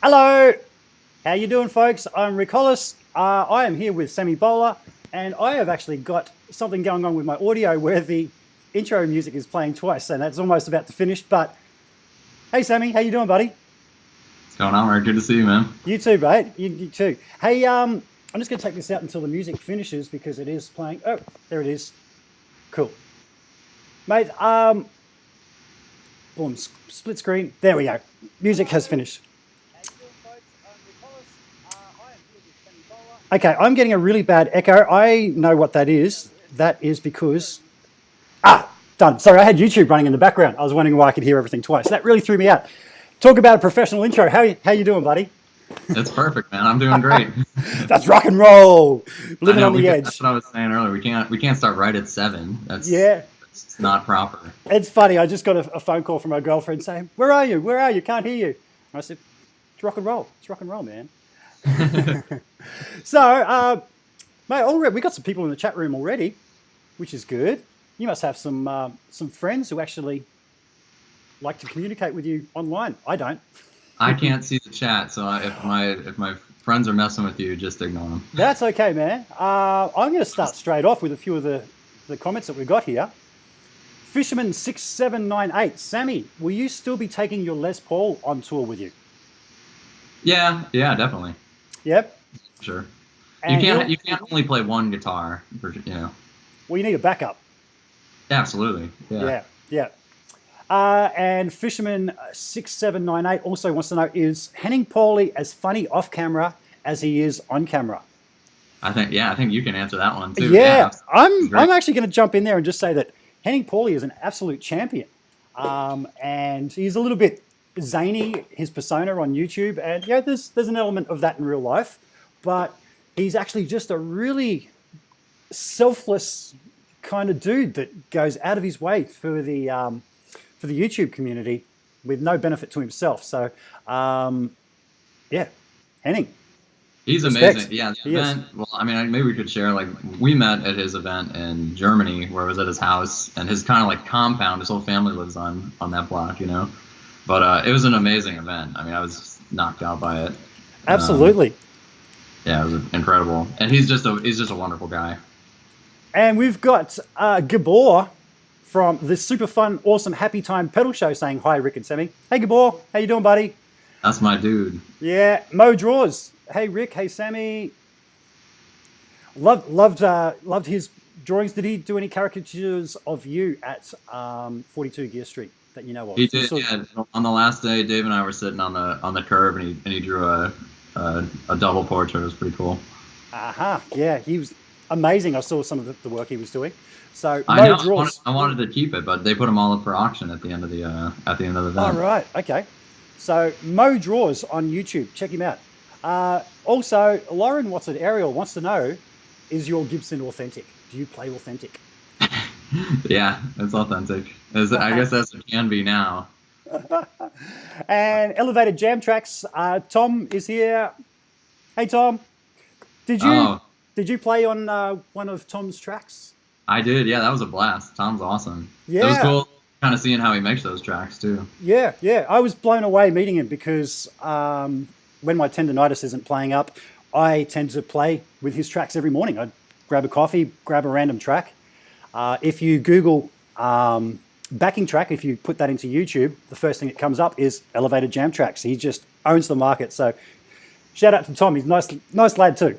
Hello, how you doing, folks? I'm Rick Hollis. I am here with Sammy Boller, and I have actually got something going on with my audio where the intro music is playing twice, and that's almost about to finish. But hey, Sammy, how you doing, buddy? What's going on, Rick? Good to see you, man. You too, mate. You too. Hey, I'm just going to take this out until the music finishes because it is playing. Oh, there it is. Cool, mate. Boom, split screen. There we go. Music has finished. Okay, I'm getting a really bad echo. I know what that is. That is because... done. Sorry, I had YouTube running in the background. I was wondering why I could hear everything twice. That really threw me out. Talk about a professional intro. How you doing, buddy? It's perfect, man. I'm doing great. That's rock and roll. Living on the edge. That's what I was saying earlier. We can't start right at 7. That's not proper. It's funny. I just got a phone call from my girlfriend saying, "Where are you? Where are you? Can't hear you." And I said, "It's rock and roll. It's rock and roll, man." So, mate, we got some people in the chat room already, which is good. You must have some friends who actually like to communicate with you online. I don't. I can't see the chat, so if my friends are messing with you, just ignore them. That's okay, man. I'm going to start straight off with a few of the comments that we've got here. Fisherman6798, Sammy, will you still be taking your Les Paul on tour with you? Yeah, definitely. Yep. Sure. And you can't only play one guitar, Well, you need a backup. Absolutely. Yeah. And Fisherman6798 also wants to know, is Henning Pauly as funny off camera as he is on camera? I think you can answer that one too. Yeah, I'm actually going to jump in there and just say that Henning Pauly is an absolute champion. And he's a little bit zany, his persona on YouTube, and there's an element of that in real life, but he's actually just a really selfless kind of dude that goes out of his way for the YouTube community with no benefit to himself. So, Henning. He's Respect. amazing. Yeah, the event. Well, I mean, maybe we could share. Like, we met at his event in Germany, where I was at his house, and his kind of like compound. His whole family lives on that block, But it was an amazing event. I mean, I was knocked out by it. Absolutely. Yeah, it was incredible, and he's just a wonderful guy. And we've got Gabor from the super fun, awesome, happy time pedal show saying hi, Rick and Sammy. Hey, Gabor, how you doing, buddy? That's my dude. Yeah, Mo Draws. Hey, Rick. Hey, Sammy. Loved his drawings. Did he do any caricatures of you at 42 Gear Street that you know of? He did. Yeah. On the last day, Dave and I were sitting on the curb, and he drew a double portrait. It was pretty cool. Yeah, he was amazing. I saw some of the work he was doing. So I wanted to keep it, but they put them all up for auction at the end of the event. All right. Okay. So Mo Draws on YouTube. Check him out. Also, Lauren Ariel wants to know, is your Gibson authentic? Do you play authentic? Yeah, it's authentic. I guess that's what it can be now. And Elevated Jam Tracks, Tom is here. Hey, Tom. Did you play on one of Tom's tracks? I did. Yeah, that was a blast. Tom's awesome. Yeah. It was cool kind of seeing how he makes those tracks too. Yeah. I was blown away meeting him because when my tendonitis isn't playing up, I tend to play with his tracks every morning. I'd grab a coffee, grab a random track. If you Google backing track, if you put that into YouTube, the first thing that comes up is Elevated Jam Tracks. He just owns the market. So shout out to Tom. He's nice lad too.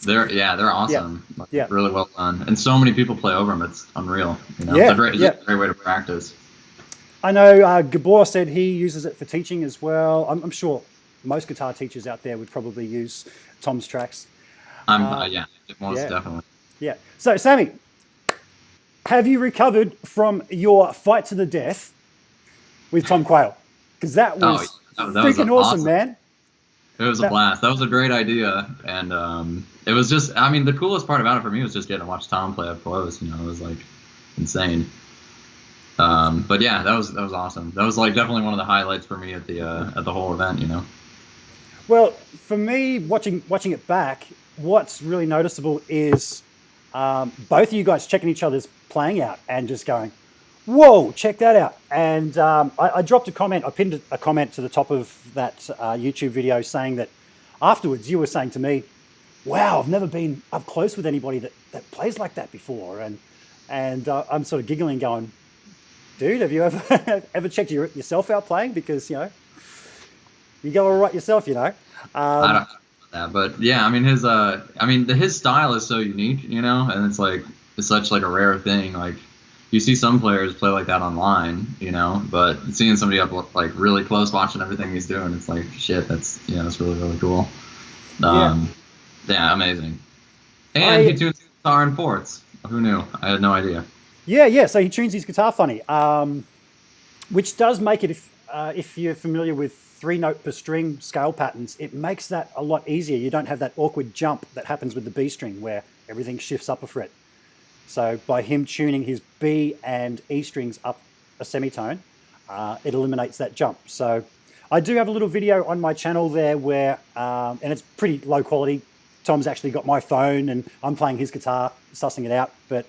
They're awesome. Yeah. Really well done. And so many people play over them. It's unreal. Yeah. It's a great way to practice. I know Gabor said he uses it for teaching as well. I'm sure most guitar teachers out there would probably use Tom's tracks. Definitely. Yeah. So, Sammy, have you recovered from your fight to the death with Tom Quayle? Because that was freaking awesome, man. It was a blast. That was a great idea, and it was just. I mean, the coolest part about it for me was just getting to watch Tom play up close. It was like insane. But yeah, that was awesome. That was like definitely one of the highlights for me at the whole event. Well, for me, watching it back, what's really noticeable is both of you guys checking each other's playing out and just going, Whoa, check that out. And I dropped a comment, I pinned a comment to the top of that YouTube video saying that afterwards you were saying to me, wow, I've never been up close with anybody that plays like that before. And I'm sort of giggling going, dude, have you ever ever checked yourself out playing? Because, you know, you go all right yourself, you know. I don't know that, but yeah, I mean his style is so unique, you know, and it's such like a rare thing. Like you see some players play like that online, you know, but seeing somebody up like really close, watching everything he's doing, it's like shit. That's that's really really cool. Yeah, amazing. And he tunes guitar in fourths. Who knew? I had no idea. Yeah. So he tunes his guitar funny, which does make it, if you're familiar with 3-note per string scale patterns, it makes that a lot easier. You don't have that awkward jump that happens with the B string where everything shifts up a fret. So by him tuning his B and E strings up a semitone, it eliminates that jump. So I do have a little video on my channel there where, and it's pretty low quality. Tom's actually got my phone and I'm playing his guitar, sussing it out. But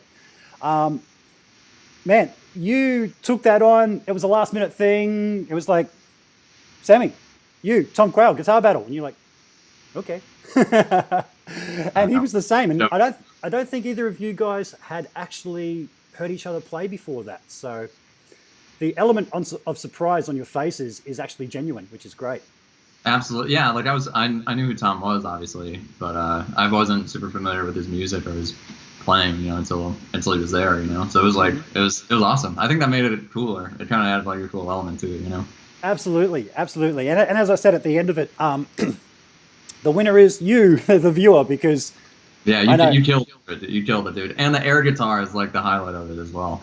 man, you took that on. It was a last minute thing. It was like, Sammy, Tom Quayle, guitar battle. And you're like, okay. And he was the same. And I don't think either of you guys had actually heard each other play before that. So the element of surprise on your faces is actually genuine, which is great. Absolutely, yeah. Like I knew who Tom was, obviously, but I wasn't super familiar with his music or his playing, you know, until he was there, you know. So it was like it was awesome. I think that made it cooler. It kind of added like a cool element to it, you know. Absolutely. And as I said at the end of it, the winner is you, the viewer, because yeah, you killed it. You killed it, dude. And the air guitar is like the highlight of it as well.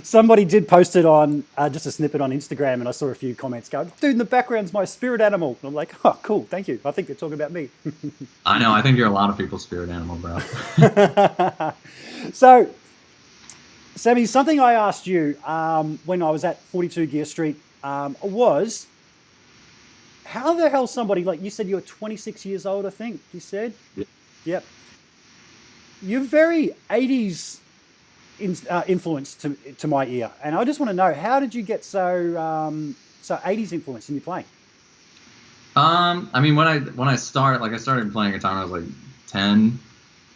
Somebody did post it on just a snippet on Instagram, and I saw a few comments go, dude, in the background's my spirit animal. And I'm like, oh, cool, thank you. I think they're talking about me. I know. I think you're a lot of people's spirit animal, bro. So, Sammy, something I asked you when I was at 42 Gear Street was, how the hell somebody, like you said you were 26 years old, I think you said? Yeah. Yep. You're very 80s influence to my ear, and I just want to know, how did you get so 80s influence in your playing? I mean, when I started playing guitar when I was like 10,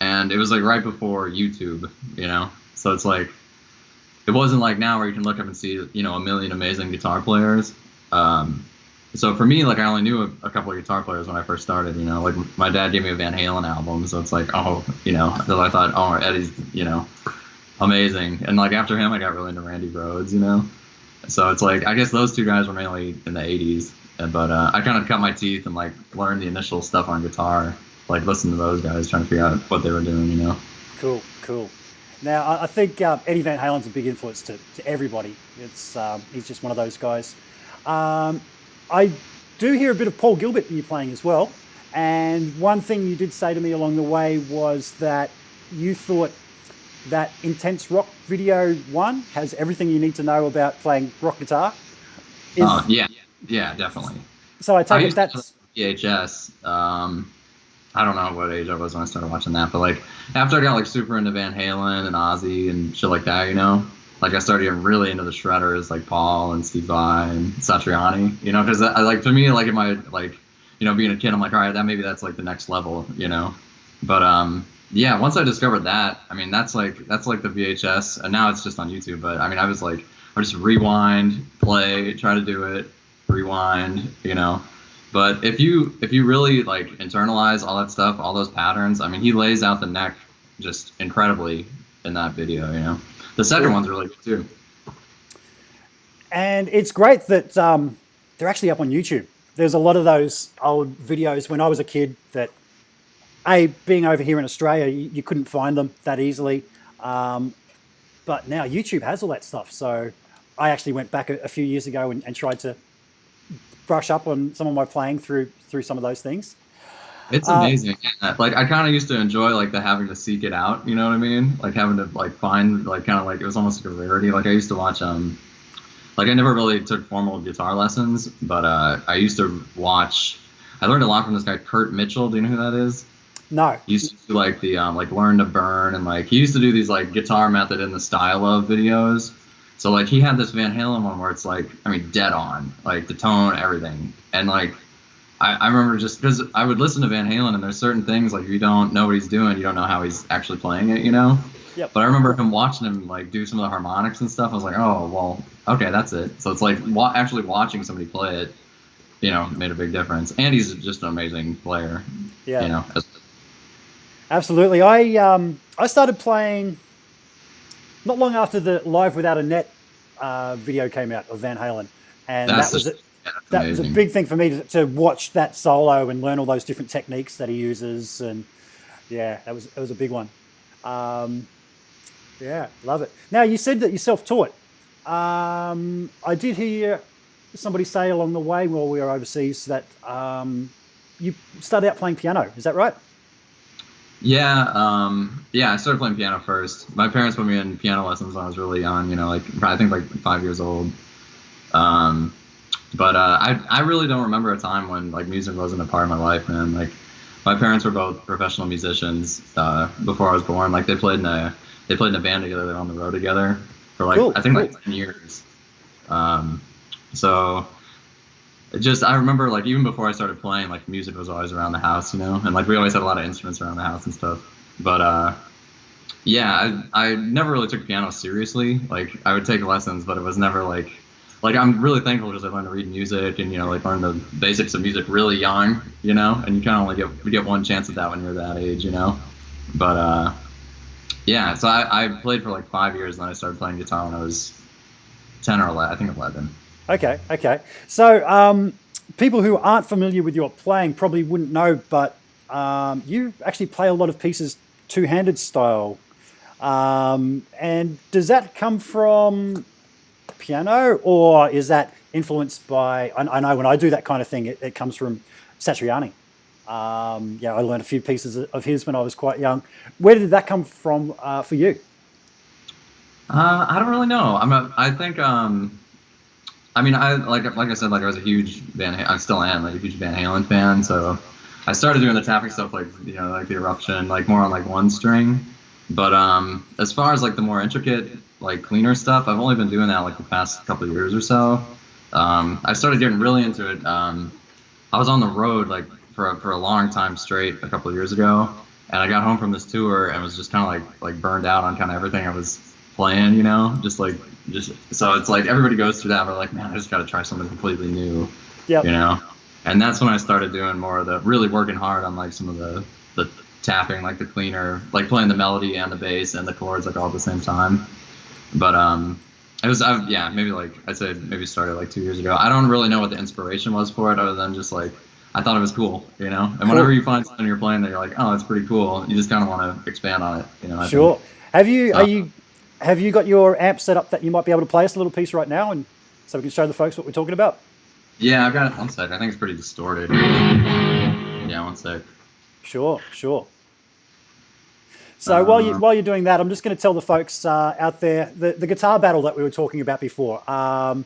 and it was like right before YouTube, you know. So it's like it wasn't like now where you can look up and see, you know, a million amazing guitar players. So for me, like I only knew a couple of guitar players when I first started, you know. Like my dad gave me a Van Halen album, so it's like, oh, you know, so I thought, oh, Eddie's, you know, amazing. And like after him I got really into Randy Rhoads, you know. So it's like I guess those two guys were mainly in the 80s, but I kind of cut my teeth and like learned the initial stuff on guitar, like listening to those guys, trying to figure out what they were doing, you know. Cool. Now I think Eddie Van Halen's a big influence to everybody. It's he's just one of those guys. I do hear a bit of Paul Gilbert in your playing as well, and one thing you did say to me along the way was that you thought that Intense Rock Video 1 has everything you need to know about playing rock guitar. Yeah, definitely. So I take it that's VHS. I don't know what age I was when I started watching that, but like after I got like super into Van Halen and Ozzy and shit like that, you know, like I started getting really into the shredders like Paul and Steve Vai and Satriani, you know, because I like, to me, like in my, like, you know, being a kid, I'm like, all right, that's like the next level, you know. But yeah, once I discovered that, I mean, that's like the VHS, and now it's just on YouTube. But I mean, I was like, I just rewind, play, try to do it, rewind, you know. But if you really like internalize all that stuff, all those patterns, I mean, he lays out the neck just incredibly in that video, you know. The second one's really good too. And it's great that they're actually up on YouTube. There's a lot of those old videos when I was a kid that, being over here in Australia, you couldn't find them that easily. But now YouTube has all that stuff. So I actually went back a few years ago and tried to brush up on some of my playing through some of those things. It's amazing. Like I kind of used to enjoy like the having to seek it out. You know what I mean? Like having to like find like kind of like it was almost like a rarity. Like I used to watch like I never really took formal guitar lessons, but I used to watch. I learned a lot from this guy Kurt Mitchell. Do you know who that is? No. He used to do like the like Learn to Burn, and like he used to do these like guitar method in the style of videos. So like he had this Van Halen one where it's like, I mean, dead on, like the tone, everything. And like I remember just because I would listen to Van Halen, and there's certain things like if you don't know what he's doing, you don't know how he's actually playing it, you know. Yep. But I remember him watching him like do some of the harmonics and stuff. I was like, oh well, okay, that's it. So it's like actually watching somebody play it, you know, made a big difference. And he's just an amazing player. Yeah. You know. Absolutely. I started playing not long after the Live Without a Net video came out of Van Halen, and that was a big thing for me to watch that solo and learn all those different techniques that he uses, and yeah, it was a big one. Yeah, love it. Now, you said that you're self-taught. I did hear somebody say along the way while we were overseas that you started out playing piano. Is that right? Yeah, yeah. I started playing piano first. My parents put me in piano lessons when I was really young. You know, like I think like 5 years old. But I really don't remember a time when like music wasn't a part of my life, man. Like my parents were both professional musicians before I was born. Like they played in a band together. They were on the road together for like I think like 10 years. So I remember like even before I started playing, like music was always around the house, you know, and like we always had a lot of instruments around the house and stuff. But yeah, I never really took piano seriously. Like I would take lessons, but it was never like I'm really thankful because I learned to read music and, you know, like learn the basics of music really young, you know, and you kind of only get one chance at that when you're that age, you know. But yeah, so I played for like 5 years, and then I started playing guitar when I was 10 or 11, I think 11. Okay. So people who aren't familiar with your playing probably wouldn't know, but you actually play a lot of pieces two-handed style. And does that come from piano, or is that influenced by, I know when I do that kind of thing, it comes from Satriani. Yeah, I learned a few pieces of his when I was quite young. Where did that come from for you? I don't really know. I think I mean, like I said, like I was a huge I still am like a huge Van Halen fan. So I started doing the tapping stuff, like, you know, like the Eruption, like more on like one string. But as far as like the more intricate, like cleaner stuff, I've only been doing that like the past couple of years or so. I started getting really into it. I was on the road like for a long time straight a couple of years ago, and I got home from this tour and was just kind of like burned out on kind of everything I was playing, you know, just so it's like everybody goes through that. We're like, man, I just got to try something completely new, you know. And that's when I started doing more of the really working hard on like some of the tapping, like the cleaner, like playing the melody and the bass and the chords like all at the same time. But it was yeah, I'd say maybe started like 2 years ago. I don't really know what the inspiration was for it, other than just like I thought it was cool, you know. And whenever you find something you're playing that you're like, oh, it's pretty cool, you just kind of want to expand on it, you know. Sure. Have you got your amp set up that you might be able to play us a little piece right now, and so we can show the folks what we're talking about? Yeah, I've got it. One sec. I think it's pretty distorted. Yeah, one sec. Sure. So while you're doing that, I'm just going to tell the folks out there the guitar battle that we were talking about before. Do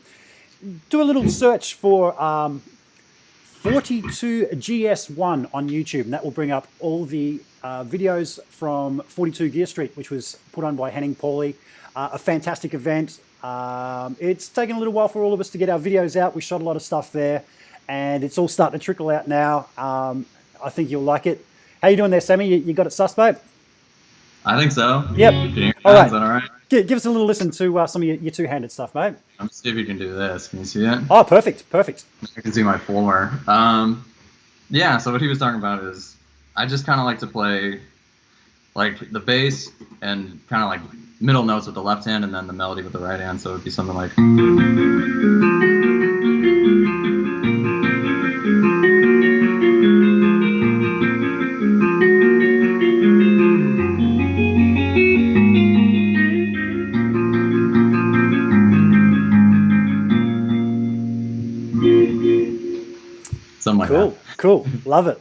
a little search for 42GS1 on YouTube, and that will bring up all the videos from 42 Gear Street, which was put on by Henning Pauly. A fantastic event. It's taken a little while for all of us to get our videos out. We shot a lot of stuff there, and it's all starting to trickle out now. I think you'll like it. How you doing there, Sammy? You got it sussed, mate? I think so. Yep. Can you hear all right. Is that all right? Give us a little listen to some of your two-handed stuff, mate. Let's see if you can do this. Can you see it? Oh, perfect. I can see my floor. Yeah, so what he was talking about is I just kind of like to play like the bass and kind of like middle notes with the left hand and then the melody with the right hand. So it would be something like... something like that. Cool. Love it.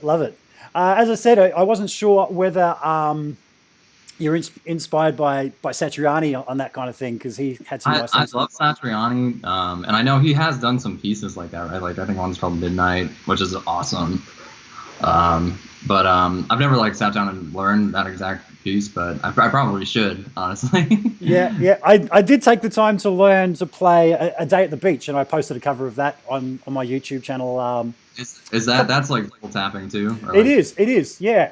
As I said, I wasn't sure whether you're inspired by Satriani on that kind of thing, because he had some nice things. I love Satriani, and I know he has done some pieces like that, right? Like I think one's called Midnight, which is awesome. But I've never like sat down and learned that exact piece, but I probably should, honestly. Yeah. I did take the time to learn to play a Day at the Beach, and I posted a cover of that on my YouTube channel. Is that's like double tapping too? Or It like, is. It is. Yeah.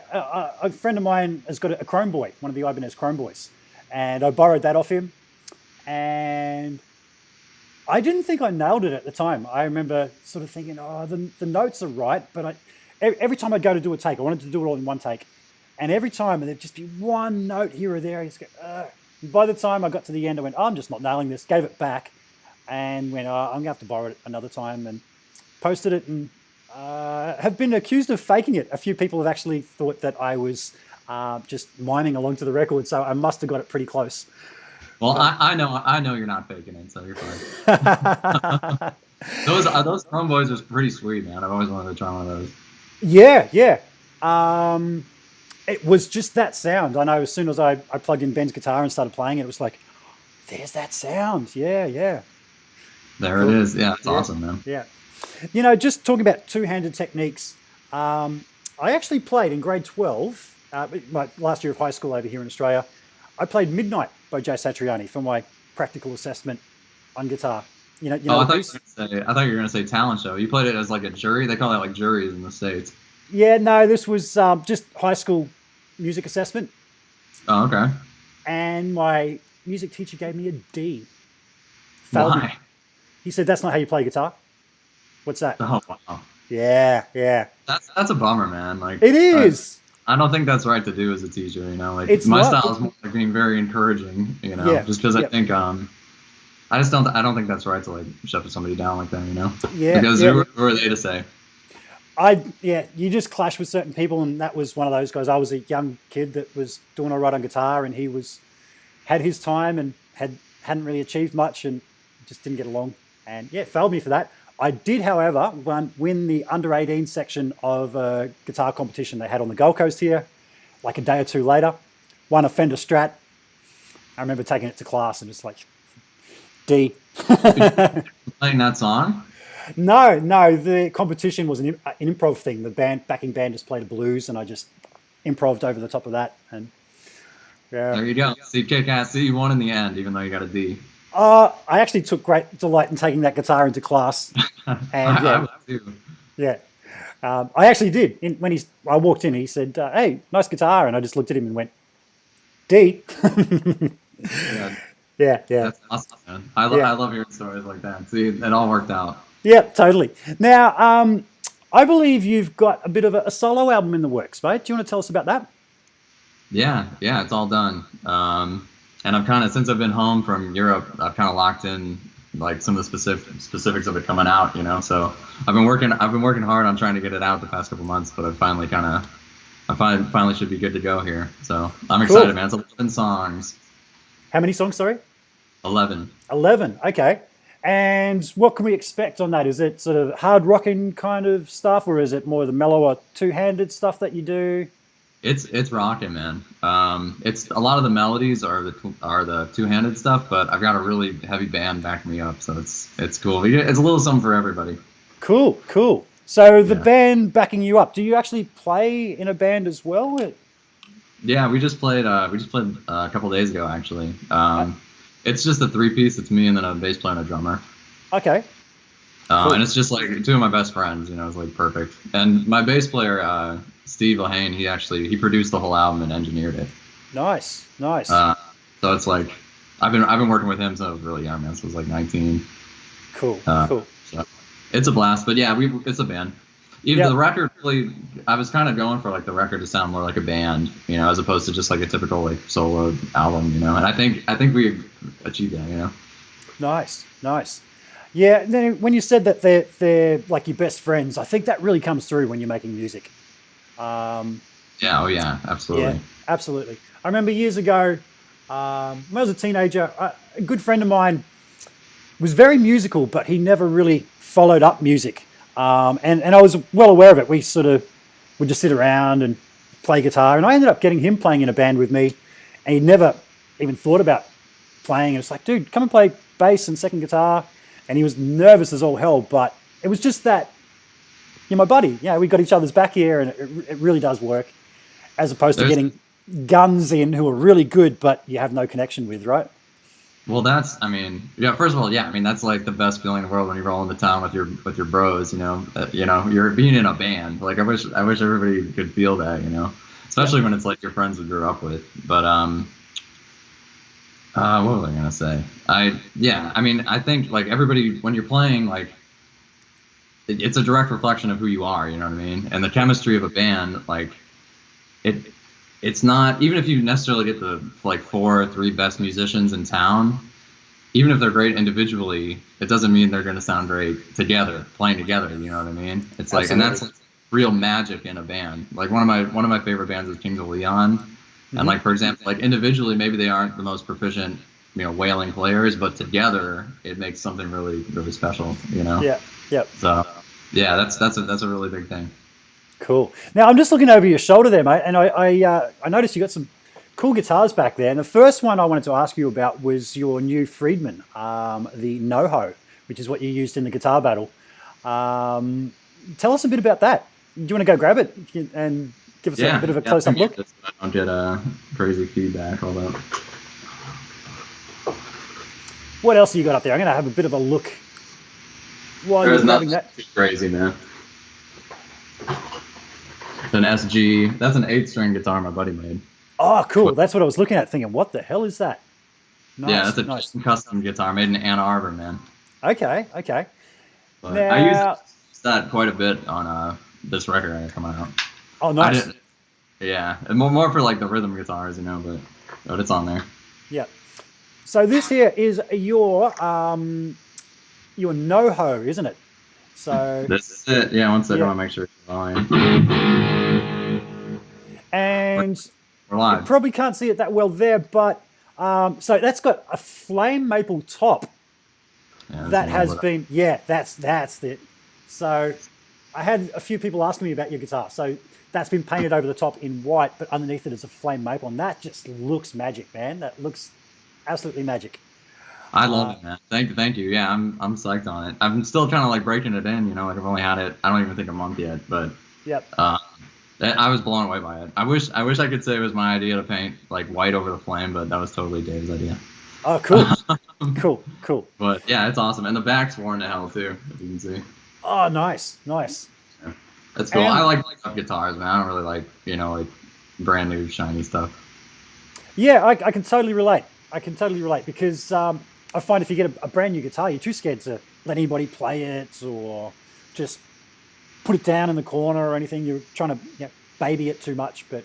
A friend of mine has got a Chrome Boy, one of the Ibanez Chrome Boys, and I borrowed that off him. And I didn't think I nailed it at the time. I remember sort of thinking, oh, the notes are right, but every time I'd go to do a take, I wanted to do it all in one take, and every time there'd just be one note here or there. I just go, and by the time I got to the end, I went, oh, I'm just not nailing this. Gave it back, and went, oh, I'm gonna have to borrow it another time, and posted it, and have been accused of faking it. A few people have actually thought that I was just miming along to the record, so I must have got it pretty close. well, I know you're not faking it, so you're fine. Those Chrome Boys are pretty sweet, man. I've always wanted to try one of those. Yeah. It was just that sound. I know as soon as I plugged in Ben's guitar and started playing it, it was like, there's that sound. Yeah. There Cool. it is. Yeah, it's awesome, man. Yeah. Just talking about two-handed techniques, I actually played in grade 12, my last year of high school over here in Australia. I played Midnight by Joe Satriani for my practical assessment on guitar. I thought you were gonna say talent show. You played it as like a jury. They call that like juries in the States. Yeah, no, this was just high school music assessment. Oh, okay. And my music teacher gave me a D. Failed me. Why? He said, that's not how you play guitar. What's that? Oh, wow. Yeah. That's a bummer, man. Like It is. I don't think that's right to do as a teacher. Like It's my not. style is more like being very encouraging. Yeah. Just because Yep. I think I don't think that's right to like shove somebody down like that. Yeah, Because yeah. who are they to say? You just clash with certain people, and that was one of those guys. I was a young kid that was doing all right on guitar, and he had his time and hadn't really achieved much, and just didn't get along. And yeah, failed me for that. I did, however, win the under 18 section of a guitar competition they had on the Gold Coast here, like a day or two later. Won a Fender Strat. I remember taking it to class and just like D. Playing that song? No, the competition was an improv thing. The backing band just played a blues, and I just improv'd over the top of that. And yeah, There you go. See, kick ass. See, you won in the end, even though you got a D. I actually took great delight in taking that guitar into class, and I would too. yeah, I actually did. I walked in, he said, "Hey, nice guitar," and I just looked at him and went, "D." Yeah, Yeah. that's awesome, man. I Yeah. love hearing stories like that. See, it all worked out. Yeah, totally. Now, I believe you've got a bit of a solo album in the works, mate. Do you want to tell us about that? Yeah, it's all done. And I've kind of, since I've been home from Europe, I've kind of locked in like some of the specifics of it coming out. So I've been working hard on trying to get it out the past couple months, but I finally should be good to go here. So I'm excited, Cool. man. It's 11 songs. How many songs, sorry? 11. 11, okay. And what can we expect on that? Is it sort of hard rocking kind of stuff, or is it more the mellower two-handed stuff that you do? It's rocking, man. It's a lot of the melodies are the two-handed stuff, but I've got a really heavy band backing me up, so it's cool. It's a little something for everybody. Cool. So the band backing you up, do you actually play in a band as well? Yeah, we just played a couple days ago, actually. It's just a three-piece. It's me and then a bass player and a drummer. Okay. Cool. And it's just like two of my best friends. It's like perfect. And my bass player, Steve Lahane, he produced the whole album and engineered it. Nice. So it's like I've been working with him since I was really young, man. So I was like 19. Cool. So it's a blast. But yeah, it's a band. Even the record, really, I was kind of going for like the record to sound more like a band, as opposed to just like a typical like solo album, And I think we achieved that, Nice. Yeah. Then when you said that they're like your best friends, I think that really comes through when you're making music. Yeah. Oh yeah. Absolutely. Yeah, absolutely. I remember years ago, when I was a teenager, a good friend of mine was very musical, but he never really followed up music. And I was well aware of it. We sort of would just sit around and play guitar, and I ended up getting him playing in a band with me, and he never even thought about playing. And it's like, dude, come and play bass and second guitar. And he was nervous as all hell, but it was just that you're my buddy. Yeah, we got each other's back here, and it really does work, as opposed to getting guns in who are really good, but you have no connection with, right? Well, I mean, yeah. First of all, yeah. I mean, that's like the best feeling in the world when you roll into town with your bros. You're being in a band. Like, I wish everybody could feel that. Especially when it's like your friends you grew up with. But what was I gonna say? I mean, I think like everybody when you're playing, like, it's a direct reflection of who you are. You know what I mean? And the chemistry of a band, like, it's not, even if you necessarily get the like 4 or 3 best musicians in town, even if they're great individually, it doesn't mean they're going to sound great together, playing together. You know what I mean? It's like, Absolutely. and that's like real magic in a band. Like one of my favorite bands is Kings of Leon, and like, for example, like individually maybe they aren't the most proficient, wailing players, but together it makes something really, really special. Yeah. Yep. So yeah, that's a really big thing. Cool. Now I'm just looking over your shoulder there, mate, and I noticed you got some cool guitars back there. And the first one I wanted to ask you about was your new Friedman, the NoHo, which is what you used in the guitar battle. Tell us a bit about that. Do you want to go grab it and give us a bit of a close-up look? I don't get crazy feedback. Hold up. What else have you got up there? I'm going to have a bit of a look while There's you're grabbing that. Too crazy, man. It's an SG. That's an 8-string guitar my buddy made. Oh, cool. That's what I was looking at, thinking, what the hell is that? Nice, yeah, that's a custom guitar made in Ann Arbor, man. Okay. But now, I used that quite a bit on this record I got coming out. Oh, nice. Yeah, and more for like the rhythm guitars, but it's on there. Yeah. So this here is your NoHo, isn't it? So this is it. Yeah, one second. I want to make sure it's fine. And we're live. you probably can't see it that well there, but so that's got a flame maple top. Yeah, that has been, that's it. So I had a few people asking me about your guitar. So that's been painted over the top in white, but underneath it is a flame maple, and that just looks magic, man. That looks absolutely magic. I love it, man. Thank you. Yeah, I'm psyched on it. I'm still trying to like breaking it in. Like I've only had it, I don't even think a month yet, but yep. I was blown away by it. I wish I could say it was my idea to paint like white over the flame, but that was totally Dave's idea. Oh, cool. cool. But yeah, it's awesome, and the back's worn to hell too, if you can see. Oh, nice. Yeah. That's cool. And I like guitars, man. I don't really like like brand new shiny stuff. Yeah, I can totally relate. Because I find if you get a brand new guitar, you're too scared to let anybody play it or just put it down in the corner or anything. You're trying to baby it too much. But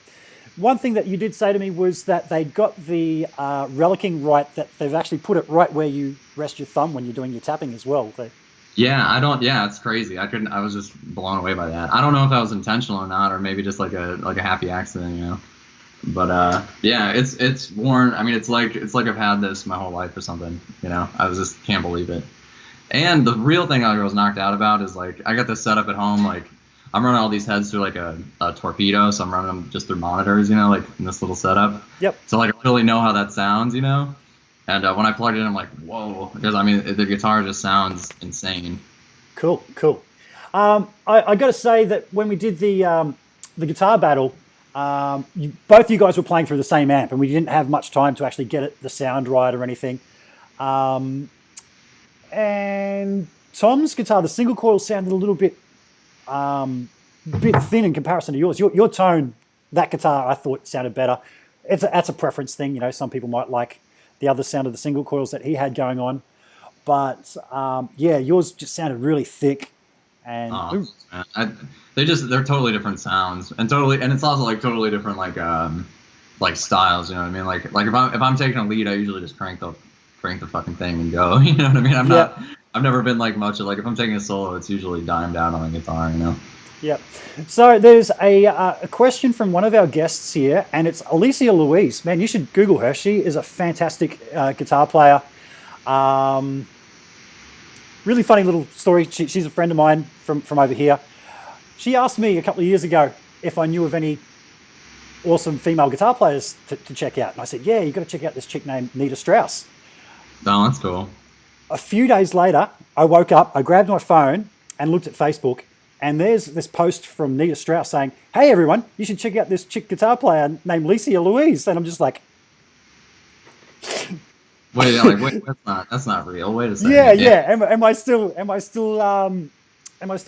one thing that you did say to me was that they got the relicking right, that they've actually put it right where you rest your thumb when you're doing your tapping as well. Yeah, it's crazy. I was just blown away by that. I don't know if that was intentional or not, or maybe just like a happy accident, But yeah, it's worn. I mean, it's like I've had this my whole life or something. I just can't believe it. And the real thing I was knocked out about is like I got this set up at home. Like I'm running all these heads through like a torpedo, so I'm running them just through monitors, like in this little setup. Yep. So like I really know how that sounds, And when I plugged it in, I'm like, whoa, because I mean the guitar just sounds insane. Cool. I got to say that when we did the guitar battle. Both you guys were playing through the same amp, and we didn't have much time to actually get the sound right or anything. And Tom's guitar, the single coil, sounded a little bit thin in comparison to yours. Your tone, that guitar, I thought sounded better. That's a preference thing, Some people might like the other sound of the single coils that he had going on, but yours just sounded really thick. And they're totally different sounds, and it's also like totally different like styles. You know what I mean? Like if I'm taking a lead, I usually just crank the fucking thing and go. You know what I mean? I've never been like much of like if I'm taking a solo, it's usually dimed out on the guitar. Yep. So there's a question from one of our guests here, and it's Alicia Louise. Man, you should Google her. She is a fantastic guitar player. Really funny little story. She's a friend of mine from over here. She asked me a couple of years ago if I knew of any awesome female guitar players to check out. And I said, yeah, you got to check out this chick named Nita Strauss. Oh, that's cool. A few days later, I woke up, I grabbed my phone and looked at Facebook, And there's this post from Nita Strauss saying, "Hey everyone, you should check out this chick guitar player named Licia Louise." And I'm just like, wait, that's not real. Wait a second. yeah. Am I still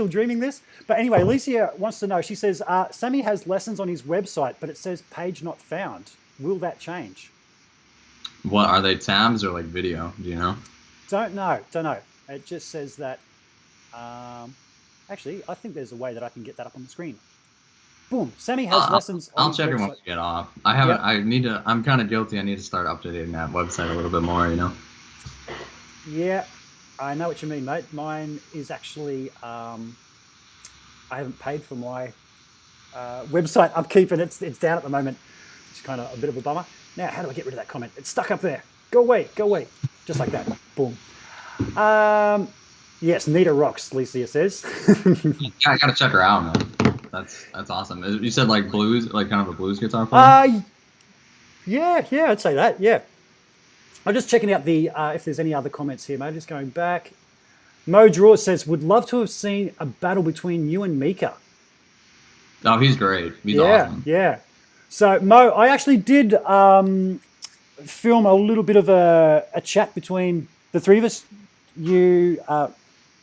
dreaming this? But anyway, Licia wants to know. She says, Sammy has lessons on his website, but it says page not found. Will that change? What are they, tabs or like video? Do you know? Don't know. It just says that. Actually, I think there's a way that I can get that up on the screen. Boom. Sammy has lessons on I'll his check it website. once we get off. I haven't. Yep. I need to. I'm kind of guilty. I need to start updating that website a little bit more. You know. Yeah, I know what you mean, mate. Mine is actually. I haven't paid for my website upkeep, and it's down at the moment. It's kind of a bit of a bummer. Now, how do I get rid of that comment? It's stuck up there. Go away. Just like that. Boom. Yes, Nita rocks, Licia says. Yeah, I gotta check her out, man. That's awesome. You said like blues, like kind of a blues guitar player? Yeah, I'd say that, yeah. I'm just checking out the if there's any other comments here, mate. Just going back. Mo Draw says, would love to have seen a battle between you and Mika. Oh, he's great. He's awesome. Yeah. So, Mo, I actually did film a little bit of a chat between the three of us.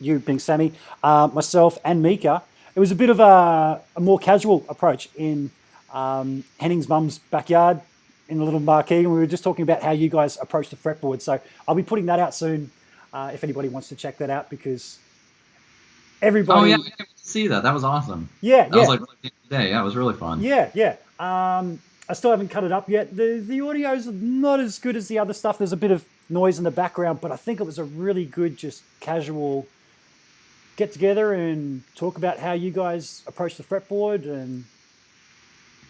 You being Sammy, myself, and Mika. It was a bit of a more casual approach in Henning's mum's backyard in the little marquee, and we were just talking about how you guys approach the fretboard. So I'll be putting that out soon if anybody wants to check that out, because everybody... Oh, yeah, I didn't see that. That was awesome. Yeah, that was like the day. Yeah, it was really fun. Yeah. I still haven't cut it up yet. The audio's not as good as the other stuff. There's a bit of noise in the background, but I think it was a really good, just casual get together and talk about how you guys approach the fretboard. And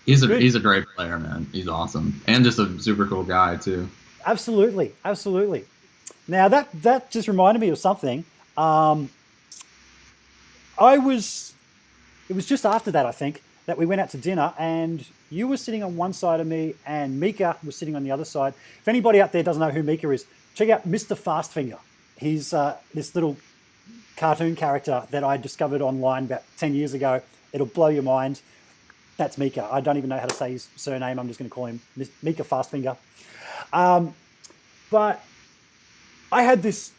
he's a great player, man. He's awesome, and just a super cool guy too. Absolutely. Now that just reminded me of something. It was just after that, I think, that we went out to dinner, and you were sitting on one side of me and Mika was sitting on the other side. If anybody out there doesn't know who Mika is, check out Mr. Fastfinger. He's this little cartoon character that I discovered online about 10 years ago. It'll blow your mind. That's Mika. I don't even know how to say his surname. I'm just going to call him Mika Fastfinger. But I had this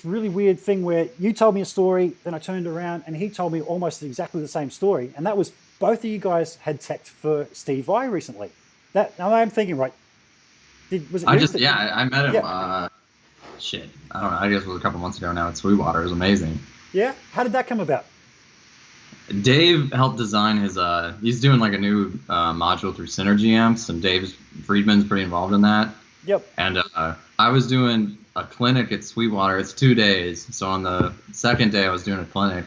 really weird thing where you told me a story, then I turned around and he told me almost exactly the same story. And that was both of you guys had teched for Steve Vai recently. Now I'm thinking, right, was it I met him, I don't know, I guess it was a couple months ago now at Sweetwater. It was amazing. Yeah? How did that come about? Dave helped design his, he's doing like a new module through Synergy amps, and Friedman's pretty involved in that. Yep. And I was doing a clinic at Sweetwater. It's 2 days. So on the second day I was doing a clinic.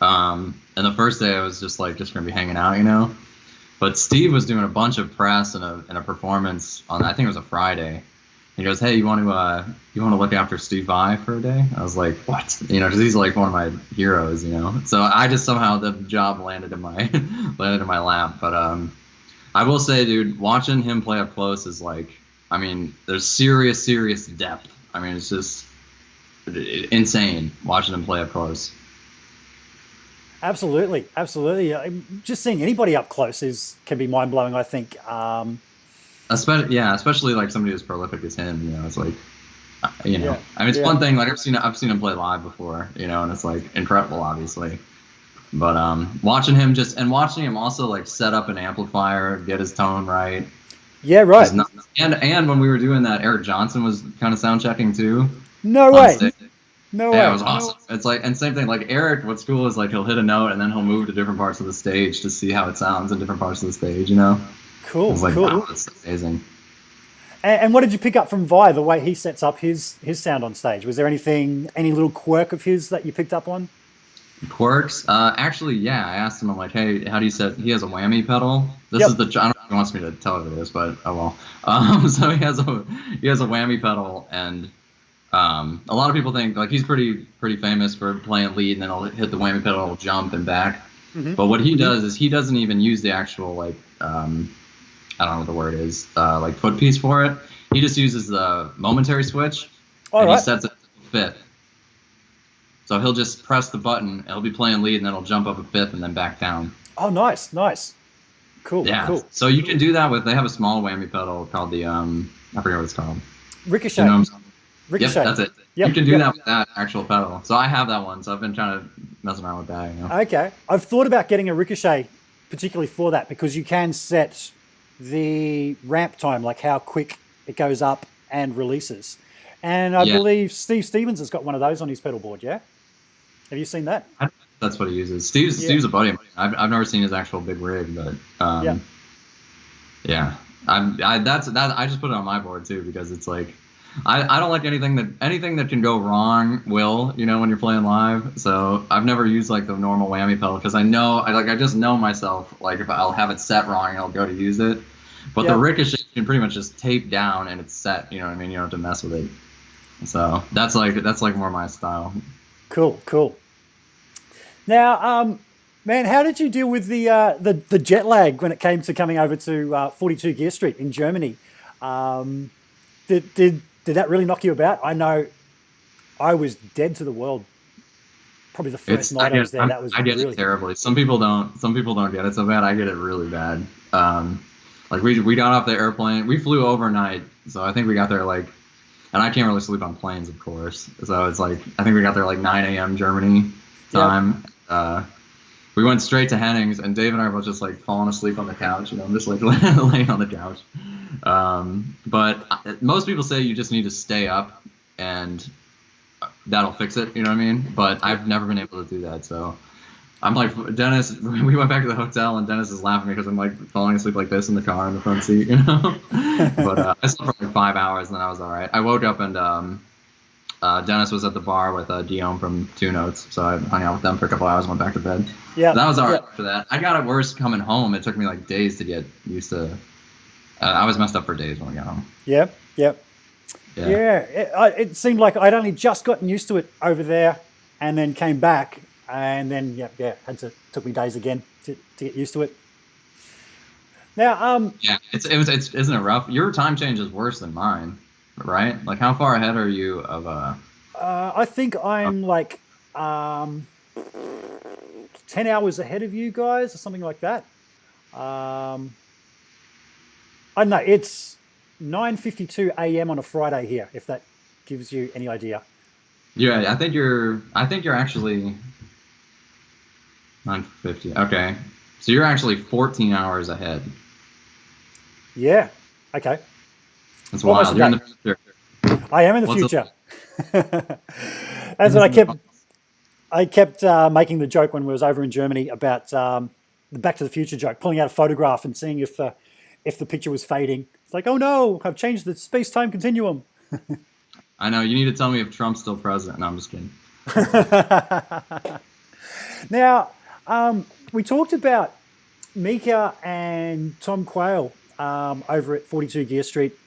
And the first day I was just going to be hanging out, you know. But Steve was doing a bunch of press and a performance on, I think it was a Friday. He goes, "Hey, you want to look after Steve Vai for a day?" I was like, "What?" You know, because he's like one of my heroes, you know. So I just somehow the job landed in my lap. But I will say, dude, watching him play up close is like, I mean, there's serious depth. I mean, it's just insane watching him play up close. Absolutely. Just seeing anybody up close can be mind blowing, I think. Especially like somebody as prolific as him. You know, it's like, you know, I mean, it's one thing. Like I've seen him play live before, you know, and it's like incredible, obviously. But watching him also like set up an amplifier, get his tone right. Yeah, right. And when we were doing that, Eric Johnson was kind of sound checking too. No way. Yeah, it was awesome. It's like, and same thing, like Eric, what's cool is like he'll hit a note and then he'll move to different parts of the stage to see how it sounds in different parts of the stage, you know? Cool, it's like, cool. Wow, that's amazing. And what did you pick up from Vi, the way he sets up his sound on stage? Was there any little quirk of his that you picked up on? Quirks? Actually, yeah. I asked him, I'm like, hey, how do you set? He has a whammy pedal. This is I don't know if he wants me to tell you this, but oh well. So he has a whammy pedal, and a lot of people think like he's pretty famous for playing lead, and then he'll hit the whammy pedal, he'll jump and back. Mm-hmm. But what he does is he doesn't even use the actual like I don't know what the word is, like foot piece for it. He just uses the momentary switch, he sets it to fifth. So he'll just press the button, he'll be playing lead, and then he'll jump up a fifth and then back down. Oh, nice, nice. Cool, Yeah. cool. So you can do that with, they have a small whammy pedal called the, I forget what it's called. Ricochet. You know, Ricochet. Yep, that's it. Yep, you can do yep. that with that actual pedal. So I have that one, so I've been trying to mess around with that. You know? Okay. I've thought about getting a Ricochet particularly for that, because you can set the ramp time, like how quick it goes up and releases. And I believe Steve Stevens has got one of those on his pedal board, yeah? Have you seen that? That's what he uses. Steve's a buddy of mine. I've never seen his actual big rig, but yeah. I just put it on my board too, because it's like, I don't like anything that can go wrong will, you know, when you're playing live. So I've never used like the normal whammy pedal, because I just know myself, like if I'll have it set wrong, I'll go to use it. But the Ricochet you can pretty much just tape down and it's set, you know what I mean? You don't have to mess with it. So that's like more my style. Cool, cool. Now, man, how did you deal with the jet lag when it came to coming over to 42 Gear Street in Germany? Did that really knock you about? I know I was dead to the world. Probably the first night I was there. I get it terribly. Some people don't get it so bad. I get it really bad. Like we got off the airplane. We flew overnight, so I think we got there like, and I can't really sleep on planes, of course. So it's like, I think we got there like 9 a.m. Germany time. Yep. We went straight to Henning's, and Dave and I were just like falling asleep on the couch, you know, just like laying on the couch. But most people say you just need to stay up and that'll fix it, you know what I mean? But I've never been able to do that. So I'm like, Dennis, we went back to the hotel and Dennis is laughing because I'm like falling asleep like this in the car in the front seat, you know? But I slept for like 5 hours and then I was all right. I woke up and Dennis was at the bar with Dion from Two Notes. So I hung out with them for a couple hours and went back to bed. Yeah, that was all right after that. I got it worse coming home. It took me like days to get used to. I was messed up for days when I got home. Yep. Yeah. It seemed like I'd only just gotten used to it over there, and then came back, and then took me days again to get used to it. Now, isn't it rough? Your time change is worse than mine, right? Like, how far ahead are you of I think I'm like 10 hours ahead of you guys, or something like that. I don't know. It's 9:52 a.m. on a Friday here, if that gives you any idea. Yeah, I think you're actually 9:50. Okay, so you're actually 14 hours ahead. Yeah. Okay. That's wild. You're in the future. I am in the future. That's what I kept making the joke when we was over in Germany about the Back to the Future joke, pulling out a photograph and seeing if the picture was fading. It's like, oh no, I've changed the space-time continuum. I know. You need to tell me if Trump's still president. No, I'm just kidding. Now, we talked about Mika and Tom Quayle over at 42 Gear Street.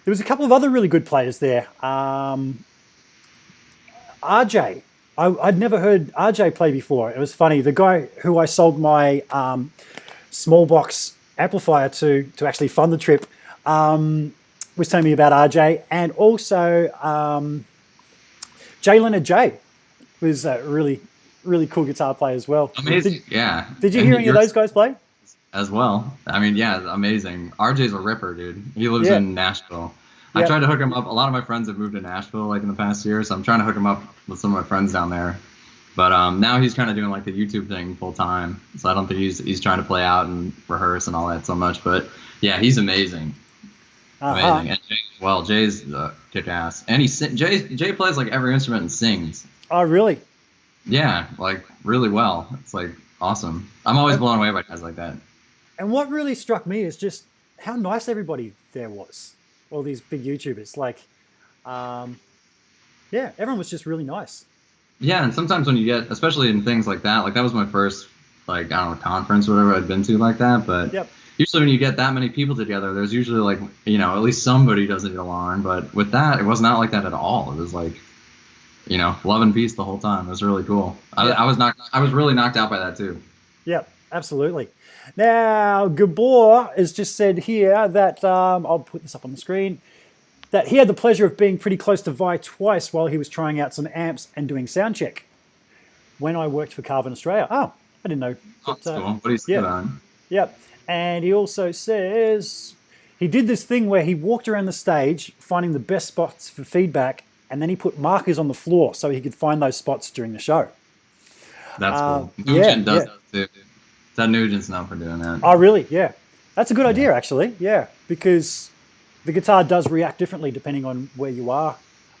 There was a couple of other really good players there. RJ. I'd never heard RJ play before. It was funny. The guy who I sold my small box amplifier to actually fund the trip was telling me about RJ, and also Jay Leonard J was a really, really cool guitar player as well. Amazing, Did you hear any of those guys play? As well. I mean, yeah, amazing. RJ's a ripper, dude. He lives in Nashville. I tried to hook him up. A lot of my friends have moved to Nashville like in the past year, so I'm trying to hook him up with some of my friends down there. But now he's kind of doing like the YouTube thing full time, so I don't think he's trying to play out and rehearse and all that so much. But yeah, he's amazing. Amazing. And Jay as well. Jay's kick ass, and Jay plays like every instrument and sings. Oh, really? Yeah, like really well. It's like awesome. I'm always blown away by guys like that. And what really struck me is just how nice everybody there was. All these big YouTubers, like, everyone was just really nice. Yeah, and sometimes when you get, especially in things like that was my first, like, I don't know, conference or whatever I'd been to like that, but usually when you get that many people together, there's usually like, you know, at least somebody doesn't get along, but with that, it was not like that at all. It was like, you know, love and peace the whole time. It was really cool. I was really knocked out by that too. Yep, absolutely. Now, Gabor has just said here that, I'll put this up on the screen, that he had the pleasure of being pretty close to Vi twice while he was trying out some amps and doing sound check when I worked for Carvin Australia. Oh, I didn't know. That's cool. What do you say about him? Yep. And he also says he did this thing where he walked around the stage finding the best spots for feedback, and then he put markers on the floor so he could find those spots during the show. That's cool. Nugent does that too. Ted Nugent's known for doing that. Oh, really? Yeah. That's a good idea, actually. Yeah, because the guitar does react differently depending on where you are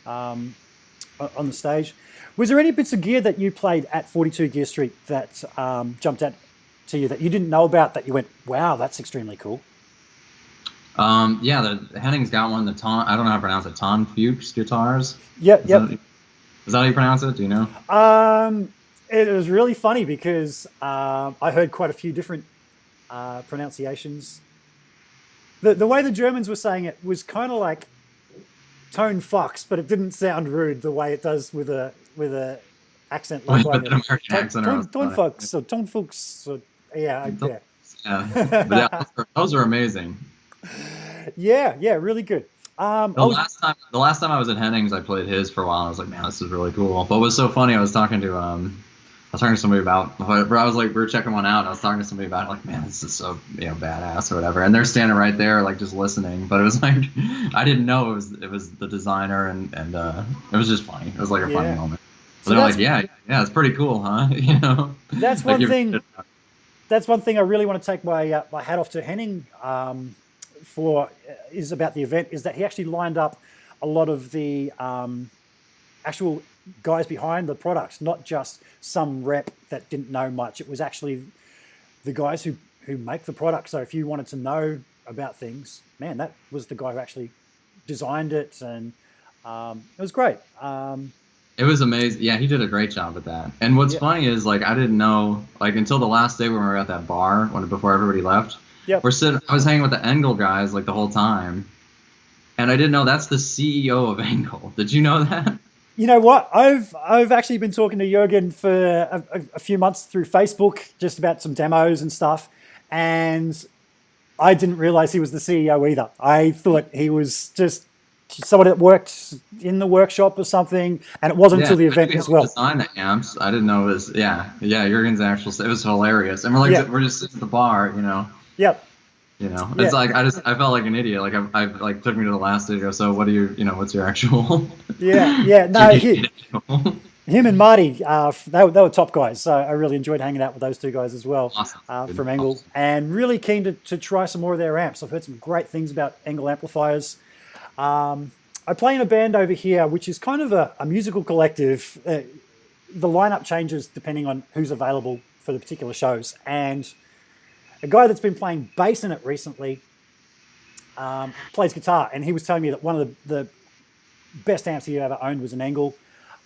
on the stage. Was there any bits of gear that you played at 42 Gear Street that jumped out to you that you didn't know about that you went, wow, that's extremely cool? Yeah, the Henning's got one, I don't know how to pronounce it, Ton Fuchs guitars. Yep. Is that how you pronounce it? Do you know? It was really funny because I heard quite a few different pronunciations. The way the Germans were saying it was kind of like Tone Fox, but it didn't sound rude the way it does with a accent like With an American accent. Tone Fox or Tone Fuchs. Yeah. But yeah, those are amazing. Yeah, really good. The last time I was at Henning's, I played his for a while. And I was like, man, this is really cool. But what was so funny, I was talking to somebody about, I was like, we were checking one out, and I was talking to somebody about it, like, man, this is so, badass or whatever. And they're standing right there, like, just listening. But it was like, I didn't know it was the designer, and it was just funny. It was like a funny moment. So they're like, yeah, it's pretty cool, huh? That's like one thing. That's one thing I really want to take my hat off to Henning for is about the event, is that he actually lined up a lot of the actual guys behind the products, not just some rep that didn't know much. It was actually the guys who make the product. So if you wanted to know about things, man, that was the guy who actually designed it, and it was great. It was amazing. Yeah, he did a great job at that. And what's funny is, like, I didn't know, like, until the last day when we were at that bar, before everybody left. Yep. I was hanging with the Engel guys, like, the whole time. And I didn't know that's the CEO of Engel. Did you know that? You know what? I've actually been talking to Jürgen for a few months through Facebook, just about some demos and stuff. And I didn't realize he was the CEO either. I thought he was just someone that worked in the workshop or something, and it wasn't until the event as well. Design the amps. I didn't know it was Jürgen's actual. It was hilarious, and we're just sitting at the bar, Yep. It's like I felt like an idiot. Like I like took me to the last day to go. So what do you what's your actual? No, him and Marty, they were top guys. So I really enjoyed hanging out with those two guys as well. Awesome. From Engel, awesome. And really keen to try some more of their amps. I've heard some great things about Engel amplifiers. I play in a band over here, which is kind of a musical collective. The lineup changes depending on who's available for the particular shows. And a guy that's been playing bass in it recently plays guitar. And he was telling me that one of the best amps he ever owned was an Engel.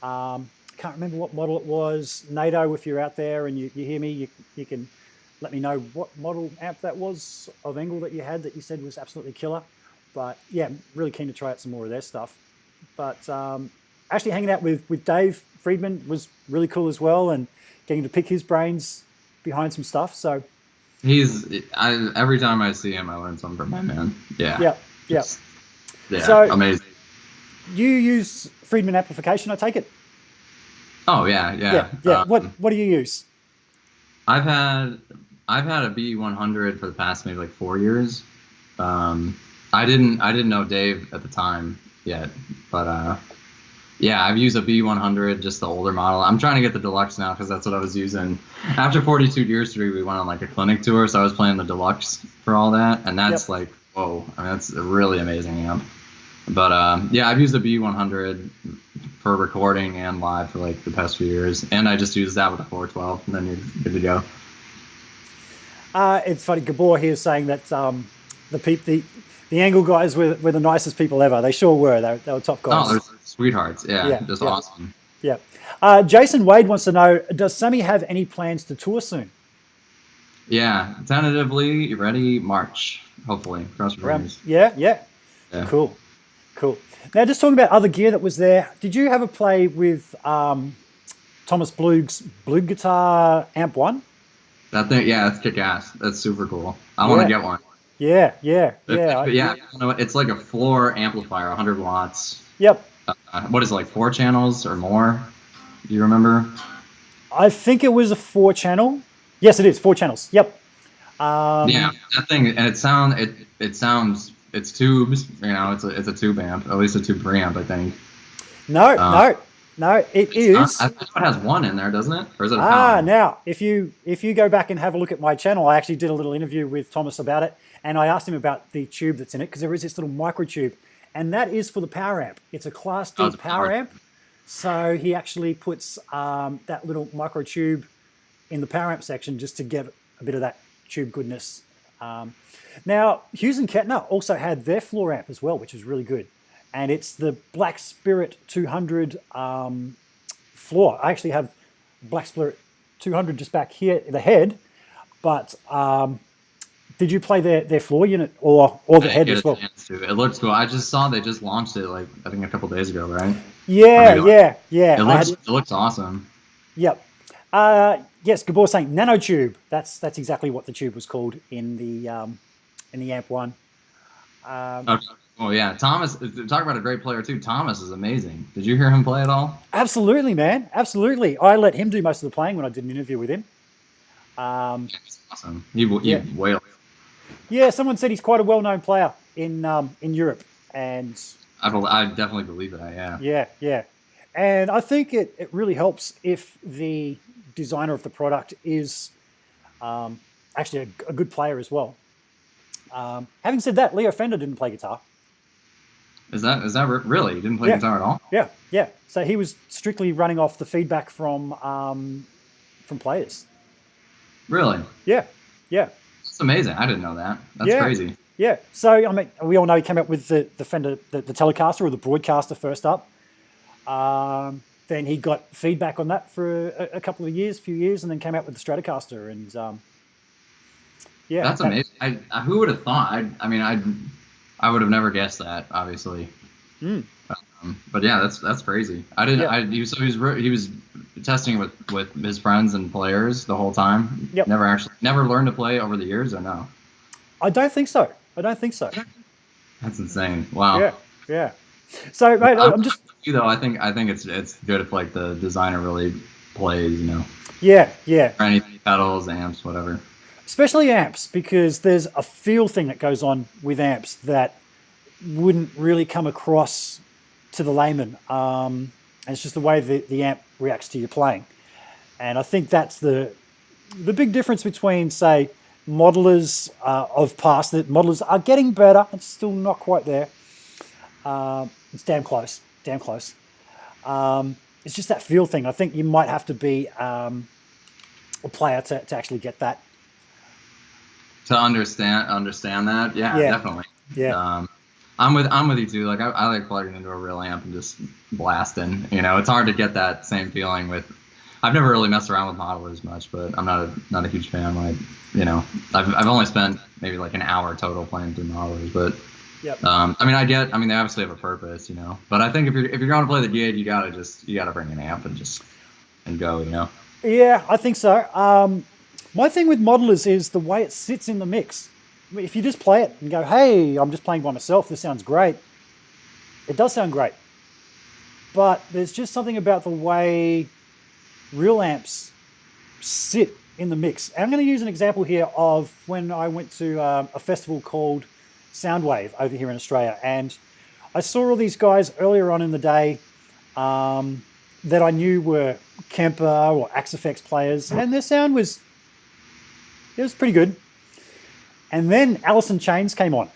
I can't remember what model it was. NATO, if you're out there and you hear me, you can let me know what model amp that was of Engel that you had that you said was absolutely killer. But yeah, really keen to try out some more of their stuff. But actually hanging out with Dave Friedman was really cool as well, and getting to pick his brains behind some stuff. So every time I see him, I learn something from my man. Yeah. So amazing. You use Friedman amplification, I take it? Oh yeah. What do you use? I've had a B100 for the past maybe like 4 years. I didn't know Dave at the time yet, but I've used a B100, just the older model. I'm trying to get the deluxe now because that's what I was using. After 42 Gear Street, we went on like a clinic tour, so I was playing the deluxe for all that, and that's like, whoa, I mean, that's a really amazing amp. But I've used the B100 for recording and live for like the past few years, and I just use that with a 412, and then you're good to go. It's funny, Gabor here saying that the Engel guys were the nicest people ever. They sure were. They were top guys. Oh, they're sweethearts. Just awesome. Yeah. Jason Wade wants to know, does Sammy have any plans to tour soon? Yeah, tentatively ready March, hopefully. Cross your fingers. Yeah. Cool. Now, just talking about other gear that was there, did you have a play with Thomas Blug's Blug Guitar Amp 1? That thing, yeah, that's kick-ass. That's super cool. I want to get one. Yeah, yeah, yeah. But yeah, you know, it's like a floor amplifier, 100 watts. Yep. What is it, like 4 channels or more? Do you remember? I think it was a 4 channel. Yes, it is 4 channels. Yep. Yeah, that thing, and it sounds, it's tubes. You know, it's a tube amp, at least a tube preamp, I think. No, Uh, no. It is. I think it has one in there, doesn't it? Or is it a power? Now if you go back and have a look at my channel, I actually did a little interview with Thomas about it, and I asked him about the tube that's in it because there is this little micro tube, and that is for the power amp. It's a Class D Oh, it's a power amp, so he actually puts that little micro tube in the power amp section just to get a bit of that tube goodness. Now Hughes and Kettner also had their floor amp as well, which is really good, and it's the Black Spirit 200 floor. I actually have Black Spirit 200 just back here, the head, but did you play their floor unit or the head as well? It looks cool. I just saw they just launched it, like, I think a couple days ago, right? Yeah, yeah. It looks awesome. Yep. Yes, Gabor saying nanotube. That's exactly what the tube was called in the amp one. Okay. Oh yeah, Thomas. Talk about a great player too. Thomas is amazing. Did you hear him play at all? Absolutely, man. Absolutely. I let him do most of the playing when I did an interview with him. He's awesome. He wailed. Yeah, someone said he's quite a well-known player in Europe, and I definitely believe that. Yeah. Yeah. And I think it really helps if the designer of the product is actually a good player as well. Having said that, Leo Fender didn't play guitar. Is that really? He didn't play guitar at all? Yeah. So he was strictly running off the feedback from players. Really? Yeah. That's amazing. I didn't know that. That's crazy. Yeah. So I mean, we all know he came up with the Fender, the Telecaster or the Broadcaster first up. Then he got feedback on that for a couple of years, few years, and then came out with the Stratocaster. And that's amazing. Who would have thought? I mean, I would have never guessed that, obviously. But yeah, that's crazy. I didn't. Yeah. He was testing with his friends and players the whole time. Yep. Never learned to play over the years, or no? I don't think so. That's insane. Wow. Yeah. So, mate, I'm just. You though, I think it's good if like the designer really plays, you know. Yeah. Or anything, pedals, amps, whatever. Especially amps, because there's a feel thing that goes on with amps that wouldn't really come across to the layman. And it's just the way the amp reacts to your playing. And I think that's the big difference between, say, modelers of past. That modelers are getting better. It's still not quite there. It's damn close. It's just that feel thing. I think you might have to be a player to actually get that. To understand that, yeah, definitely. Yeah. I'm with you too. Like I like plugging into a real amp and just blasting. You know, it's hard to get that same feeling with. I've never really messed around with modelers much, but I'm not a huge fan. Like, you know, I've only spent maybe like an hour total playing through modelers, but. Yep. I mean, they obviously have a purpose, you know. But I think if you're going to play the gig, you gotta bring an amp and go, you know. Yeah, I think so. My thing with modelers is the way it sits in the mix. If you just play it and go, hey, I'm just playing by myself, this sounds great. It does sound great. But there's just something about the way real amps sit in the mix. And I'm going to use an example here of when I went to a festival called Soundwave over here in Australia, and I saw all these guys earlier on in the day that I knew were Kemper or Axe-Fx players, and their sound was pretty good. And then Alice in Chains came on,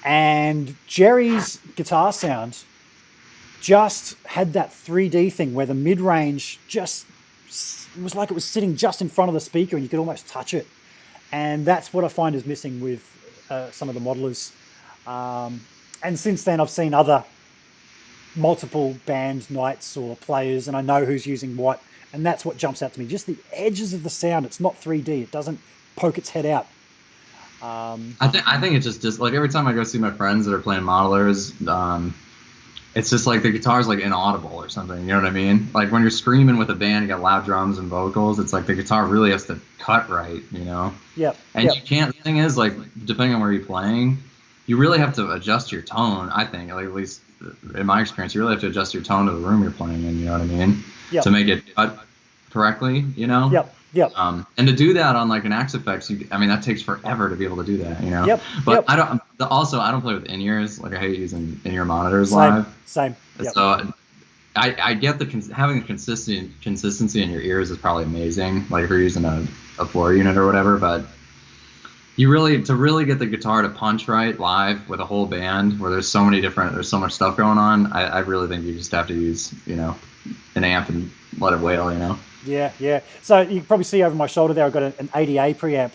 and Jerry's guitar sound just had that 3D thing where the mid-range just was like it was sitting just in front of the speaker and you could almost touch it. And that's what I find is missing with some of the modelers. And since then I've seen other multiple band nights or players and I know who's using what, and that's what jumps out to me. Just the edges of the sound. It's not 3D. It doesn't poke its head out. I think it's just like every time I go see my friends that are playing modelers, it's just like the guitar's like inaudible or something. You know what I mean? Like when you're screaming with a band, you got loud drums and vocals. It's like the guitar really has to cut right, you know? Yep. And you can't. The thing is, like depending on where you're playing, you really have to adjust your tone. I think, like, at least in my experience, you really have to adjust your tone to the room you're playing in. You know what I mean? Yep. To make it cut correctly. You know? Yep. Yep. And to do that on like an Axe Effects, I mean, that takes forever to be able to do that. You know? Yep. But yep. I don't play with in-ears. Like, I hate using in-ear monitors Same. live. Same. Yep. So I get having a consistency in your ears is probably amazing. Like if you're using a floor unit or whatever, but to really get the guitar to punch right live with a whole band where there's so much stuff going on. I really think you just have to use, you know, an amp and let it wail, you know. Yeah. So you can probably see over my shoulder there, I've got an 80A preamp.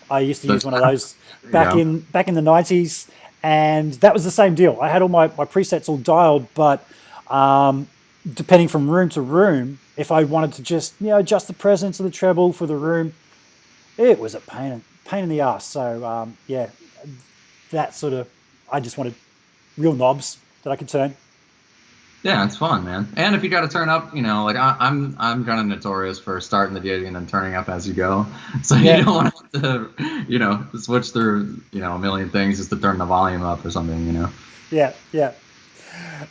I used to use one of those back in the 90s, and that was the same deal. I had all my presets all dialed, but depending from room to room, if I wanted to just, you know, adjust the presence of the treble for the room, it was a pain in the ass. So yeah, that sort of, I just wanted real knobs that I could turn. Yeah, it's fun, man. And if you got to turn up, you know, like I'm kind of notorious for starting the gig and then turning up as you go. So you don't want to, you know, switch through, you know, a million things just to turn the volume up or something, you know. Yeah.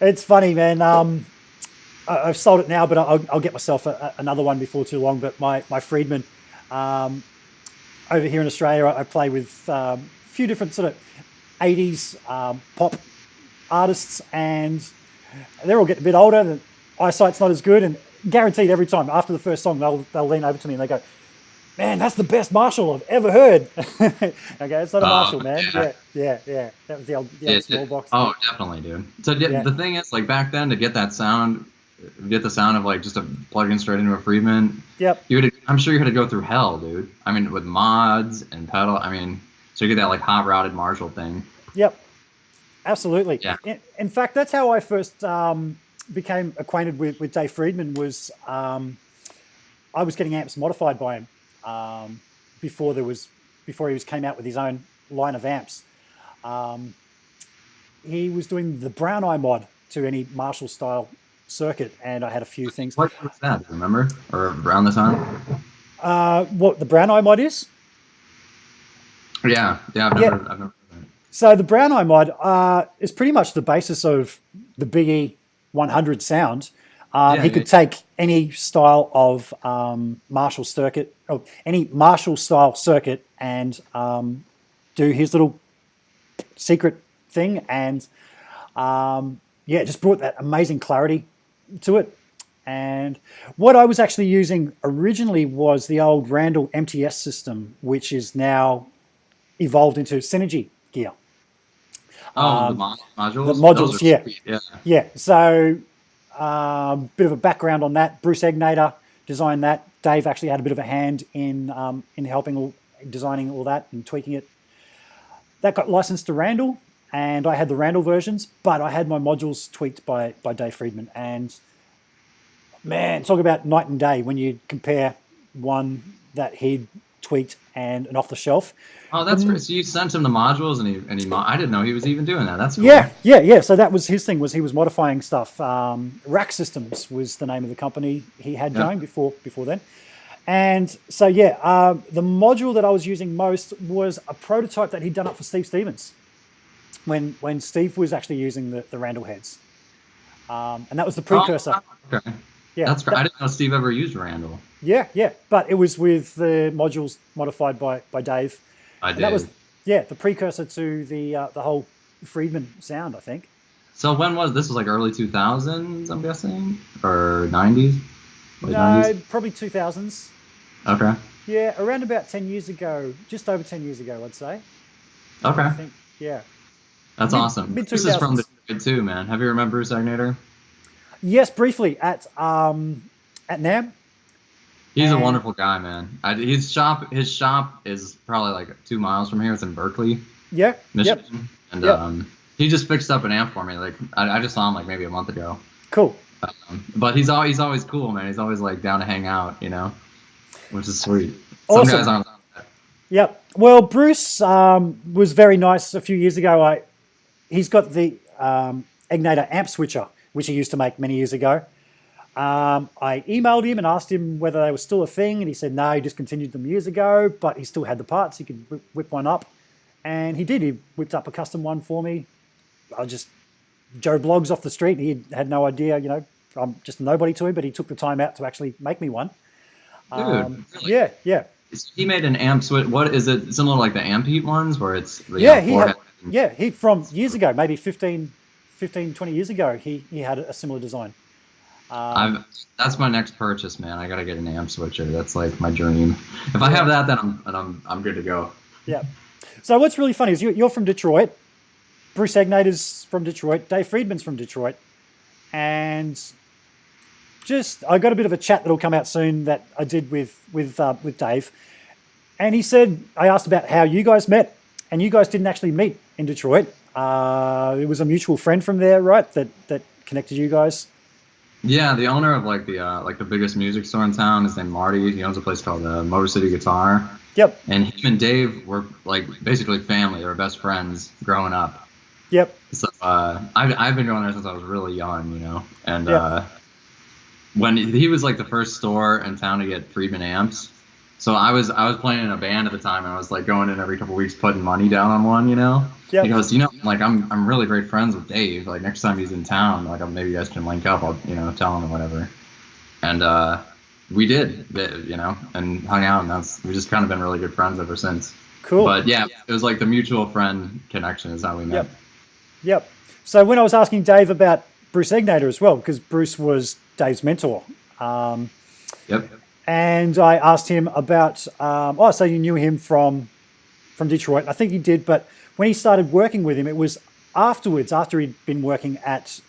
It's funny, man. I've sold it now, but I'll get myself another one before too long. But my Friedman, over here in Australia, I play with a few different sort of 80s pop artists, and they're all getting a bit older. The eyesight's not as good, and guaranteed every time after the first song, they'll lean over to me and they go, "Man, that's the best Marshall I've ever heard." Okay, it's not a Marshall, man. Yeah. That was the old small box. Oh, definitely, dude. So the thing is, like back then, to get that sound, get the sound of like just a plug-in straight into a Friedman. Yep. I'm sure you had to go through hell, dude. I mean, with mods and pedal. I mean, so you get that like hot routed Marshall thing. Yep. Absolutely. Yeah. In fact, that's how I first became acquainted with Dave Friedman. Was I was getting amps modified by him before he came out with his own line of amps. He was doing the Brown Eye mod to any Marshall style circuit, and I had a few things. What was that? Do you remember? Or around the time? What the Brown Eye mod is? Yeah. I've never. So the Brown Eye mod is pretty much the basis of the Big E 100 sound. He could take any style of Marshall circuit, or any Marshall style circuit, and do his little secret thing, and just brought that amazing clarity to it. And what I was actually using originally was the old Randall MTS system, which is now evolved into Synergy gear. Oh, the modules? The modules, yeah. Yeah, so bit of a background on that. Bruce Egnator designed that. Dave actually had a bit of a hand in helping designing all that and tweaking it. That got licensed to Randall, and I had the Randall versions, but I had my modules tweaked by Dave Friedman. And man, talk about night and day when you compare one that he'd tweaked and an off the shelf. Oh, that's great. So you sent him the modules, and he I didn't know he was even doing that. That's cool. Yeah. So that was his thing, was he was modifying stuff. Rack Systems was the name of the company he had going before then. And so, the module that I was using most was a prototype that he'd done up for Steve Stevens when Steve was actually using the Randall heads. And that was the precursor. Oh, okay. Yeah, that's great. I didn't know Steve ever used Randall. Yeah. But it was with the modules modified by Dave. That was the precursor to the whole Friedman sound, I think. So when was this? Was like early 2000s, I'm guessing, or 90s? No, 90s? Probably 2000s. Okay. Yeah, around about 10 years ago, just over 10 years ago, I'd say. Okay. I think, yeah. That's awesome. Bruce is from the grid too, man. Have you remembered Bruce Egnator? Yes, briefly at NAMM. He's a wonderful guy, man. His shop is probably like 2 miles from here. It's in Berkeley, Michigan. Yep. And he just fixed up an amp for me. Like I just saw him like maybe a month ago. Cool. But he's always cool, man. He's always like down to hang out, you know, which is sweet. Awesome. Some guys aren't like that. Yep. Well, Bruce was very nice a few years ago. He's got the Egnator amp switcher, which he used to make many years ago. I emailed him and asked him whether they were still a thing, and he said no, he discontinued them years ago, but he still had the parts. He could whip one up And he did. He whipped up a custom one for me. I just Joe Blogs off the street. He had no idea, you know, I'm just a nobody to him, but he took the time out to actually make me one. Dude, really? Yeah, yeah. He made an amp switch. What is it? Similar like the amp heat ones, where it's he from years ago, maybe 15, 20 years ago. He had a similar design. That's my next purchase, man. I gotta get an amp switcher. That's like my dream. If I have that, then I'm good to go. Yeah. So what's really funny is you're from Detroit. Bruce Egnater's from Detroit. Dave Friedman's from Detroit, and I got a bit of a chat that'll come out soon that I did with Dave, and he said, I asked about how you guys met, and you guys didn't actually meet in Detroit. It was a mutual friend from there, right? That connected you guys. Yeah, the owner of like the biggest music store in town is named Marty. He owns a place called Motor City Guitar. Yep. And him and Dave were like basically family. They were best friends growing up. Yep. So I've been going there since I was really young, you know. And yep. When he was like the first store in town to get Friedman amps, so I was playing in a band at the time, and I was like going in every couple of weeks putting money down on one, you know. Yep. He goes, you know, like I'm really great friends with Dave. Like next time he's in town, like maybe you guys can link up. I'll tell him or whatever. And we did, you know, and hung out, and we've just kind of been really good friends ever since. Cool. But yeah, it was like the mutual friend connection is how we met. Yep. Yep. So when I was asking Dave about Bruce Egnater as well, because Bruce was Dave's mentor. Yep. And I asked him about, so you knew him from Detroit. I think he did, but when he started working with him, it was afterwards, after he'd been working at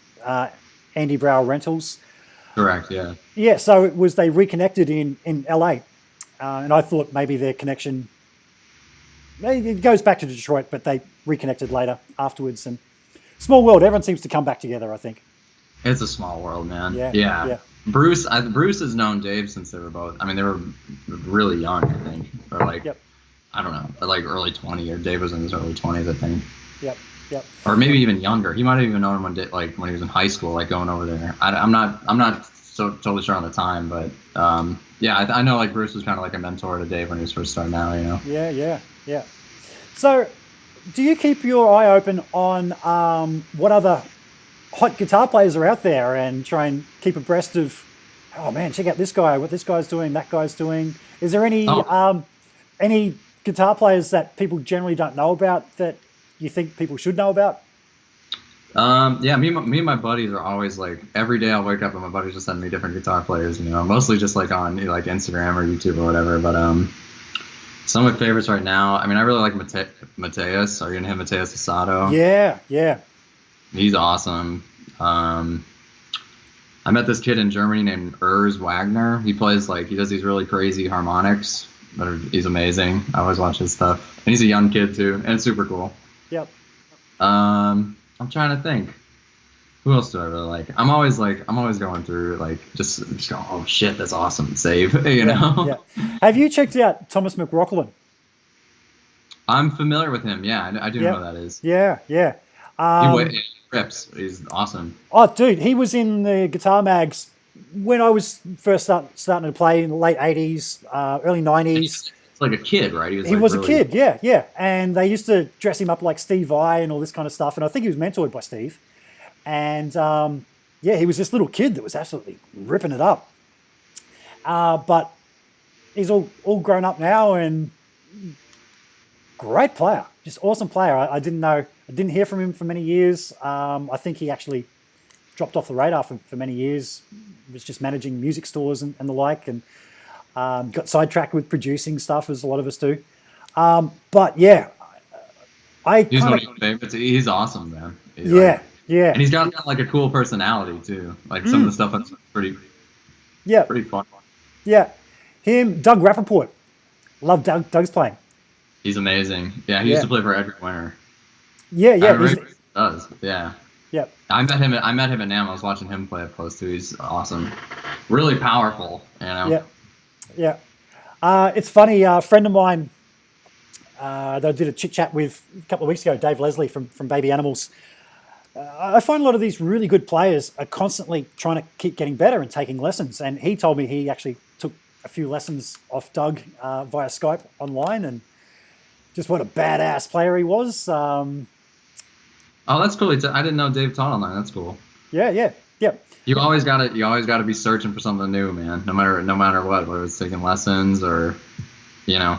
Andy Brower Rentals. Correct, yeah. Yeah, so it was they reconnected in LA. And I thought maybe their connection, it goes back to Detroit, but they reconnected later afterwards. And small world, everyone seems to come back together, I think. It's a small world, man. Yeah. Bruce has known Dave since they were both, I mean, they were really young, I think. Or like, yep. I don't know, like early 20s, or Dave was in his early 20s, I think. Yep. Or maybe even younger. He might have even known him when he was in high school, like going over there. I'm not so totally sure on the time, but I know like Bruce was kind of like a mentor to Dave when he was first starting out, you know. Yeah. So, do you keep your eye open on what other hot guitar players are out there and try and keep abreast of, oh man, check out this guy, what this guy's doing, that guy's doing? Is there any guitar players that people generally don't know about that you think people should know about? Me and my buddies are always like, every day I'll wake up and my buddies just send me different guitar players, you know, mostly just like on like Instagram or YouTube or whatever. But some of my favorites right now, I mean, I really like Mateus. Are you gonna have Mateus Asado? Yeah. He's awesome. I met this kid in Germany named Wagner. He does these really crazy harmonics, but he's amazing. I always watch his stuff, and he's a young kid too, and it's super cool. Yep. I'm trying to think. Who else do I really like? I'm always going through like just going, oh shit, that's awesome. Save, you know. Yeah. Have you checked out Thomas McLaughlin? I'm familiar with him. Yeah, I do know who that is. Yeah. He rips. He's awesome. Oh, dude, he was in the guitar mags when I was first starting to play in the late 80s, early 90s. It's like a kid, right? He was a kid, yeah. And they used to dress him up like Steve Vai and all this kind of stuff. And I think he was mentored by Steve. And he was this little kid that was absolutely ripping it up. But he's all grown up now and great player, just awesome player. I didn't hear from him for many years. I think he actually dropped off the radar for many years. He was just managing music stores and the like, and got sidetracked with producing stuff, as a lot of us do. But yeah, he's one of your favorites. He's awesome, man. Yeah. And he's got like a cool personality too. Like some of the stuff that's pretty fun. Yeah. Him, Doug Rappaport. Love Doug's playing. He's amazing. Yeah, he used to play for Edric Winter. Yeah. He does. Yeah. Yep. I met him at NAMM. I was watching him play up close too. He's awesome. Really powerful, you know. Yeah. It's funny, a friend of mine that I did a chit chat with a couple of weeks ago, Dave Leslie from Baby Animals. I find a lot of these really good players are constantly trying to keep getting better and taking lessons. And he told me he actually took a few lessons off Doug via Skype online, and just what a badass player he was. Oh, that's cool. I didn't know Dave taught online. That's cool. Yeah. You always gotta be searching for something new, man. No matter what, whether it's taking lessons or, you know,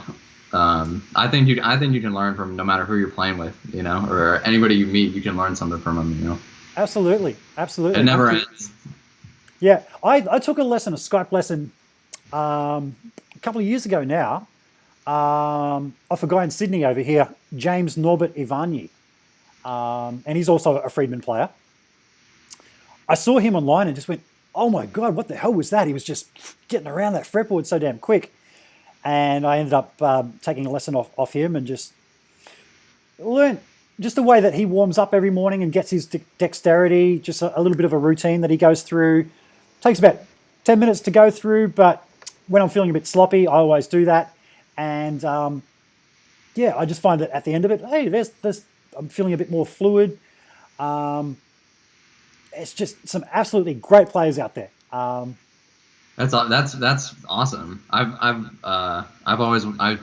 I think you can learn from no matter who you're playing with, you know, or anybody you meet, you can learn something from them, you know. Absolutely. It never ends. Yeah, I took a Skype lesson, a couple of years ago now, off a guy in Sydney over here, James Norbert Ivanyi, and he's also a Friedman player. I saw him online and just went, oh my God, what the hell was that? He was just getting around that fretboard so damn quick. And I ended up taking a lesson off him and just learned just the way that he warms up every morning and gets his dexterity, just a little bit of a routine that he goes through. Takes about 10 minutes to go through, but when I'm feeling a bit sloppy, I always do that. And yeah, I just find that at the end of it, hey, I'm feeling a bit more fluid. It's just some absolutely great players out there. That's awesome. I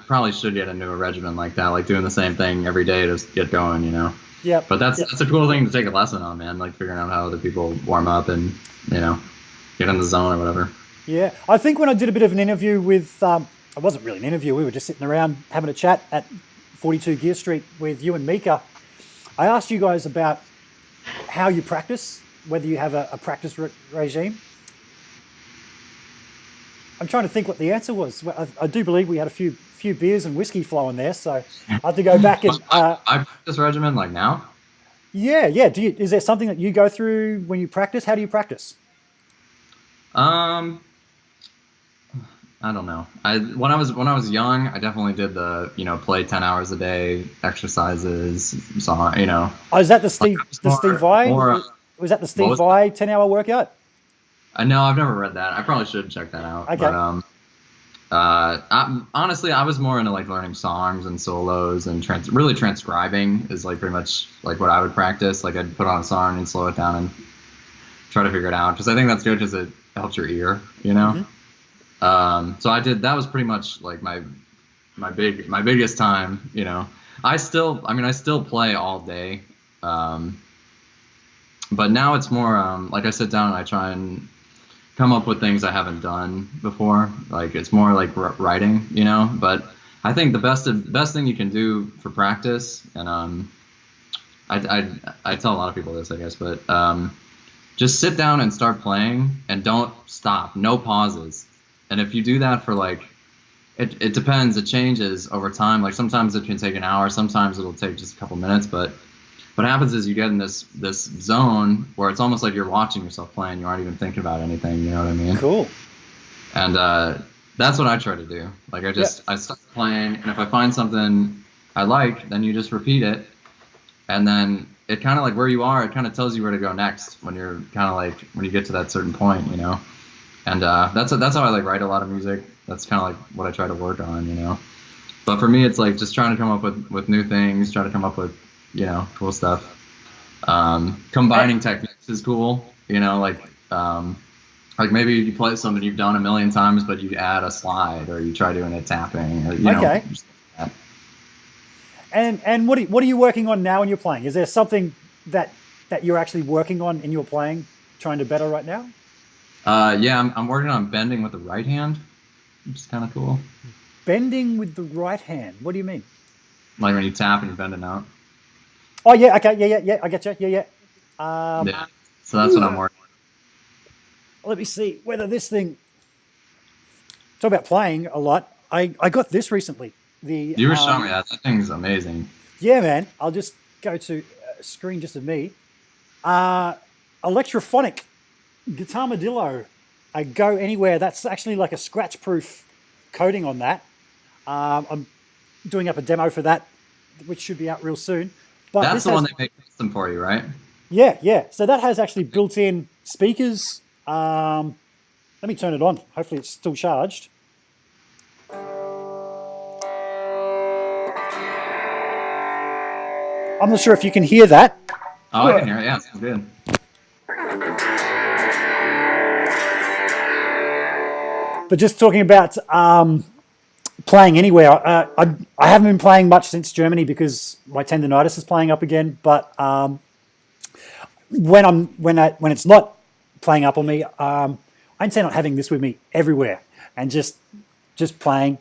probably should get into a regimen like that, like doing the same thing every day to get going, you know. Yeah. But that's a cool thing to take a lesson on, man. Like figuring out how other people warm up and, you know, get in the zone or whatever. Yeah, I think when I did a bit of an interview with, it wasn't really an interview. We were just sitting around having a chat at 42 Gear Street with you and Mika. I asked you guys about how you practice, whether you have a practice regime. I'm trying to think what the answer was. I do believe we had a few beers and whiskey flowing there, so I have to go back and. I practice regimen like now. Yeah. Is there something that you go through when you practice? How do you practice? I don't know. When I was young, I definitely did the, you know, play 10 hours a day, exercises, so, you know. Oh, is that the Steve Vai? Was that the Steve Vai 10-hour workout? No, I've never read that. I probably should check that out. Okay. But honestly, I was more into like learning songs and solos and really transcribing is like pretty much like what I would practice. Like I'd put on a song and slow it down and try to figure it out because I think that's good because it helps your ear, you know. Mm-hmm. So that was pretty much like my biggest time, you know. I still play all day, but now it's more like I sit down and I try and come up with things I haven't done before. Like it's more like writing, you know. But I think the best thing you can do for practice, and I tell a lot of people this, I guess, but just sit down and start playing and don't stop, no pauses. And if you do that for like, it depends, it changes over time. Like sometimes it can take an hour, sometimes it'll take just a couple minutes, but what happens is you get in this zone where it's almost like you're watching yourself playing, you aren't even thinking about anything, you know what I mean? Cool. And that's what I try to do. Like I start playing, and if I find something I like, then you just repeat it. And then it kind of like where you are, it kind of tells you where to go next when you're kind of like, when you get to that certain point, you know? And that's how I like write a lot of music. That's kind of like what I try to work on, you know. But for me, it's like just trying to come up with new things, try to come up with, you know, cool stuff. Combining techniques is cool, you know, like maybe you play something you've done a million times, but you add a slide or you try doing a tapping, or you know. Okay. And what are you working on now when you're playing? Is there something that you're actually working on in your playing, trying to better right now? Yeah, I'm working on bending with the right hand, which is kind of cool. Bending with the right hand? What do you mean? Like when you tap and you bend a note. Oh, yeah, okay, yeah, I get you, yeah. Yeah, so that's what I'm working on. Let me see whether this thing... Talk about playing a lot. I got this recently. You were showing me that. That thing's amazing. Yeah, man. I'll just go to a screen just of me. Electrophonic Guitarmadillo, a Go Anywhere. That's actually like a scratch-proof coating on that. I'm doing up a demo for that, which should be out real soon. But that's the one they make custom for you, right? Yeah. So that has actually built-in speakers. Let me turn it on. Hopefully it's still charged. I'm not sure if you can hear that. Oh, I can hear it. Yeah, it sounds good. But just talking about playing anywhere. I haven't been playing much since Germany because my tendonitis is playing up again. But when it's not playing up on me, I intend on having this with me everywhere and just playing.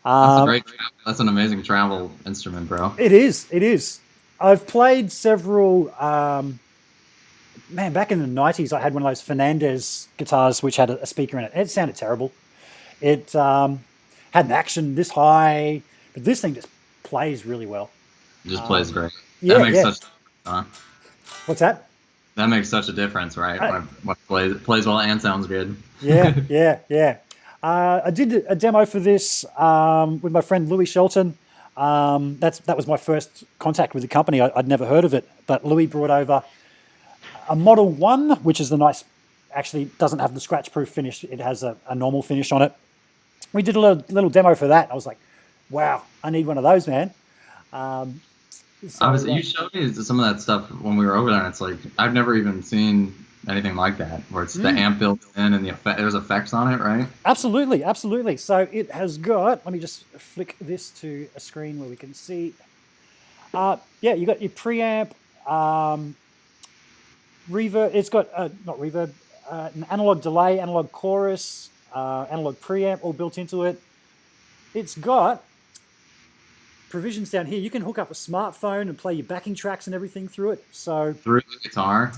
That's a great. That's an amazing travel instrument, bro. It is. It is. I've played several. Man, back in the 90s, I had one of those Fernandez guitars which had a speaker in it. It sounded terrible. It had an action this high, but this thing just plays really well. It just plays great. Yeah, that makes yeah. such. What's that? That makes such a difference, right? When it plays well and sounds good. Yeah, yeah. I did a demo for this with my friend Louis Shelton. That was my first contact with the company. I'd never heard of it, but Louis brought over a Model 1, which is the nice, actually doesn't have the scratch-proof finish. It has a normal finish on it. We did a little demo for that. I was like, wow, I need one of those, man. You showed me some of that stuff when we were over there, and it's like, I've never even seen anything like that, where it's the amp built in and there's effects on it, right? Absolutely, absolutely. So it has got, let me just flick this to a screen where we can see. Yeah, you got your preamp, reverb. It's got not reverb, an analog delay, analog chorus, analog preamp all built into it. It's got provisions down here. You can hook up a smartphone and play your backing tracks and everything through it. So through the guitar.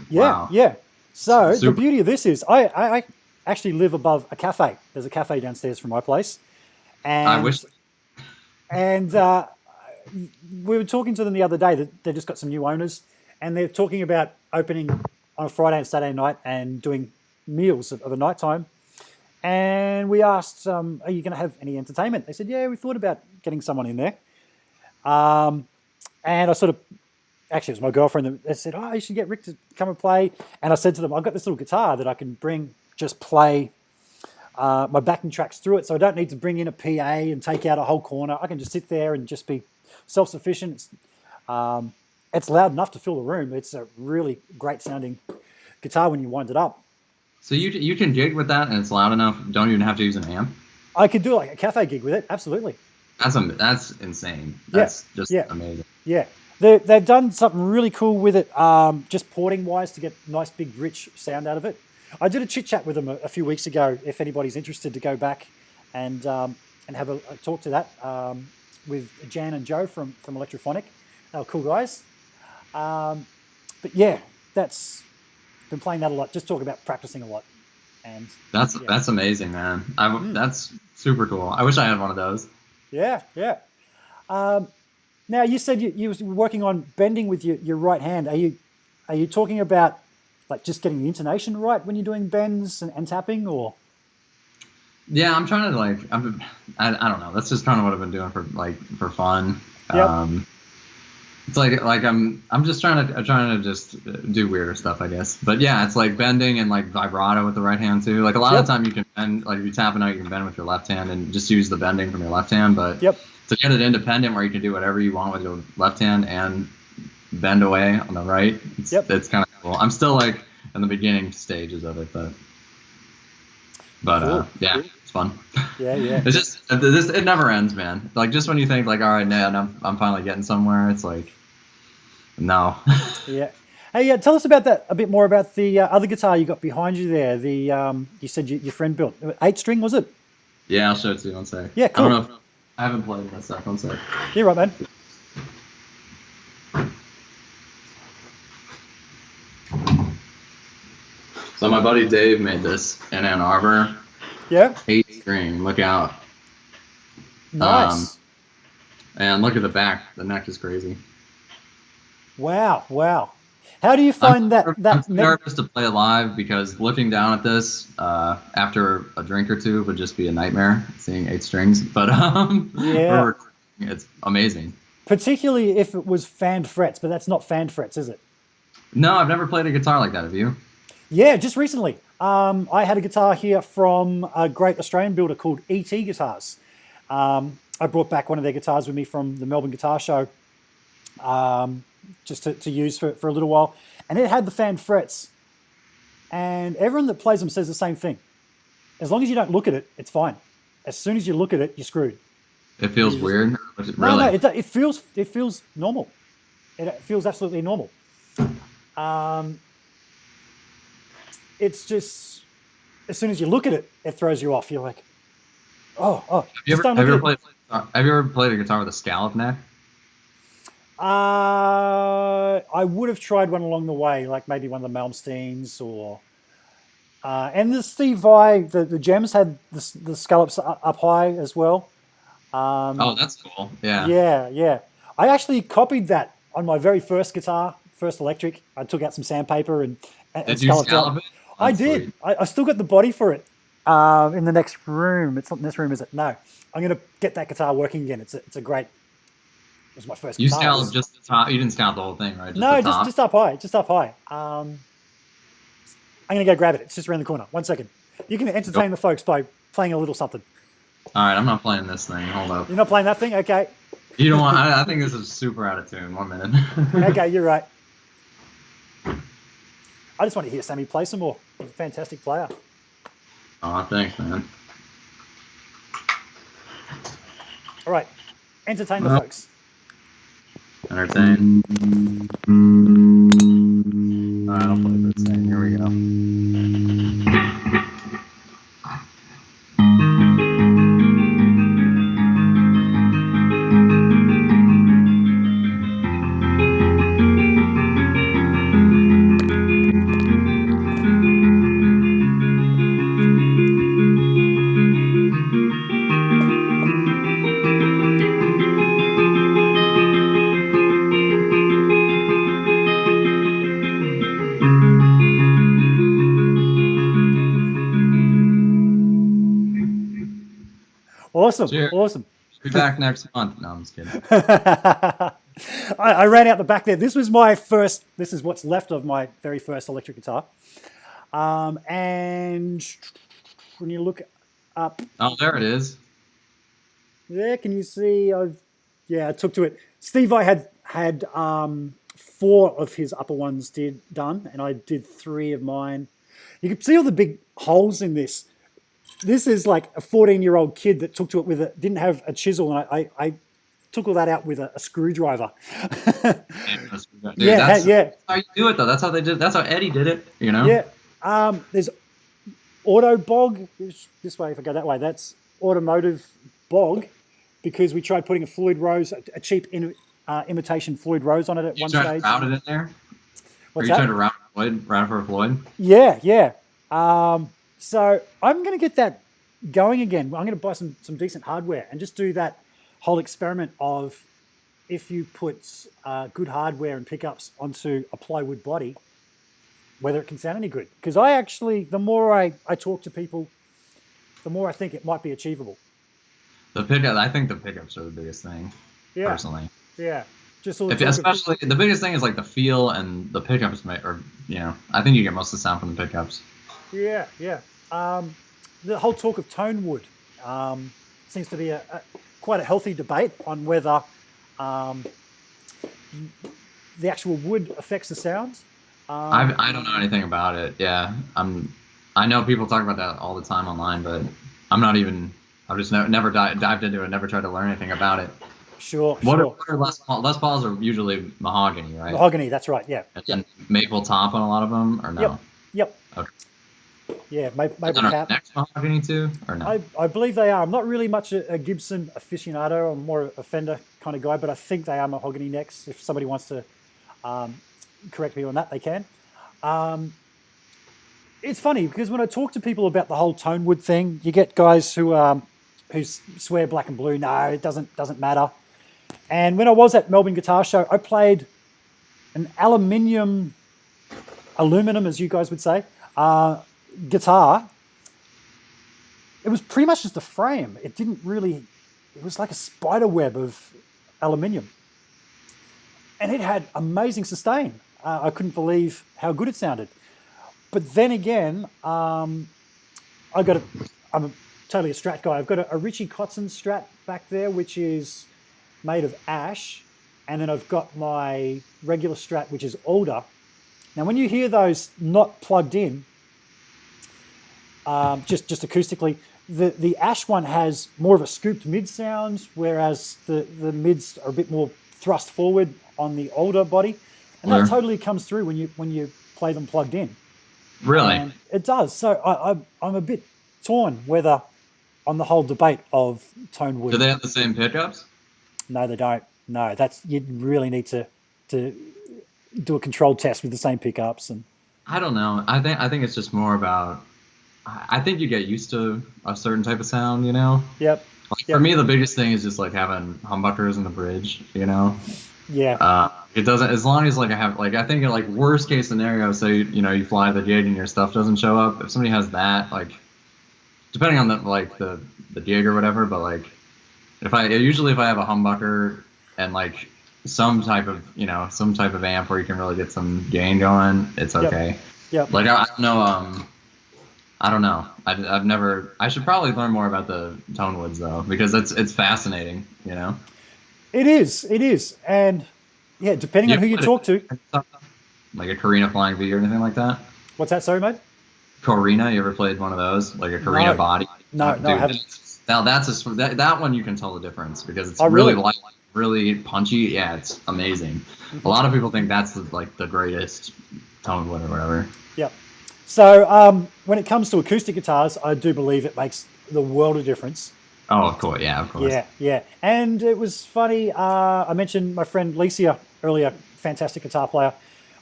Yeah, wow. Yeah. So Super. The beauty of this is I actually live above a cafe. There's a cafe downstairs from my place, and I wish. And we were talking to them the other day that they just got some new owners, and they're talking about opening on a Friday and Saturday night and doing meals of a night time. And we asked, are you going to have any entertainment? They said, yeah, we thought about getting someone in there. And I sort of, actually, it was my girlfriend that said, oh, you should get Rick to come and play. And I said to them, I've got this little guitar that I can bring, just play my backing tracks through it. So I don't need to bring in a PA and take out a whole corner. I can just sit there and just be self-sufficient. It's loud enough to fill the room. It's a really great sounding guitar when you wind it up. So you can gig with that and it's loud enough, don't even have to use an amp? I could do like a cafe gig with it, absolutely. That's insane. That's just amazing. Yeah. They've done something really cool with it, just porting wise, to get nice big rich sound out of it. I did a chit chat with them a few weeks ago. If anybody's interested to go back and have a talk to that with Jan and Joe from Electrophonic. They were cool guys. But yeah, that's been playing that a lot. Just talk about practicing a lot. And that's amazing, man. That's super cool. I wish I had one of those. Yeah. Now you said you were working on bending with your right hand. Are you talking about like just getting the intonation right when you're doing bends and tapping, or? Yeah, I'm trying to I don't know. That's just kind of what I've been doing for fun. Yep. It's like I'm just trying to just do weirder stuff, I guess. But yeah, it's like bending and like vibrato with the right hand too. Like a lot of the time you can bend, like if you tap a note, you can bend with your left hand and just use the bending from your left hand. But to get it independent where you can do whatever you want with your left hand and bend away on the right, it's kind of cool. I'm still like in the beginning stages of it, but cool. Yeah, it's fun. Yeah. It's just it never ends, man. Like just when you think like, all right, man, I'm finally getting somewhere, it's like, no. Yeah. Hey, tell us about that a bit more about the other guitar you got behind you there. The you said your friend built 8-string, was it? Yeah, I'll show it to you one sec. Yeah, cool. I don't know if I haven't played it that stuff. One sec. You're right, man. So my buddy Dave made this in Ann Arbor. Yeah. 8-string. Look out. Nice. And look at the back. The neck is crazy. Wow. How do you find I'm nervous to play it live because looking down at this after a drink or two would just be a nightmare, seeing 8 strings. But yeah, it's amazing. Particularly if it was fanned frets, but that's not fanned frets, is it? No, I've never played a guitar like that. Have you? Yeah, just recently. I had a guitar here from a great Australian builder called ET Guitars. I brought back one of their guitars with me from the Melbourne Guitar Show. Just to use for a little while, and it had the fanned frets, and everyone that plays them says the same thing. As long as you don't look at it, it's fine. as soon as you look at it, you're screwed. It feels weird. No, Really? it feels normal. It feels absolutely normal. It's just as soon as you look at it, it throws you off. You're like, oh. Have you ever played a guitar with a scallop neck? I would have tried one along the way, like maybe one of the Malmsteens or. And the Steve Vai, the Gems had the scallops up high as well. Oh, that's cool. Yeah. Yeah. I actually copied that on my very first guitar, first electric. I took out some sandpaper and Did you scallop it? I did. I still got the body for it in the next room. It's not in this room, is it? No. I'm going to get that guitar working again. It's a great. It was my first You guitar. scalloped just the top. You didn't scallop the whole thing, right? Just up high. Just up high. I'm going to go grab it. It's just around the corner. 1 second. You can entertain the folks by playing a little something. All right, I'm not playing this thing. Hold up. You're not playing that thing? Okay. You don't want. I think this is super out of tune. 1 minute. Okay, you're right. I just want to hear Sammy play some more. He's a fantastic player. Oh, thanks, man. All right. Entertain the folks. Entertain. All right, I'll play this thing. Here we go. Awesome. Cheers. Awesome. Be back next month. No, I'm just kidding. I ran out the back there. This was my first, this is what's left of my very first electric guitar. And when you look up. Oh, there it is. There, can you see? I took to it. Steve, I had 4 of his upper ones done, and I did 3 of mine. You can see all the big holes in this. This is like a 14-year-old kid that took to it didn't have a chisel, and I took all that out with a screwdriver. Dude, that's how you do it, though. That's how they did it. That's how Eddie did it, you know? Yeah. There's Auto Bog. This way, if I go that way, that's Automotive Bog, because we tried putting a Floyd Rose, a cheap imitation Floyd Rose on it at one stage. You tried to route it in there? What's you that? trying to route for a Floyd? Yeah. So I'm going to get that going again. I'm going to buy some decent hardware and just do that whole experiment of if you put good hardware and pickups onto a plywood body, whether it can sound any good. Because the more I talk to people, the more I think it might be achievable. I think the pickups are the biggest thing, personally. Yeah. Just all especially the biggest thing is like the feel and the pickups, I think you get most of the sound from the pickups. Yeah. The whole talk of tone wood seems to be quite a healthy debate on whether the actual wood affects the sounds. I don't know anything about it. Yeah, I know people talk about that all the time online, but I've just never dived into it. Never tried to learn anything about it. Sure. What are Les Pauls are usually mahogany, right? Mahogany, that's right. Yeah. And maple top on a lot of them, or no? Yep. Okay. Yeah, maple cap. Next mahogany too, or no? I believe they are. I'm not really much a Gibson aficionado. I'm more a Fender kind of guy, but I think they are mahogany necks. If somebody wants to correct me on that, they can. It's funny because when I talk to people about the whole tone wood thing, you get guys who swear black and blue. No, it doesn't matter. And when I was at Melbourne Guitar Show, I played an aluminum, as you guys would say, guitar. It was pretty much just a frame. It was like a spider web of aluminium. And it had amazing sustain. I couldn't believe how good it sounded. But then again, I'm totally a Strat guy. I've got a Richie Kotzen Strat back there, which is made of ash. And then I've got my regular Strat, which is alder. Now, when you hear those not plugged in, just acoustically, the Ash one has more of a scooped mid sound, whereas the mids are a bit more thrust forward on the older body, and that totally comes through when you play them plugged in. Really? And it does. So I'm a bit torn whether on the whole debate of tone wood. Do they have the same pickups? No, they don't. No, that's you really need to do a controlled test with the same pickups. And I don't know. I think it's just more about. I think you get used to a certain type of sound, you know. Yep. Like, for me, the biggest thing is just like having humbuckers in the bridge, you know. Yeah. It doesn't, as long as like I have, like, I think in like worst case scenario, say you fly the gig and your stuff doesn't show up. If somebody has that, like, depending on the gig or whatever, but like if I have a humbucker and like some type of amp where you can really get some gain going, it's okay. Yep. Like I don't know. I've never. I should probably learn more about the tone woods though, because it's fascinating, you know. It is, and yeah, depending on who you talk to. Like a Carina Flying V or anything like that. What's that? Sorry, mate. Carina, you ever played one of those? Like a Carina body? No, dude, I haven't. Now that one you can tell the difference because it's really light, really punchy. Yeah, it's amazing. Mm-hmm. A lot of people think that's the greatest tone wood or whatever. Yep. So when it comes to acoustic guitars, I do believe it makes the world of difference. Oh, of course. Yeah, of course. Yeah. And it was funny. I mentioned my friend Licia earlier, fantastic guitar player.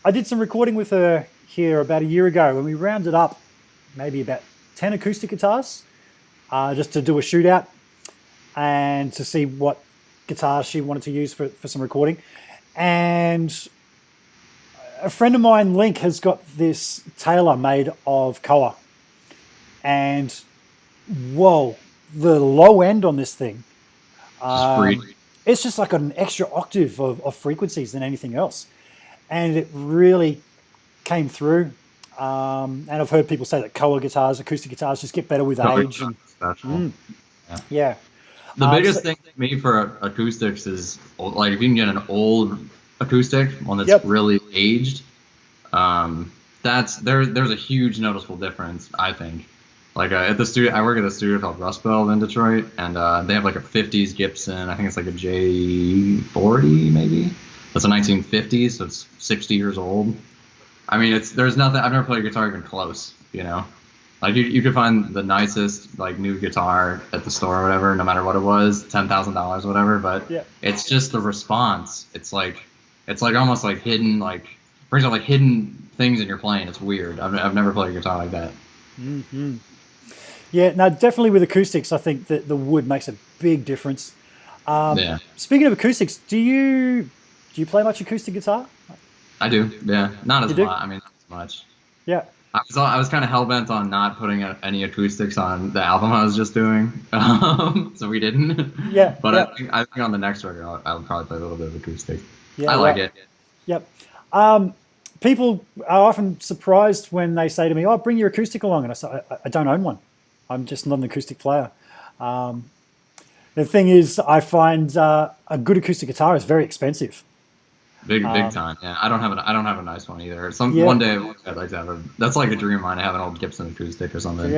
I did some recording with her here about a year ago when we rounded up maybe about 10 acoustic guitars just to do a shootout and to see what guitars she wanted to use for some recording. And a friend of mine, Link, has got this Taylor made of Koa. And whoa, the low end on this thing, it's just like an extra octave of frequencies than anything else. And it really came through. And I've heard people say that Koa guitars, acoustic guitars, just get better with age. Yeah. The biggest thing to me for acoustics is, like, if you can get an old acoustic, one that's really aged, there's a huge noticeable difference, I think. Like at the studio, I work at a studio called Rust Belt in Detroit, and they have like a 50s Gibson. I think it's like a J40 maybe. That's a 1950s, so it's 60 years old. I mean, there's nothing. I've never played a guitar even close, you know. Like you could find the nicest like new guitar at the store or whatever, no matter what it was, $10,000 or whatever. But it's just the response. It's like almost like hidden, like brings out like hidden things in your playing. It's weird. I've never played a guitar like that. Mm-hmm. Yeah, no, definitely with acoustics, I think that the wood makes a big difference. Speaking of acoustics, do you play much acoustic guitar? I do. Yeah, not as much. I mean, not as much. Yeah. I was kind of hell bent on not putting any acoustics on the album I was just doing, so we didn't. Yeah. But I think on the next record I'll probably play a little bit of acoustic. Yeah, I like it. Yep. People are often surprised when they say to me, "Oh, bring your acoustic along," and I say, "I don't own one. I'm just not an acoustic player." The thing is, I find a good acoustic guitar is very expensive. Big time. Yeah, I don't have a nice one either. One day I'd like to have that's like a dream of mine to have an old Gibson acoustic or something.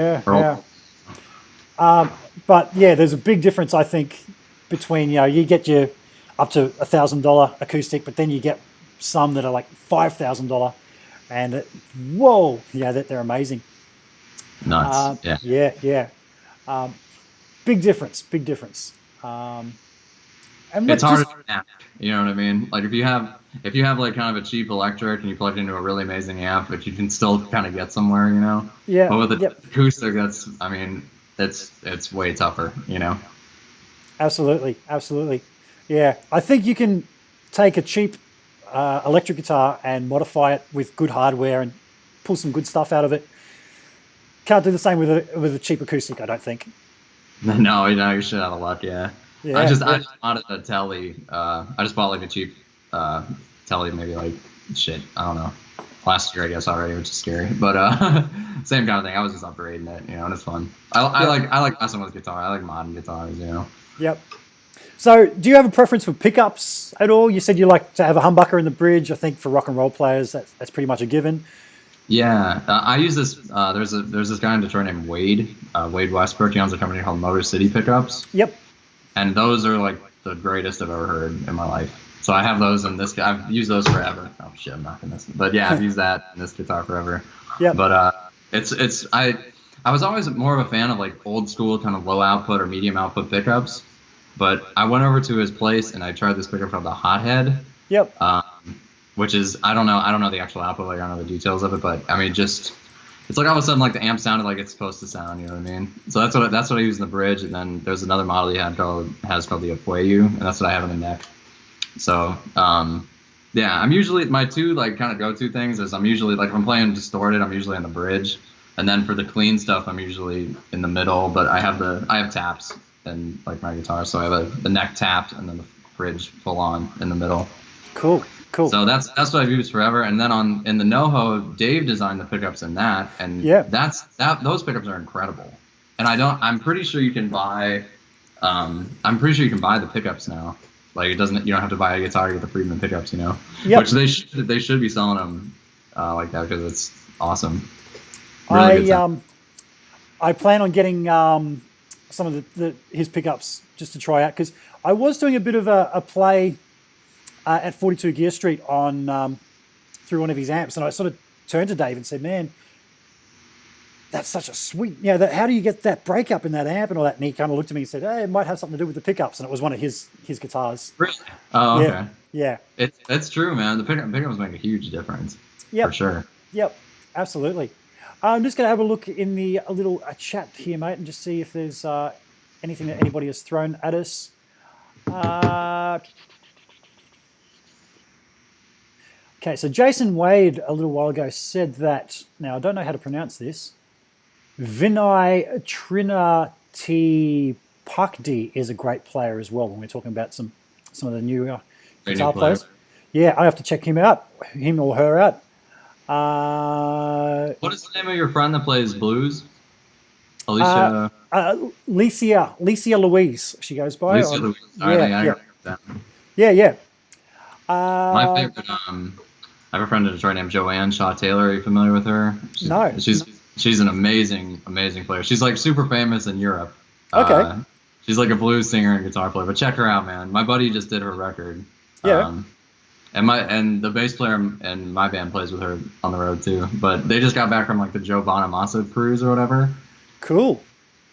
But yeah, there's a big difference, I think, between you get your up to $1,000 acoustic, but then you get some that are like $5,000, and that they're amazing. Nuts. Big difference. And it's hard to amp, you know what I mean? Like if you have like kind of a cheap electric and you plug it into a really amazing amp, but you can still kind of get somewhere, you know? Yeah. But with the acoustic, it's way tougher, you know? Absolutely. Yeah. I think you can take a cheap electric guitar and modify it with good hardware and pull some good stuff out of it. Can't do the same with a cheap acoustic, I don't think. No, you're shit out of luck, yeah. I just bought a Telly. I just bought like a cheap Telly, maybe like I don't know, last year I guess already, which is scary. But same kind of thing. I was just upgrading it, you know, and it's fun. I like messing with guitar. I like modern guitars, you know. Yep. So, do you have a preference for pickups at all? You said you like to have a humbucker in the bridge. I think for rock and roll players, that's pretty much a given. Yeah, I use this. There's this guy in Detroit named Wade Westbrook. He owns a company called Motor City Pickups. Yep. And those are like the greatest I've ever heard in my life. So I have those in this. I've used those forever. Oh shit, I'm not gonna. But yeah, I've used that in this guitar forever. Yeah. But I was always more of a fan of like old school kind of low output or medium output pickups. But I went over to his place and I tried this pickup called the Hothead. Yep. Which is I don't know the actual output, like I don't know the details of it, but I mean just it's like all of a sudden like the amp sounded like it's supposed to sound, you know what I mean? So that's what I use in the bridge, and then there's another model he has called the Apueyu, and that's what I have in the neck. So yeah, I'm usually my two like kind of go-to things is I'm usually like if I'm playing distorted, I'm usually in the bridge, and then for the clean stuff, I'm usually in the middle. But I have taps in like my guitar, so I have the neck tapped and then the bridge full on in the middle. Cool. So that's what I've used forever. And then in the NoHo, Dave designed the pickups in that, and those pickups are incredible. And I'm pretty sure you can buy the pickups now. Like you don't have to buy a guitar to get the Friedman pickups, you know. Yep. Which they should be selling them like that because it's awesome. Really I plan on getting some of his pickups just to try out, because I was doing a bit of a play at 42 Gear Street on through one of his amps, and I sort of turned to Dave and said, "Man, that's such a sweet, how do you get that breakup in that amp and all that?" And he kind of looked at me and said, "Hey, it might have something to do with the pickups," and it was one of his guitars. Really? Oh, okay. Yeah. It's true, man. The pickups make a huge difference. Yep. For sure. Yep, absolutely. I'm just going to have a look in the little chat here, mate, and just see if there's anything that anybody has thrown at us. Okay, so Jason Wade a little while ago said that, now I don't know how to pronounce this, Vinay Trinity Pakdi is a great player as well when we're talking about some of the newer guitar players. Yeah, I have to check him or her out. What is the name of your friend that plays blues? Alicia. Licia Louise, she goes by. Licia Louise. Yeah. My favorite. I have a friend in Detroit named Joanne Shaw Taylor. Are you familiar with her? No. She's an amazing player. She's like super famous in Europe. Okay. She's like a blues singer and guitar player. But check her out, man. My buddy just did her record. Yeah. And the bass player in my band plays with her on the road too. But they just got back from like the Joe Bonamassa cruise or whatever. Cool.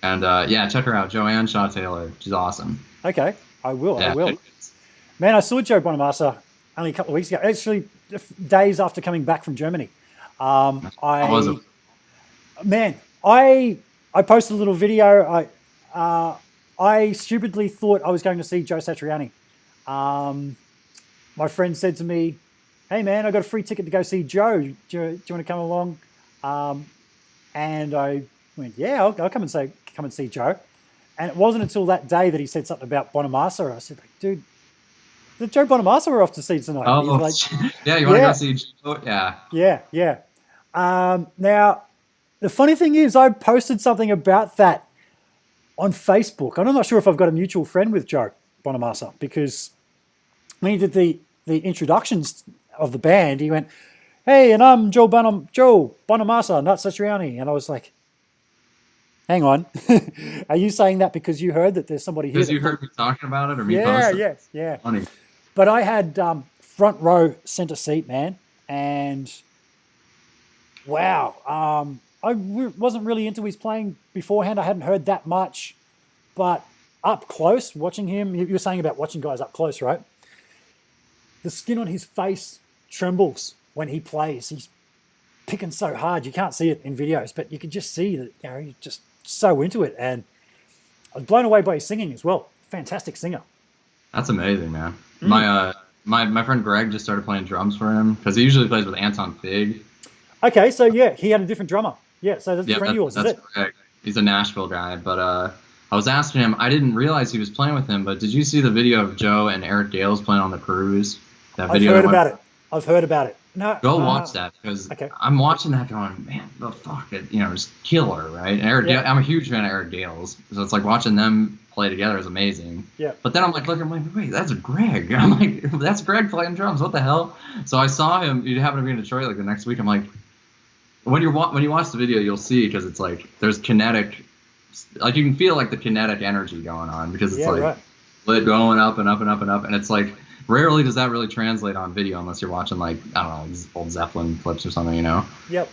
And check her out, Joanne Shaw Taylor. She's awesome. Okay, I will. Man, I saw Joe Bonamassa only a couple of weeks ago. Actually, days after coming back from Germany. How was it? Man, I posted a little video. I stupidly thought I was going to see Joe Satriani. My friend said to me, "Hey man, I got a free ticket to go see Joe. Do you want to come along?" And I went, "Yeah, I'll come and see Joe." And it wasn't until that day that he said something about Bonamassa. I said, "Dude, the Joe Bonamassa we're off to see tonight." Oh, like, yeah, you want to go see Joe? Yeah. Yeah. Now, the funny thing is, I posted something about that on Facebook. I'm not sure if I've got a mutual friend with Joe Bonamassa, because when he did the introductions of the band, he went, "Hey, and I'm Joe Bonamassa, not Satriani." And I was like, hang on. Are you saying that because you heard that there's somebody here? Because you heard me talking about it or me posting? Yeah. Funny. But I had front row center seat, man. And wow, I wasn't really into his playing beforehand. I hadn't heard that much. But up close, watching him, you were saying about watching guys up close, right? The skin on his face trembles when he plays. He's picking so hard. You can't see it in videos, but you can just see that he's just so into it. And I was blown away by his singing as well. Fantastic singer. That's amazing, man. My friend Greg just started playing drums for him because he usually plays with Anton Fig. Okay, so yeah, he had a different drummer. Yeah, so that's a friend of yours, is it? Correct. He's a Nashville guy, but I was asking him. I didn't realize he was playing with him, but did you see the video of Joe and Eric Gales playing on the cruise? That video. I've heard about it. No, go watch that, because I'm watching that going, man, the fuck, it's killer, right? And Eric, I'm a huge fan of Eric Gales, so it's like watching them play together is amazing. Yeah. But then I'm like looking, wait, that's Greg. I'm like, that's Greg playing drums. What the hell? So I saw him. He happened to be in Detroit like the next week. I'm like, when you watch the video, you'll see, because it's like there's kinetic, like you can feel like the kinetic energy going on, because it's like lit going up and up and up and up, and it's like rarely does that really translate on video unless you're watching like, I don't know, these old Zeppelin clips or something, you know.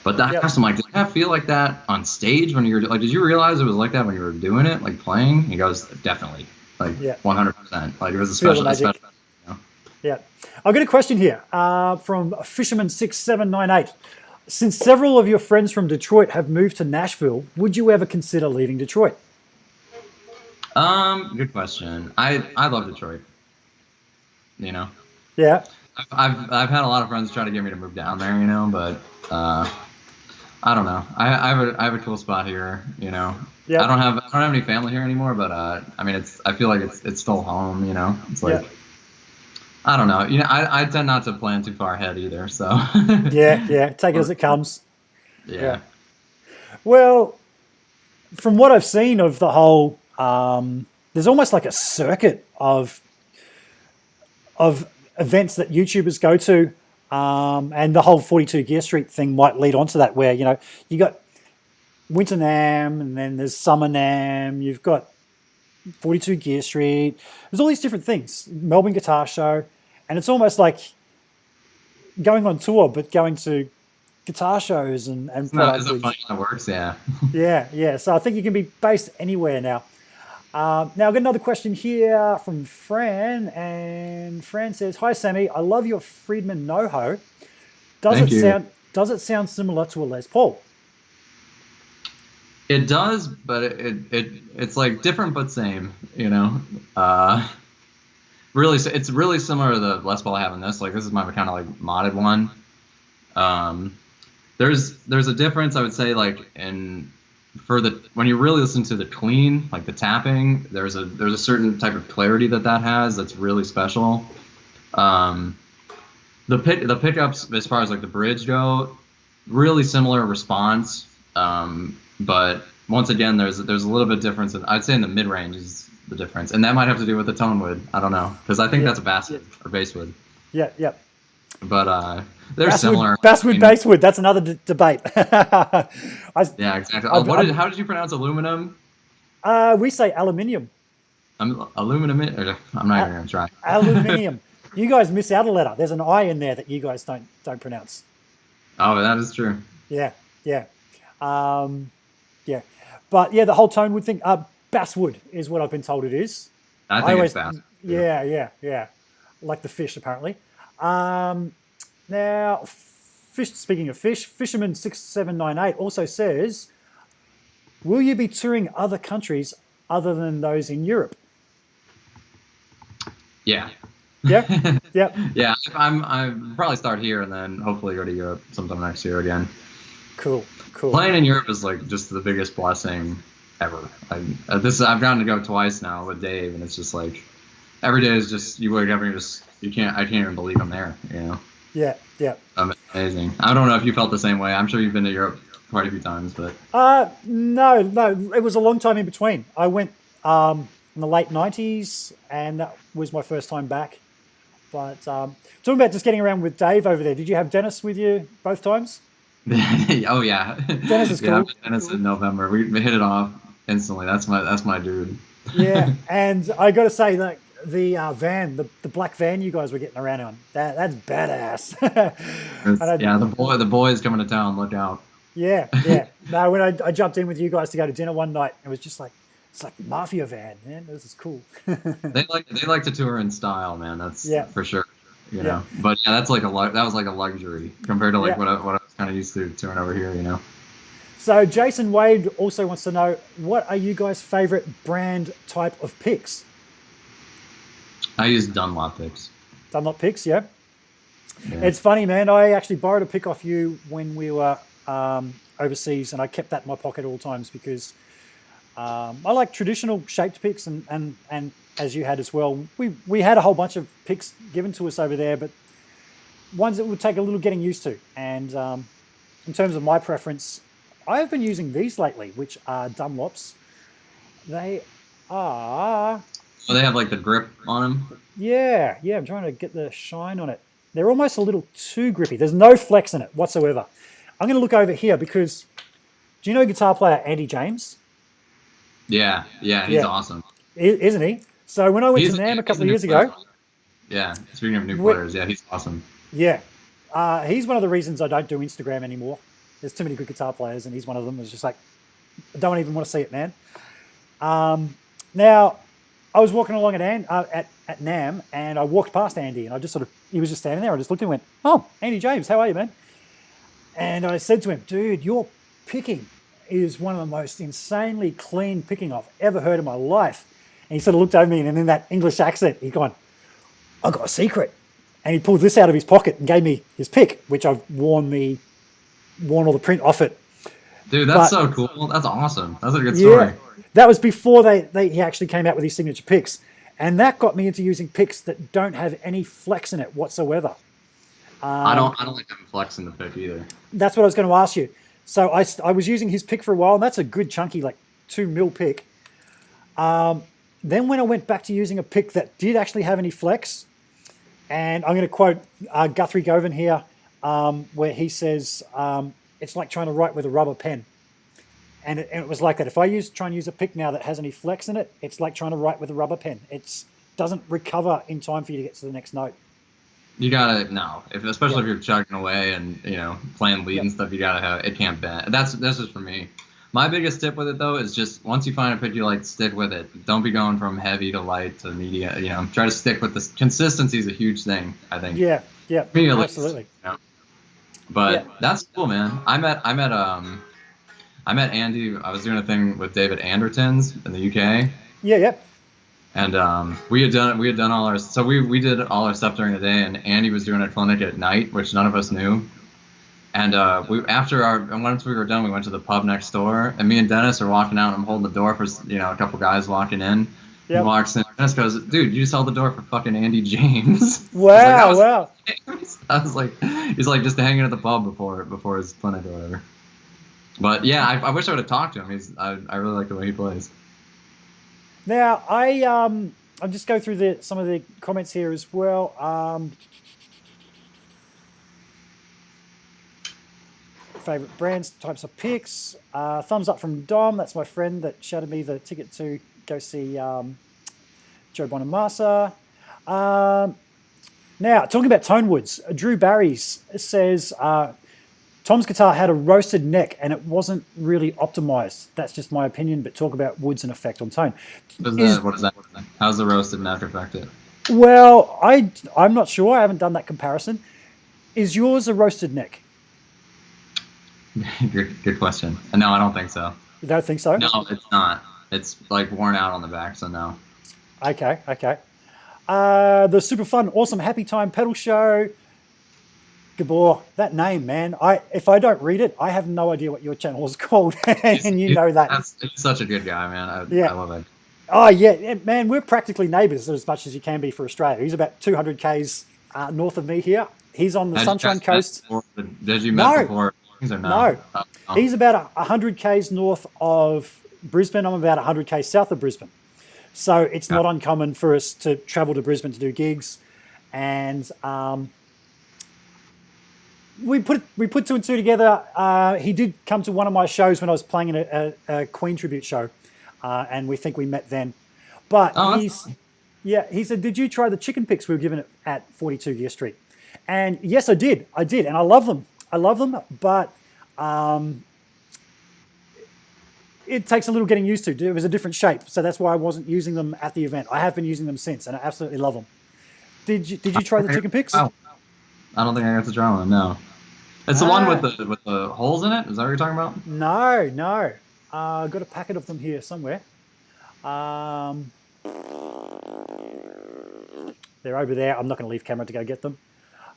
But that has some, like, did that feel like that on stage when you were like? Did you realize it was like that when you were doing it, like playing? He goes, definitely, like 100%. Like it was a special. You know? Yeah. I've got a question here from Fisherman6798. Since several of your friends from Detroit have moved to Nashville, would you ever consider leaving Detroit? Good question. I love Detroit. You know. Yeah. I've had a lot of friends try to get me to move down there, you know, but I don't know. I have a cool spot here, you know. Yeah. I don't have any family here anymore, but I mean, I feel like it's still home, you know. It's like. I don't know. You know, I tend not to plan too far ahead either. So yeah, take it as it comes. Yeah. Well, from what I've seen of the whole, there's almost like a circuit of events that YouTubers go to, and the whole 42 Gear Street thing might lead on to that. Where, you know, you got Winter NAMM, and then there's Summer NAMM. You've got 42 Gear Street. There's all these different things. Melbourne Guitar Show. And it's almost like going on tour, but going to guitar shows and Isn't that funny how that works? Yeah. yeah. So I think you can be based anywhere now. Now I've got another question here from Fran, and Fran says, "Hi Sammy, I love your Friedman NoHo. Does it sound similar to a Les Paul?" It does, but it's like different but same, you know. Really, it's really similar to the Les Paul I have in this. Like, this is my kind of like modded one. There's a difference, I would say, like when you really listen to the clean, like the tapping, there's a certain type of clarity that has that's really special. The pickups, as far as like the bridge go, really similar response. But once again, there's a little bit difference. I'd say in the mid range is the difference, and that might have to do with the tone wood. I don't know, because I think that's a basswood or basswood. Yeah. But they're similar. Basswood, basswood. That's another debate. Yeah, exactly. How did you pronounce aluminum? We say aluminium. Aluminum. I'm not even gonna try. Aluminium. You guys miss out a letter. There's an I in there that you guys don't pronounce. Oh, that is true. Yeah. But yeah, the whole tone wood thing. Basswood is what I've been told it is. I think it's bass. Yeah. Like the fish, apparently. Now, speaking of fish, Fisherman6798 also says, will you be touring other countries other than those in Europe? Yeah. Yeah. Yeah, I'm probably start here and then hopefully go to Europe sometime next year again. Cool. Playing in Europe is like just the biggest blessing ever. I've gotten to go twice now with Dave, and it's just like every day is just you wake up and I can't even believe I'm there. You know. Yeah. Amazing. I don't know if you felt the same way. I'm sure you've been to Europe quite a few times, but no, it was a long time in between. I went in the late 90s, and that was my first time back. But talking about just getting around with Dave over there, did you have Dennis with you both times? Oh yeah, Dennis is cool. Yeah, Dennis in November. We hit it off instantly. That's my dude. Yeah, and I got to say that the van, the black van you guys were getting around on, that's badass. Yeah, the boys coming to town. Look out. Yeah. No, when I jumped in with you guys to go to dinner one night, it was just like it's like mafia van, man. This is cool. They like to tour in style, man. That's for sure. You know, but yeah, that was like a luxury compared to like what I was kind of used to touring over here, you know. So Jason Wade also wants to know, what are you guys' favorite brand type of picks? I use Dunlop picks. Dunlop picks, yeah. It's funny, man. I actually borrowed a pick off you when we were overseas, and I kept that in my pocket at all times because I like traditional shaped picks, and as you had as well. We had a whole bunch of picks given to us over there, but ones that would take a little getting used to. And in terms of my preference, I've been using these lately, which are Dunlops. They are... Oh, they have like the grip on them? Yeah, I'm trying to get the shine on it. They're almost a little too grippy. There's no flex in it whatsoever. I'm going to look over here because do you know guitar player Andy James? Yeah, he's awesome. Isn't he? So when I went to He's NAMM a couple of a new years player. ago, Yeah, speaking of new players, yeah, he's awesome. yeah, he's one of the reasons I don't do Instagram anymore. There's too many good guitar players, and he's one of them. It's just like, I don't even want to see it, man. Now, I was walking along at NAMM, and I walked past Andy, and I just he was just standing there. I just looked at him and went, "Oh, Andy James, how are you, man?" And I said to him, "Dude, your picking is one of the most insanely clean picking I've ever heard in my life." And he sort of looked over me, and in that English accent, he's gone, "I've got a secret." And he pulled this out of his pocket and gave me his pick, which I've worn all the print off it. Dude, that's so cool. That's awesome. That's a good story. Yeah, that was before he actually came out with his signature picks. And that got me into using picks that don't have any flex in it whatsoever. I don't like having flex in the pick either. That's what I was going to ask you. So I was using his pick for a while, and that's a good chunky, like 2 mil pick. Then when I went back to using a pick that did actually have any flex, and I'm going to quote Guthrie Govan here, where he says, it's like trying to write with a rubber pen. And it was like that. If I try and use a pick now that has any flex in it, it's like trying to write with a rubber pen. It doesn't recover in time for you to get to the next note. You gotta especially if you're chugging away and playing lead and stuff. You gotta have it can't bend. That's just for me. My biggest tip with it though is just once you find a pick you like, stick with it. Don't be going from heavy to light to medium. Try to stick with this. Consistency is a huge thing, I think. Yeah, me at absolutely. Least, But that's cool, man. I met Andy. I was doing a thing with David Andertons in the UK. Yeah. And we had done all our, so we did all our stuff during the day, and Andy was doing a clinic at night, which none of us knew. And once we were done, we went to the pub next door, and me and Dennis are walking out, and I'm holding the door for a couple guys walking in. Yep. He walks in, Dennis goes, "Dude, you just held the door for fucking Andy James." Wow, wow. I was like, he's like just hanging at the pub before his clinic or whatever. But yeah, I wish I would have talked to him. I really like the way he plays. Now I'll just go through some of the comments here as well. Favorite brands, types of picks. Thumbs up from Dom. That's my friend that shouted me the ticket to go see Joe Bonamassa. Now, talking about tone woods, Drew Barry's says Tom's guitar had a roasted neck and it wasn't really optimized. That's just my opinion, but talk about woods and effect on tone. What is that? How's the roasted neck affect it? Well, I'm not sure. I haven't done that comparison. Is yours a roasted neck? Good question. No, I don't think so. You don't think so? No, it's not. It's like worn out on the back, so no. Okay. The super fun, awesome, happy time pedal show. Gabor, that name, man. If I don't read it, I have no idea what your channel is called, and you know that. He's such a good guy, man. I love it. Oh yeah, man. We're practically neighbours as much as you can be for Australia. He's about 200 k's north of me here. He's on the Sunshine Coast. Did you met before? No. He's about 100 k's north of Brisbane. I'm about 100 k's south of Brisbane. So it's not uncommon for us to travel to Brisbane to do gigs. And we put two and two together. He did come to one of my shows when I was playing in a Queen tribute show. And we think we met then. But he said, "Did you try the chicken picks we were given at 42 Gear Street?" And yes, I did. And I love them. But it takes a little getting used to. It was a different shape, so that's why I wasn't using them at the event. I have been using them since, and I absolutely love them. Did you try the chicken picks? Oh, I don't think I got to try one. No, it's the one with the holes in it. Is that what you're talking about? No. I've got a packet of them here somewhere. They're over there. I'm not going to leave camera to go get them.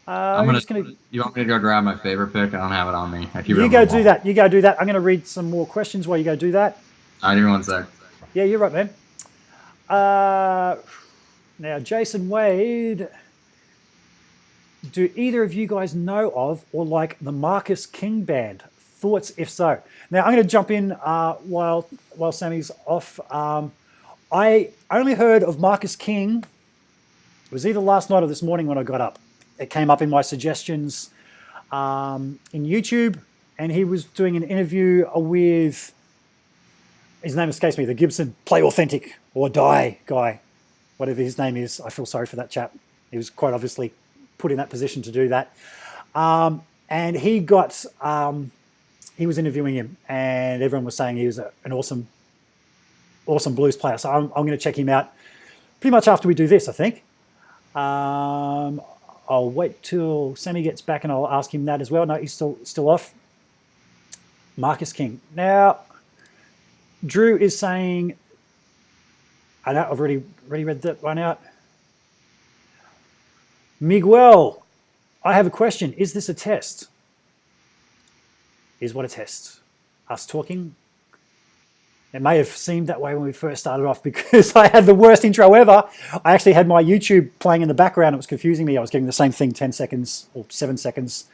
You want me to go grab my favorite pick? I don't have it on me. You go do that. I'm going to read some more questions while you go do that. All right, give me 1 sec. Yeah, you're right, man. Now, Jason Wade, do either of you guys know of or like the Marcus King Band? Thoughts, if so? Now, I'm going to jump in while Sammy's off. I only heard of Marcus King. It was either last night or this morning when I got up. It came up in my suggestions in YouTube. and he was doing an interview with, his name escapes me, the Gibson Play Authentic or Die guy, whatever his name is. I feel sorry for that chap. He was quite obviously put in that position to do that. And he got, he was interviewing him, and everyone was saying he was an awesome blues player. So I'm going to check him out pretty much after we do this, I think. I'll wait till Sammy gets back and I'll ask him that as well. No, he's still off. Marcus King. Now, Drew is saying, I know I've already read that one out. Miguel, I have a question. Is this a test? Is what a test? Us talking? It may have seemed that way when we first started off because I had the worst intro ever. I actually had my YouTube playing in the background. It was confusing me. I was getting the same thing 10 seconds or 7 seconds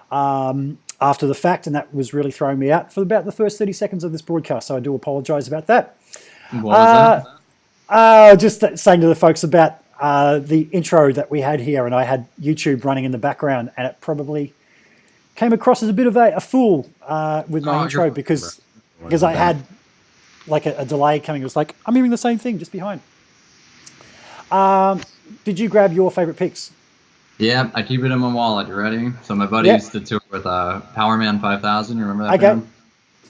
after the fact, and that was really throwing me out for about the first 30 seconds of this broadcast. So I do apologize about that. What was that? Just saying to the folks about the intro that we had here, and I had YouTube running in the background, and it probably came across as a bit of a fool with my intro because I had like a delay coming. It was like, I'm hearing the same thing just behind. Did you grab your favorite picks? Yeah, I keep it in my wallet. You ready? So my buddy used to tour with Powerman 5000. You remember that band?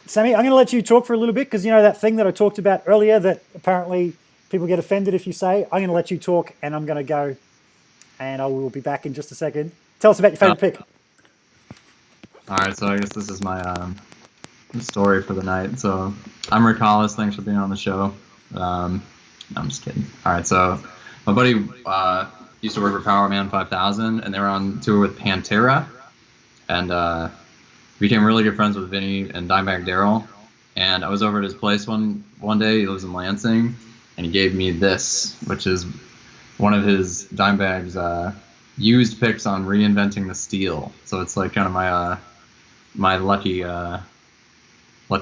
Sammy, I'm going to let you talk for a little bit because you know that thing that I talked about earlier that apparently people get offended if you say. I'm going to let you talk and I'm going to go and I will be back in just a second. Tell us about your favorite pick. All right, so I guess this is my story for the night. So I'm Rick Hollis. Thanks for being on the show. I'm just kidding. All right, so my buddy used to work for Powerman 5000, and they were on tour with Pantera, and became really good friends with Vinny and Dimebag Darrell. And I was over at his place one day. He lives in Lansing, and he gave me this, which is one of his Dimebag's used picks on reinventing the steel. So it's like kind of my lucky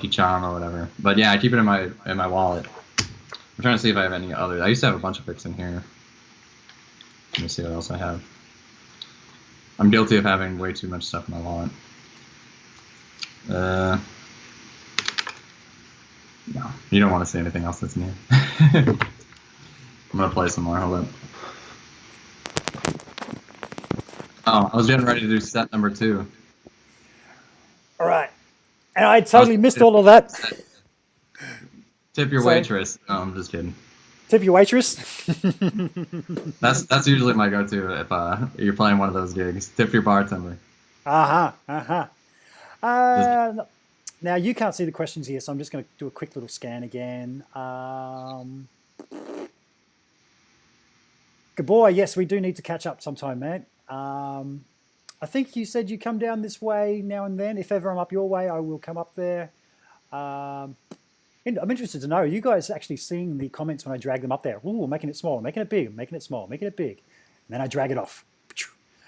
charm or whatever. But yeah, I keep it in my wallet. I'm trying to see if I have any others. I used to have a bunch of picks in here. Let me see what else I have. I'm guilty of having way too much stuff in my wallet. No, you don't want to see anything else that's new. I'm gonna play some more. Hold up. Oh, I was getting ready to do set number 2. All right. And I totally missed all of that. Tip your waitress. No, I'm just kidding. Tip your waitress? That's usually my go-to if you're playing one of those gigs. Tip your bartender. Now, you can't see the questions here, so I'm just going to do a quick little scan again. Good boy. Yes, we do need to catch up sometime, man. I think you said you come down this way now and then. If ever I'm up your way, I will come up there. I'm interested to know, are you guys actually seeing the comments when I drag them up there? Ooh, making it small, making it big, making it small, making it big. And then I drag it off.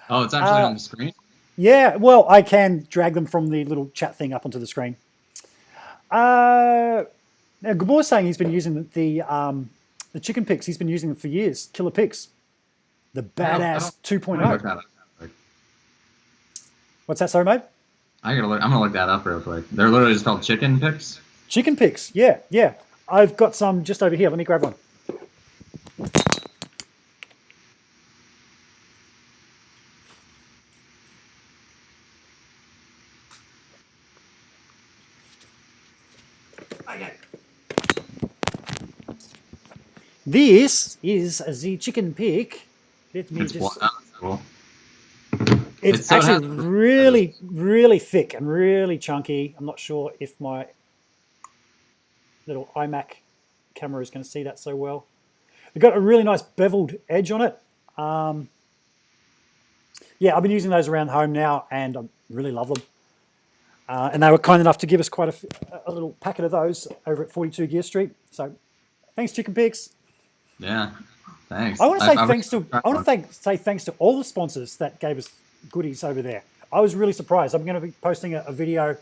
Oh, it's actually on the screen? Yeah, well, I can drag them from the little chat thing up onto the screen. Now, Gabor's saying he's been using the chicken picks. He's been using them for years. Killer picks. The Badass 2.0. What's that, sorry, mate? I'm gonna look that up real quick. They're literally just called chicken picks. Chicken picks, yeah. I've got some just over here. Let me grab one. Okay. This is the chicken pick. Let me just. Cool. It's actually really, really thick and really chunky. I'm not sure if my little iMac camera is going to see that so well. It's got a really nice beveled edge on it. Yeah, I've been using those around home now, and I really love them. And they were kind enough to give us quite a little packet of those over at 42 Gear Street. So, thanks, Chicken Picks. Yeah, thanks. I want to say thanks to all the sponsors that gave us goodies over there. I was really surprised. I'm going to be posting a video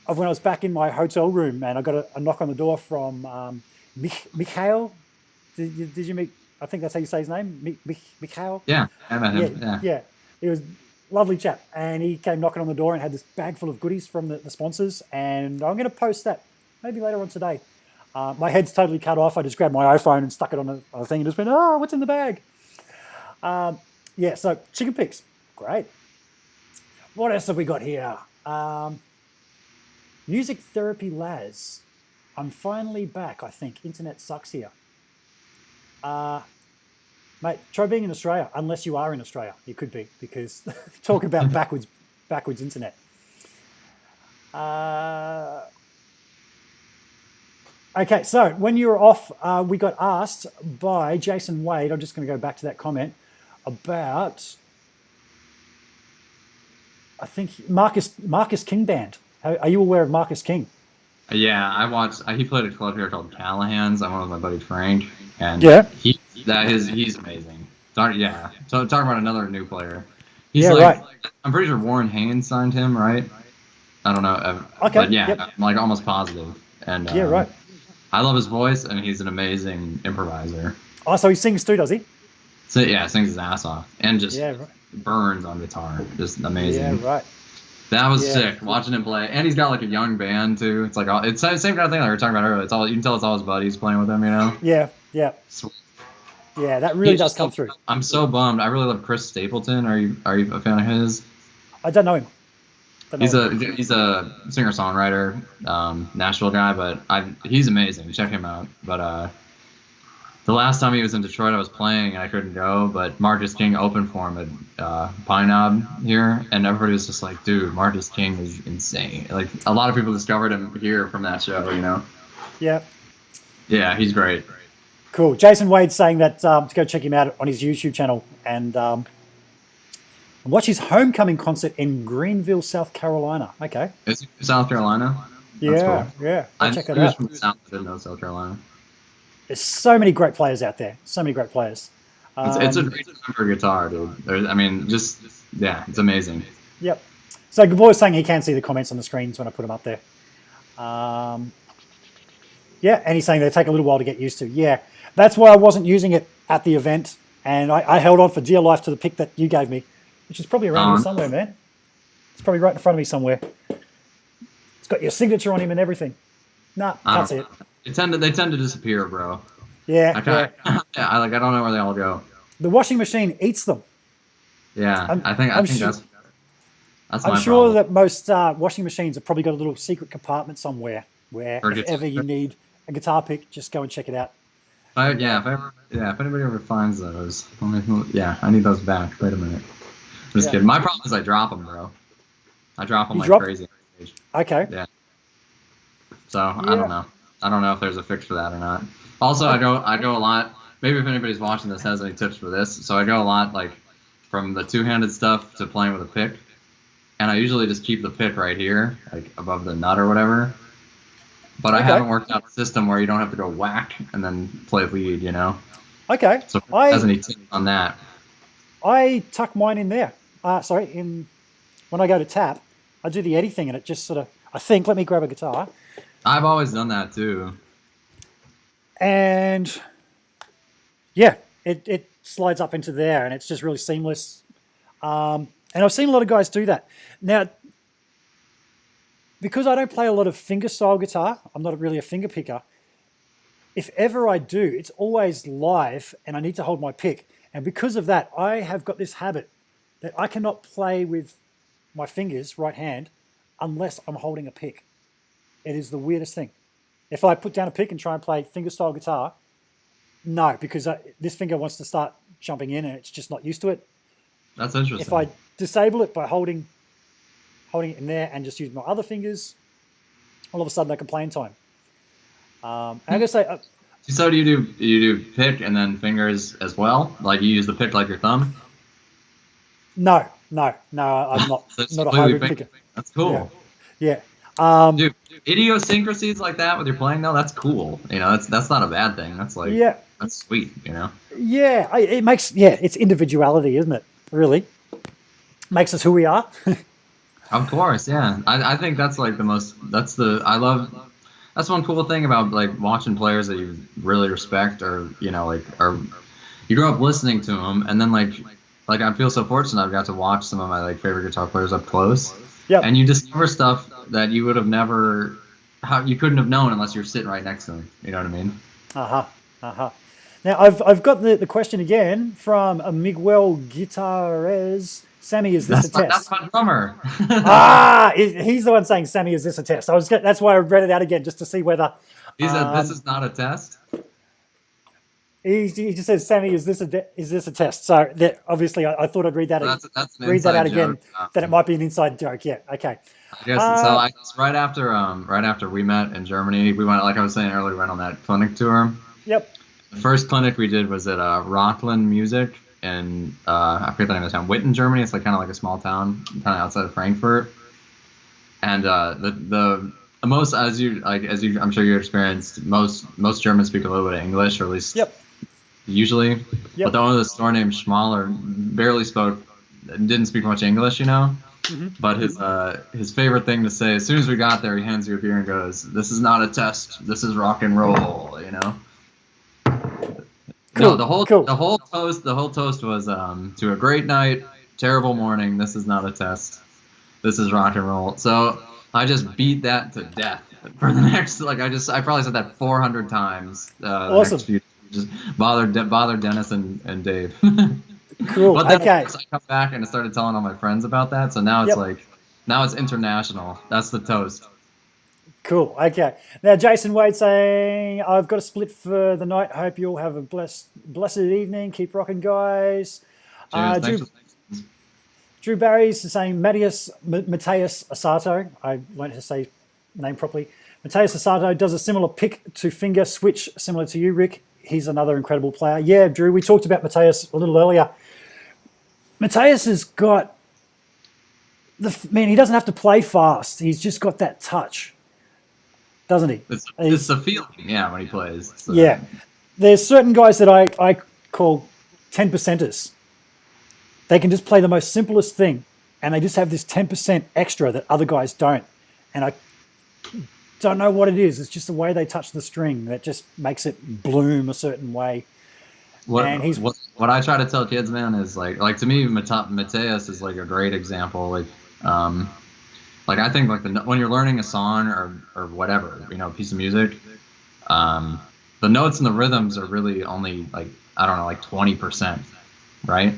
of when I was back in my hotel room, and I got a knock on the door from Mikhail. Did you meet? I think that's how you say his name, Mikhail. Yeah, I met him. Yeah. It was lovely chap. And he came knocking on the door and had this bag full of goodies from the sponsors. And I'm going to post that maybe later on today. My head's totally cut off. I just grabbed my iPhone and stuck it on a thing and just went, oh, what's in the bag? Yeah, so chicken picks. Great. What else have we got here? Music Therapy Laz. I'm finally back, I think. Internet sucks here. Mate, try being in Australia, unless you are in Australia. You could be, because talk about backwards internet. Okay, so when you were off, we got asked by Jason Wade, I'm just going to go back to that comment, about, I think, Marcus King Band. Are you aware of Marcus King? Yeah, I watched. He played a club here called Callahan's. I went with my buddy Frank, and yeah, he's amazing. Yeah, so talking about another new player. He's right. I'm pretty sure Warren Haynes signed him, right? I don't know, okay, but yeah, I'm like almost positive. And yeah, right. I love his voice, and he's an amazing improviser. Oh, so he sings too, does he? So yeah, sings his ass off, and just right. burns on guitar, just amazing. Yeah, right. That was sick watching him play, and he's got like a young band too. It's like it's the same kind of thing like we were talking about earlier. It's all you can tell it's all his buddies playing with him, you know. Yeah. Yeah, that really does come through. I'm so bummed. I really love Chris Stapleton. Are you a fan of his? I don't know him. He's a singer-songwriter, Nashville guy, but he's amazing. Check him out. But the last time he was in Detroit, I was playing and I couldn't go, but Marcus King opened for him at Pine Knob here, and everybody was just like, dude, Marcus King is insane. Like, a lot of people discovered him here from that show, you know? Yeah. Yeah, he's great. Cool. Jason Wade's saying that to go check him out on his YouTube channel and watch his homecoming concert in Greenville, South Carolina. Okay. Is it South Carolina? That's cool. Yeah. Check it out. From the South, I didn't know South Carolina. There's so many great players out there. So many great players. It's a great time for guitar, dude. It's amazing. Yep. So Gabor was saying he can see the comments on the screens when I put them up there. Yeah, and he's saying they take a little while to get used to. Yeah, that's why I wasn't using it at the event, and I held on for dear life to the pick that you gave me, which is probably around here somewhere, man. It's probably right in front of me somewhere. It's got your signature on him and everything. Nah, can't see it. They tend to disappear, bro. Yeah. I don't know where they all go. The washing machine eats them. Yeah, I think that's I'm sure that most washing machines have probably got a little secret compartment somewhere where if ever you need a guitar pick, just go and check it out. If anybody ever finds those, I need those back. Wait a minute. I'm just kidding. My problem is I drop them, bro. I drop them crazy. Okay. Yeah. So I don't know. I don't know if there's a fix for that or not. Also, I go a lot. Maybe if anybody's watching this has any tips for this. So I go a lot like from the two-handed stuff to playing with a pick, and I usually just keep the pick right here, like above the nut or whatever. But I haven't worked out a system where you don't have to go whack and then play lead, you know? Okay. So if there's any tips on that. I tuck mine in there. When I go to tap, I do the Eddie thing and it just sort of, let me grab a guitar. I've always done that too. And yeah, it slides up into there and it's just really seamless. And I've seen a lot of guys do that. Now, because I don't play a lot of fingerstyle guitar, I'm not really a finger picker. If ever I do, it's always live and I need to hold my pick. And because of that, I have got this habit that I cannot play with my fingers, right hand, unless I'm holding a pick. It is the weirdest thing. If I put down a pick and try and play fingerstyle guitar, no, because this finger wants to start jumping in and it's just not used to it. That's interesting. If I disable it by holding it in there and just use my other fingers, all of a sudden I can play in time. And I'm gonna say. So do you do pick and then fingers as well? Like you use the pick like your thumb? No, I'm not. Not a hybrid picker. That's cool. Yeah. Dude, idiosyncrasies like that with your playing though, that's cool. You know, that's not a bad thing. That's like that's sweet. You know. Yeah, it makes it's individuality, isn't it? Really, makes us who we are. Of course, yeah. I think that's like that's one cool thing about like watching players that you really respect or, you know, like, or you grow up listening to them and then like like I feel so fortunate I've got to watch some of my like favorite guitar players up close. Yep. And you discover stuff that you would have never, you couldn't have known unless you're sitting right next to them. You know what I mean? Now I've got the question again from Miguel Guitarez. Sammy, is this a test? That's my drummer. He's the one saying, Sammy, is this a test? That's why I read it out again, just to see whether. He said, this is not a test. He just says, Sammy, is this a test? So obviously, I thought I'd read that. Read that out again. That it might be an inside joke. Yeah. Okay. I guess so. Right after we met in Germany, we went, like I was saying earlier, we went on that clinic tour. Yep. The first clinic we did was at Rockland Music in I forget the name of the town, Witten, Germany. It's like kind of like a small town, kind of outside of Frankfurt. And the most, as you I'm sure you experienced, most Germans speak a little bit of English, or at least usually. Yep. But the owner of the store named Schmaler barely didn't speak much English, you know. Mm-hmm. But his favorite thing to say, as soon as we got there, he hands you a beer and goes, "This is not a test. This is rock and roll," you know. Cool. No, the whole toast was to a great night, terrible morning. This is not a test. This is rock and roll. So I just beat that to death for the next, I probably said that 400 times. Awesome. Next few, just bother Dennis and Dave. Cool. But then okay. I come back and I started telling all my friends about that. So now it's now it's international. That's the toast. Cool. Okay. Now, Jason Wade saying, I've got a split for the night. Hope you all have a blessed evening. Keep rocking, guys. Cheers. Drew Barry's saying, Mateus Asato. I learned to say name properly. Mateus Asato does a similar pick to finger switch, similar to you, Rick. He's another incredible player. Yeah, Drew, we talked about Mateus a little earlier. Mateus has got he doesn't have to play fast. He's just got that touch. Doesn't he? It's the feeling, when he plays. So. Yeah. There's certain guys that I call 10%ers. They can just play the most simplest thing, and they just have this 10% extra that other guys don't. And I don't know what it is. It's just the way they touch the string that just makes it bloom a certain way. What I try to tell kids, man, is like to me, Mateus is like a great example. I think when you're learning a song or whatever, piece of music, the notes and the rhythms are really only 20%, right?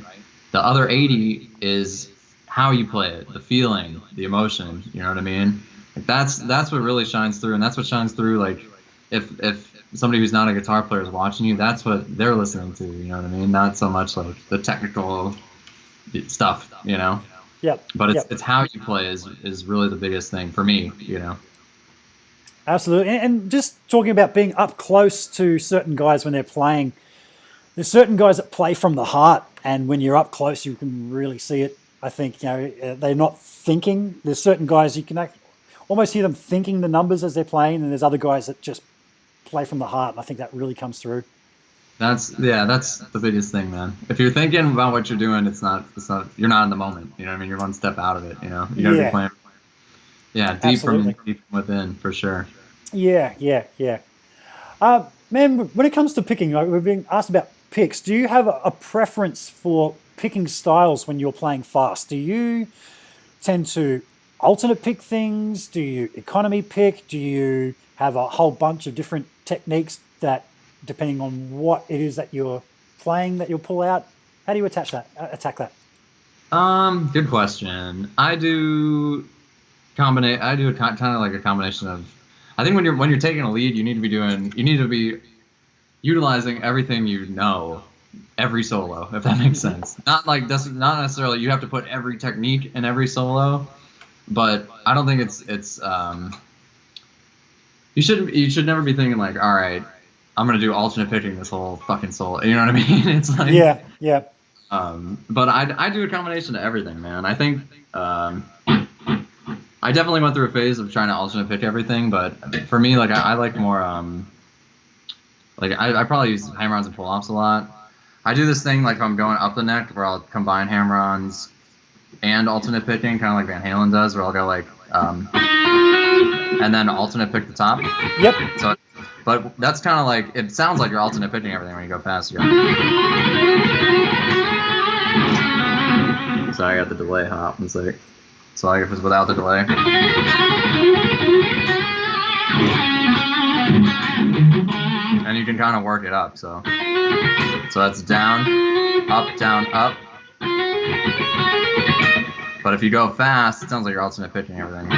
The other 80 is how you play it, the feeling, the emotion. You know what I mean? That's what really shines through, and that's what shines through. If somebody who's not a guitar player is watching you, that's what they're listening to. You know what I mean? Not so much the technical stuff, Yep. But it's how you play is really the biggest thing for me, Absolutely. And just talking about being up close to certain guys when they're playing, there's certain guys that play from the heart, and when you're up close, you can really see it. I think, they're not thinking. There's certain guys you can almost hear them thinking the numbers as they're playing, and there's other guys that just play from the heart, and I think that really comes through. That's the biggest thing, man. If you're thinking about what you're doing, it's not you're not in the moment. You know what I mean? You're one step out of it, You gotta be playing. Yeah, deep from within, for sure. Yeah. Man, when it comes to picking, we've been asked about picks. Do you have a preference for picking styles when you're playing fast? Do you tend to alternate pick things? Do you economy pick? Do you have a whole bunch of different techniques that, depending on what it is that you're playing, that you'll pull out? How do you attack that? Good question. I do kind of like a combination of. I think when you're taking a lead, you need to be utilizing everything every solo, if that makes sense. Not necessarily you have to put every technique in every solo, but I don't think it's you should never be thinking all right, I'm gonna do alternate picking this whole fucking solo. You know what I mean? It's yeah. But I do a combination of everything, man. I think I definitely went through a phase of trying to alternate pick everything, but for me, I like more I probably use hammer-ons and pull-offs a lot. I do this thing if I'm going up the neck where I'll combine hammer-ons and alternate picking, kind of like Van Halen does, where I'll go and then alternate pick the top. Yep. So, but that's kind of it sounds like you're alternate picking everything when you go fast. You go. Sorry, I got the delay hop. It's like, so like if it's without the delay. And you can kind of work it up, so that's down, up. But if you go fast, it sounds like you're alternate pitching everything.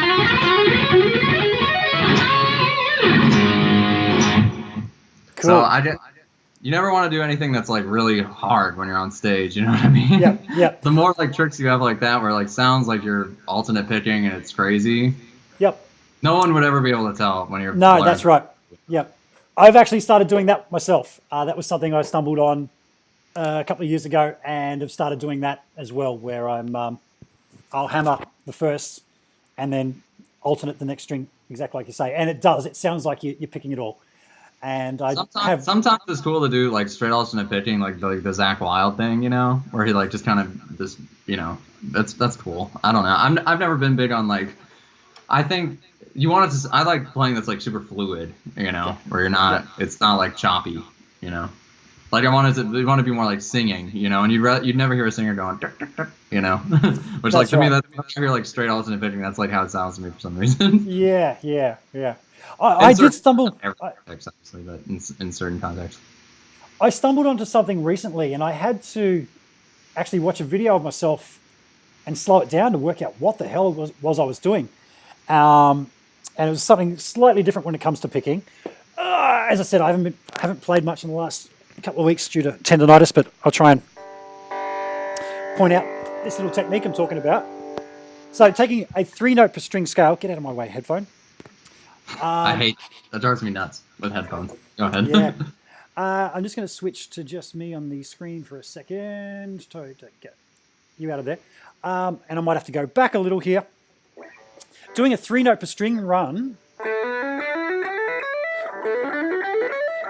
Cool. So you never want to do anything that's like really hard when you're on stage. You know what I mean? Yep. The more like tricks you have like that, where like sounds like you're alternate pitching and it's crazy. Yep. No one would ever be able to tell when you're. No, that's right. Yep. I've actually started doing that myself. That was something I stumbled on a couple of years ago, and have started doing that as well, where I'll hammer the first and then alternate the next string, exactly like you say. And it does. It sounds like you're picking it all. And sometimes it's cool to do like straight alternate pitching, like the Zach Wilde thing, you know, where he like just kind of just, you know, that's cool. I don't know. I've never been big on like, I think you want it to. I like playing that's like super fluid, you know, where you're not. It's not like choppy, you know. Like we want to be more like singing, you know, and you'd never hear a singer going, duck, duck, duck, you know, which like to me that I hear like straight alternate pitching. That's like how it sounds to me for some reason. Yeah. I did stumble. Obviously, but in certain contexts. I stumbled onto something recently, and I had to actually watch a video of myself and slow it down to work out what the hell it was I was doing. And it was something slightly different when it comes to picking. As I said, I haven't played much in the last couple of weeks due to tendonitis, but I'll try and point out this little technique I'm talking about. So taking a 3-note per string scale. Get out of my way, headphone. That drives me nuts with headphones. Go ahead. Yeah. I'm just going to switch to just me on the screen for a second to get you out of there. And I might have to go back a little here. Doing a 3-note per string run.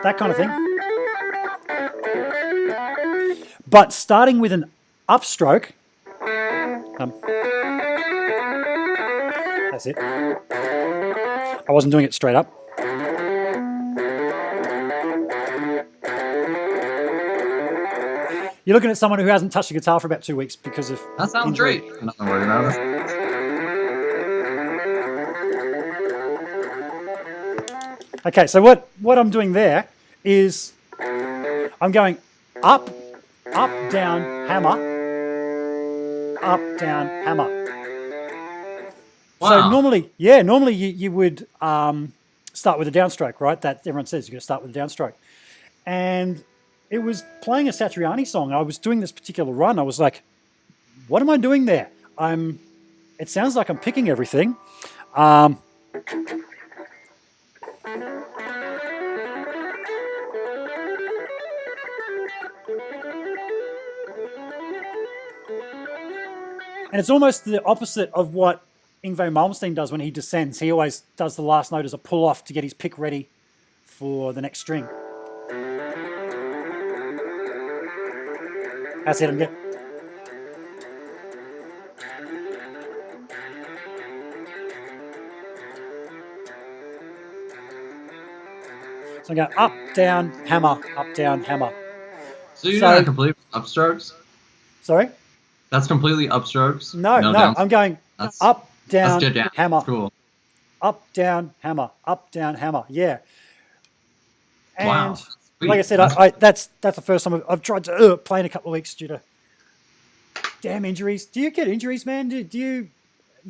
That kind of thing. But starting with an upstroke. That's it. I wasn't doing it straight up. You're looking at someone who hasn't touched a guitar for about 2 weeks because of that sounds injury. Great. Nothing worried about it. Okay, so what I'm doing there is I'm going up, down, hammer, up, down, hammer. Wow. So normally you would start with a downstroke, right? That everyone says you're going to start with a downstroke. And it was playing a Satriani song. I was doing this particular run. I was like, what am I doing there? It sounds like I'm picking everything. And it's almost the opposite of what Yngwie Malmsteen does when he descends. He always does the last note as a pull-off to get his pick ready for the next string. That's it, I'm getting... So I'm going up, down, hammer, up, down, hammer. So you're doing completely upstrokes? Sorry? That's completely upstrokes? No, I'm going up, down, hammer. That's cool. Up, down, hammer, up, down, hammer. Yeah. And wow. Like I said, that's the first time I've tried to play in a couple of weeks due to damn injuries. Do you get injuries, man? Do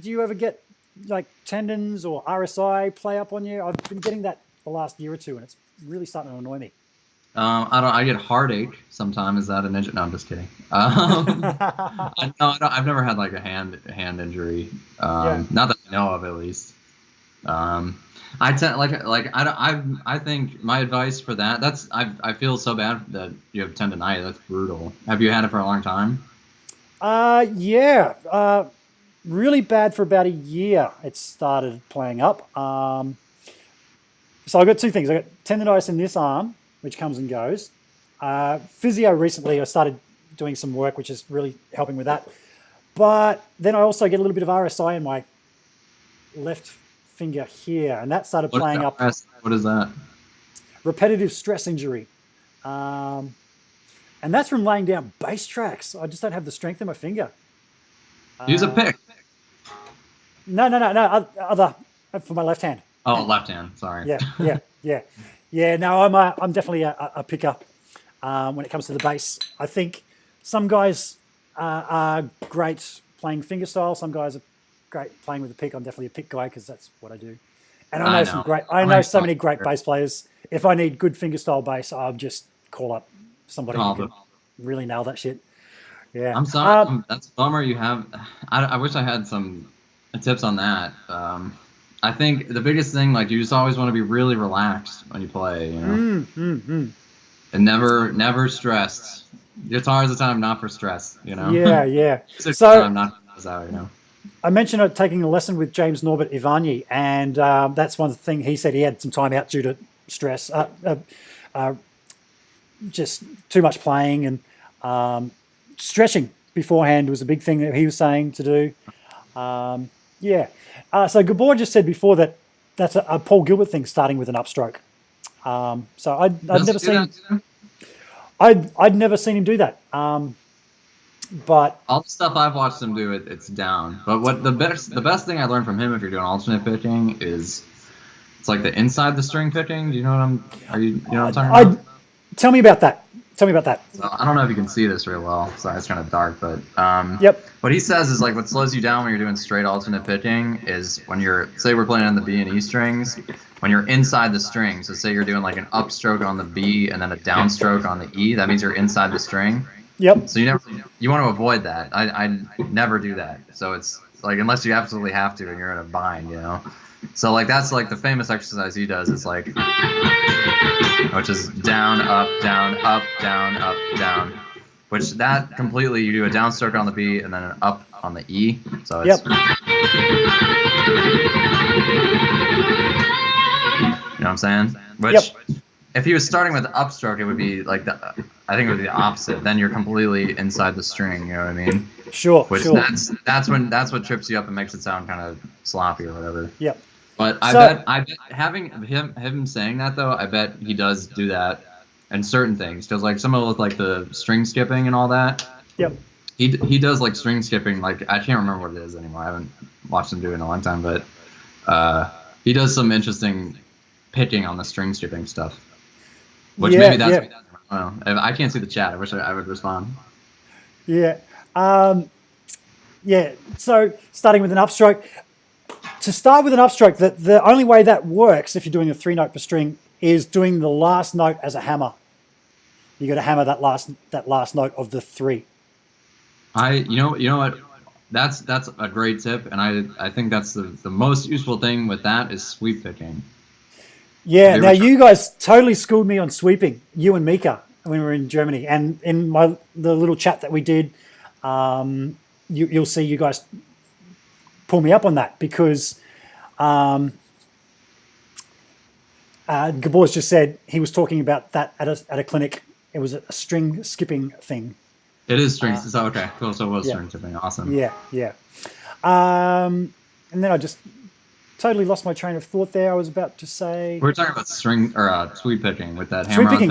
you ever get like tendons or RSI play up on you? I've been getting that the last year or two, and it's really starting to annoy me. I get heartache sometimes. Is that an injury? No, I'm just kidding. I've never had like a hand injury. Not that I know of, at least. I think my advice for that. I feel so bad that you have tendonitis. That's brutal. Have you had it for a long time? Yeah. Really bad for about a year. It started playing up. So I've got two things. I got tendonitis in this arm, which comes and goes. Physio recently, I started doing some work, which is really helping with that. But then I also get a little bit of RSI in my left finger here, and that started playing up. What is that? Repetitive stress injury. And that's from laying down bass tracks. I just don't have the strength in my finger. Use a pick. No, other for my left hand. Oh, left hand. Sorry. Yeah. No, I'm definitely a picker when it comes to the bass. I think some guys are great playing fingerstyle. Some guys are great playing with a pick. I'm definitely a pick guy because that's what I do. And I know so many great bass players. If I need good fingerstyle bass, I'll just call up somebody who can really nail that shit. Yeah. I'm sorry. That's a bummer. You have. I wish I had some tips on that. I think the biggest thing, like, you just always want to be really relaxed when you play. You know. And never stressed. Guitar is a time not for stress. You know. Yeah. So I'm not out. You know. I mentioned taking a lesson with James Norbert Ivanyi, and that's one thing he said. He had some time out due to stress, just too much playing, and stretching beforehand was a big thing that he was saying to do. So Gabor just said before that that's a Paul Gilbert thing, starting with an upstroke. So I'd never seen him do that. But all the stuff I've watched him do, it's down. But what the best thing I learned from him, if you're doing alternate picking, is it's like the inside the string picking. Do you know what you know what I'm talking about? Tell me about that. So I don't know if you can see this real well. Sorry, it's kind of dark, but what he says is like what slows you down when you're doing straight alternate picking is when you're, say we're playing on the B and E strings, when you're inside the string. So say you're doing like an upstroke on the B and then a downstroke on the E. That means you're inside the string. Yep. So you want to avoid that. I never do that. So it's like unless you absolutely have to and you're in a bind, you know. So like that's like the famous exercise he does. It's like, which is down, up, down, up, down, up, down. Which that completely, you do a downstroke on the B and then an up on the E. So it's, you know what I'm saying? Which if he was starting with the upstroke, it would be like I think it would be the opposite. Then you're completely inside the string. You know what I mean? Sure. Which that's what trips you up and makes it sound kind of sloppy or whatever. Yep. But I bet having him saying that though, I bet he does do that in certain things. Because like some of with like the string skipping and all that. Yep. He does like string skipping. Like I can't remember what it is anymore. I haven't watched him do it in a long time. But he does some interesting picking on the string skipping stuff. Which maybe that's what he does. I don't know. I can't see the chat. I wish I would respond. Yeah. So starting with an upstroke. To start with an upstroke, the only way that works if you're doing a 3-note per string is doing the last note as a hammer. You got to hammer that last note of the 3. You know what? That's a great tip, and I think that's the most useful thing with that is sweep picking. Yeah. Now you guys totally schooled me on sweeping. You and Mika when we were in Germany, and in the little chat that we did, you'll see you guys pull me up on that because Gabor's just said he was talking about that at a clinic. It was a string skipping thing. It is string. So okay, cool. So it was string skipping. Awesome. Yeah. And then I just totally lost my train of thought there. I was about to say we're talking about string or sweep picking with that hammer. Sweep picking.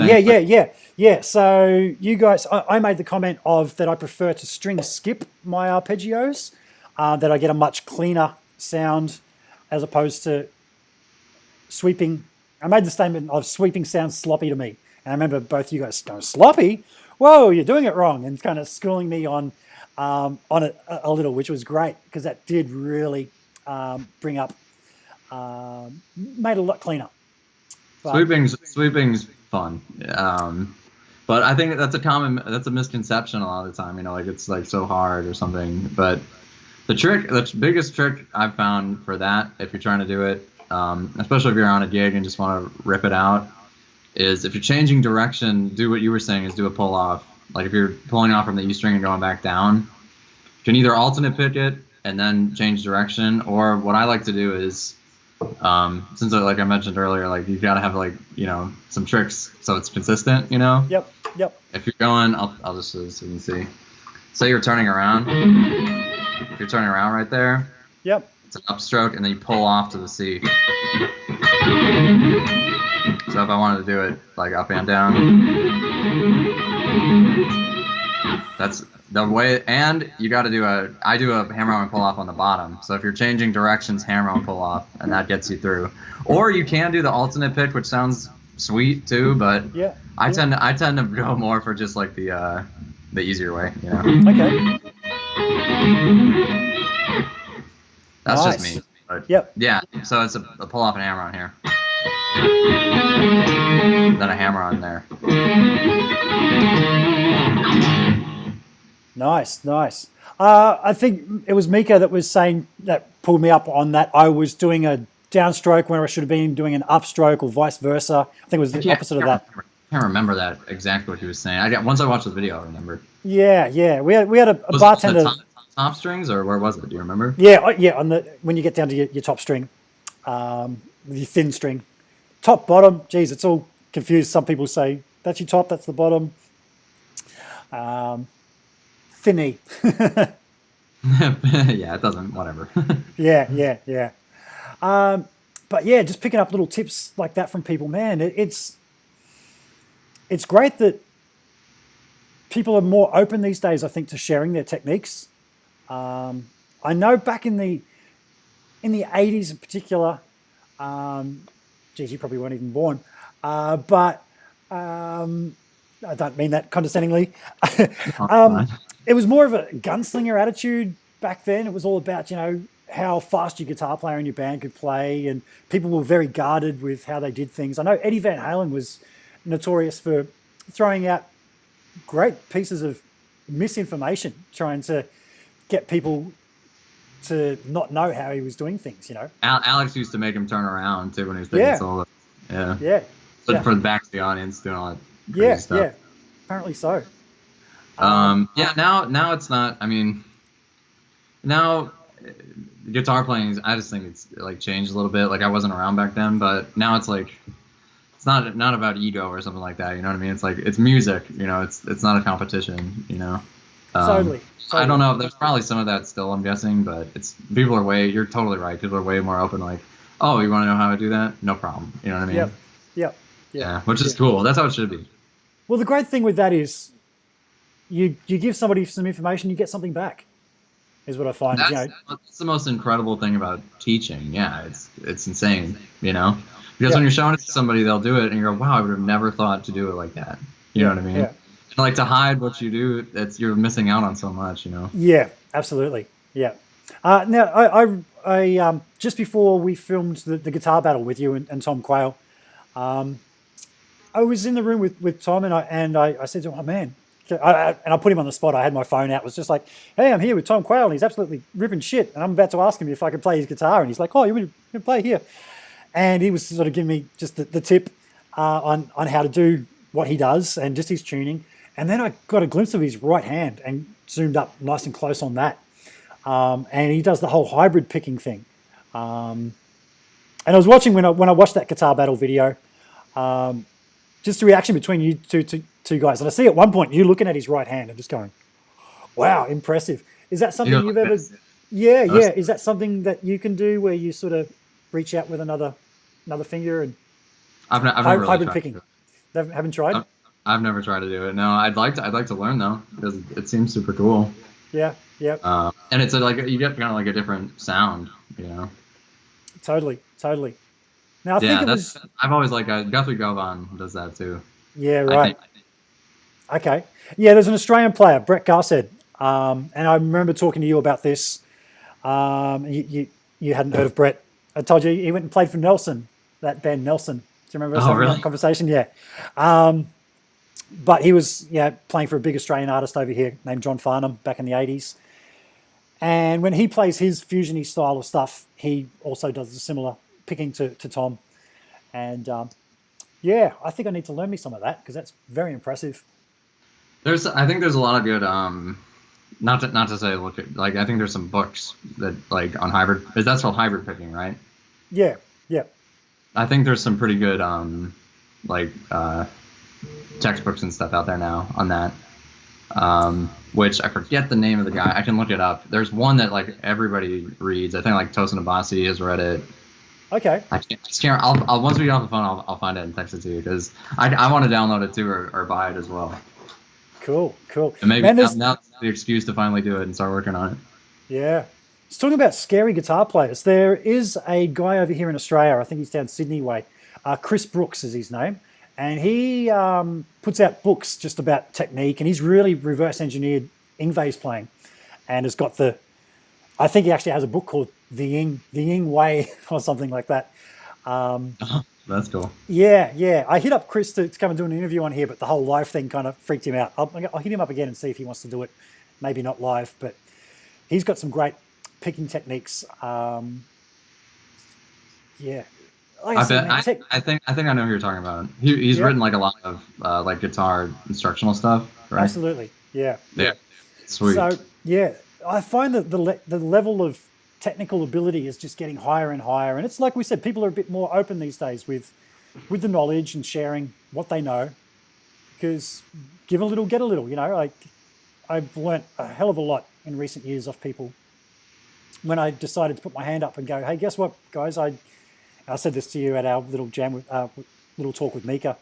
Yeah. So you guys, I made the comment of that I prefer to string skip my arpeggios. That I get a much cleaner sound as opposed to sweeping. I made the statement of sweeping sounds sloppy to me. And I remember both you guys going, sloppy? Whoa, you're doing it wrong. And kind of schooling me on it a little, which was great because that did really bring up, made it a lot cleaner. But, sweeping's fun. But I think that's a misconception a lot of the time, you know, like it's like so hard or something. But the biggest trick I've found for that, if you're trying to do it, especially if you're on a gig and just want to rip it out, is if you're changing direction, do what you were saying, is do a pull off. Like if you're pulling off from the E string and going back down, you can either alternate pick it and then change direction, or what I like to do is, since like I mentioned earlier, like you've got to have like, you know, some tricks so it's consistent, you know? Yep. If you're going, I'll just so you can see. Say you're turning around. If you're turning around right there, yep, it's an upstroke, and then you pull off to the C. So if I wanted to do it like up and down, That's the way. And you got to do I do a hammer on and pull off on the bottom. So if you're changing directions, hammer on pull off, and that gets you through. Or you can do the alternate pick, which sounds sweet too, but I tend to go more for just like the easier way. You know? Okay. That's nice. just me. But yep. Yeah. So it's a pull off and hammer on here. Then a hammer on there. Nice, nice. I think it was Mika that was saying, that pulled me up on that. I was doing a downstroke when I should have been doing an upstroke, or vice versa. I think it was the opposite of that. I can't remember that exactly what he was saying. Once I watched the video, I remember. Yeah, yeah. We had a bartender. Was it top strings, or where was it? Do you remember? Yeah, yeah. When you get down to your top string, your thin string, top, bottom. Geez, it's all confused. Some people say that's your top, that's the bottom. Thinny. Yeah, it doesn't. Whatever. yeah. But yeah, just picking up little tips like that from people, man. It's great that people are more open these days, I think, to sharing their techniques. I know back in the 80s in particular, geez, you probably weren't even born, but I don't mean that condescendingly. It was more of a gunslinger attitude back then. It was all about, how fast your guitar player in your band could play, and people were very guarded with how they did things. I know Eddie Van Halen was notorious for throwing out great pieces of misinformation, trying to get people to not know how he was doing things, Alex used to make him turn around too when he was picking solo. Yeah. But for the back of the audience doing all that crazy stuff. Yeah. Apparently so. Now it's not. I mean, now guitar playing, I just think it's like changed a little bit. Like I wasn't around back then, but now it's like it's not about ego or something like that. You know what I mean? It's like it's music. It's not a competition. Totally. I don't know. There's probably some of that still, I'm guessing, but you're totally right. People are way more open. Like, oh, you want to know how to do that? No problem. You know what I mean? Yep. Yeah, which is cool. That's how it should be. Well, the great thing with that is you give somebody some information, you get something back, is what I find. That's the most incredible thing about teaching. Yeah, it's insane, because when you're showing it to somebody, they'll do it, and you go, wow, I would have never thought to do it like that. You know what I mean? Yeah. And like to hide what you do, you're missing out on so much, Yeah, absolutely. Yeah. Now, I just before we filmed the guitar battle with you and Tom Quayle, I was in the room with Tom, and I said to him, oh, man, and I put him on the spot. I had my phone out. It was just like, hey, I'm here with Tom Quayle, and he's absolutely ripping shit. And I'm about to ask him if I could play his guitar. And he's like, oh, you can play here. And he was sort of giving me just the tip on how to do what he does and just his tuning. And then I got a glimpse of his right hand and zoomed up nice and close on that. And he does the whole hybrid picking thing. And I was watching when I watched that guitar battle video, just the reaction between you two guys. And I see at one point you looking at his right hand and just going, wow, impressive. Is that something you've ever... Yeah. Is that something that you can do where you sort of reach out with another finger and I've never hybrid picking? Haven't tried? I've never tried to do it. No, I'd like to learn though, because it seems super cool. Yeah. And it's like you get kind of like a different sound, Totally. Now I think it was. I've always liked Guthrie Govan does that too. Yeah, right. Okay. Yeah, there's an Australian player, Brett Garsed, and I remember talking to you about this. You hadn't heard of Brett. I told you he went and played for Nelson, that band Nelson. Do you remember us having that conversation? Yeah. But he was playing for a big Australian artist over here named John Farnham back in the 80s. And when he plays his fusion-y style of stuff, he also does a similar picking to Tom. And I think I need to learn me some of that because that's very impressive. I think there's a lot of good, not to say look at, like, I think there's some books that like on hybrid, that's called hybrid picking, right? Yeah. I think there's some pretty good textbooks and stuff out there now on that. Which I forget the name of the guy. I can look it up. There's one that like everybody reads. I think like Tosin Abasi has read it. Okay. I can't. I'll once we get off the phone, I'll find it and text it to you because I want to download it too or buy it as well. Cool, cool. And maybe Man, now the excuse to finally do it and start working on it. yeah. It's talking about scary guitar players. There is a guy over here in Australia, I think he's down Sydney way. Chris Brooks is his name. And he puts out books just about technique, and he's really reverse engineered Ingves playing. And has got I think he actually has a book called The Ying Way or something like that. That's cool. Yeah. I hit up Chris to come and do an interview on here, but the whole live thing kind of freaked him out. I'll hit him up again and see if he wants to do it. Maybe not live, but he's got some great picking techniques. Yeah. Like I said, bet. man, I think I know who you're talking about. He's written like a lot of like guitar instructional stuff, right? Absolutely. Yeah. Yeah. Sweet. So yeah, I find that the level of technical ability is just getting higher and higher, and it's like we said, people are a bit more open these days with the knowledge and sharing what they know. Because give a little, get a little. You know, like I've learnt a hell of a lot in recent years off people. When I decided to put my hand up and go, hey, guess what, guys? I said this to you at our little jam, little talk with Mika.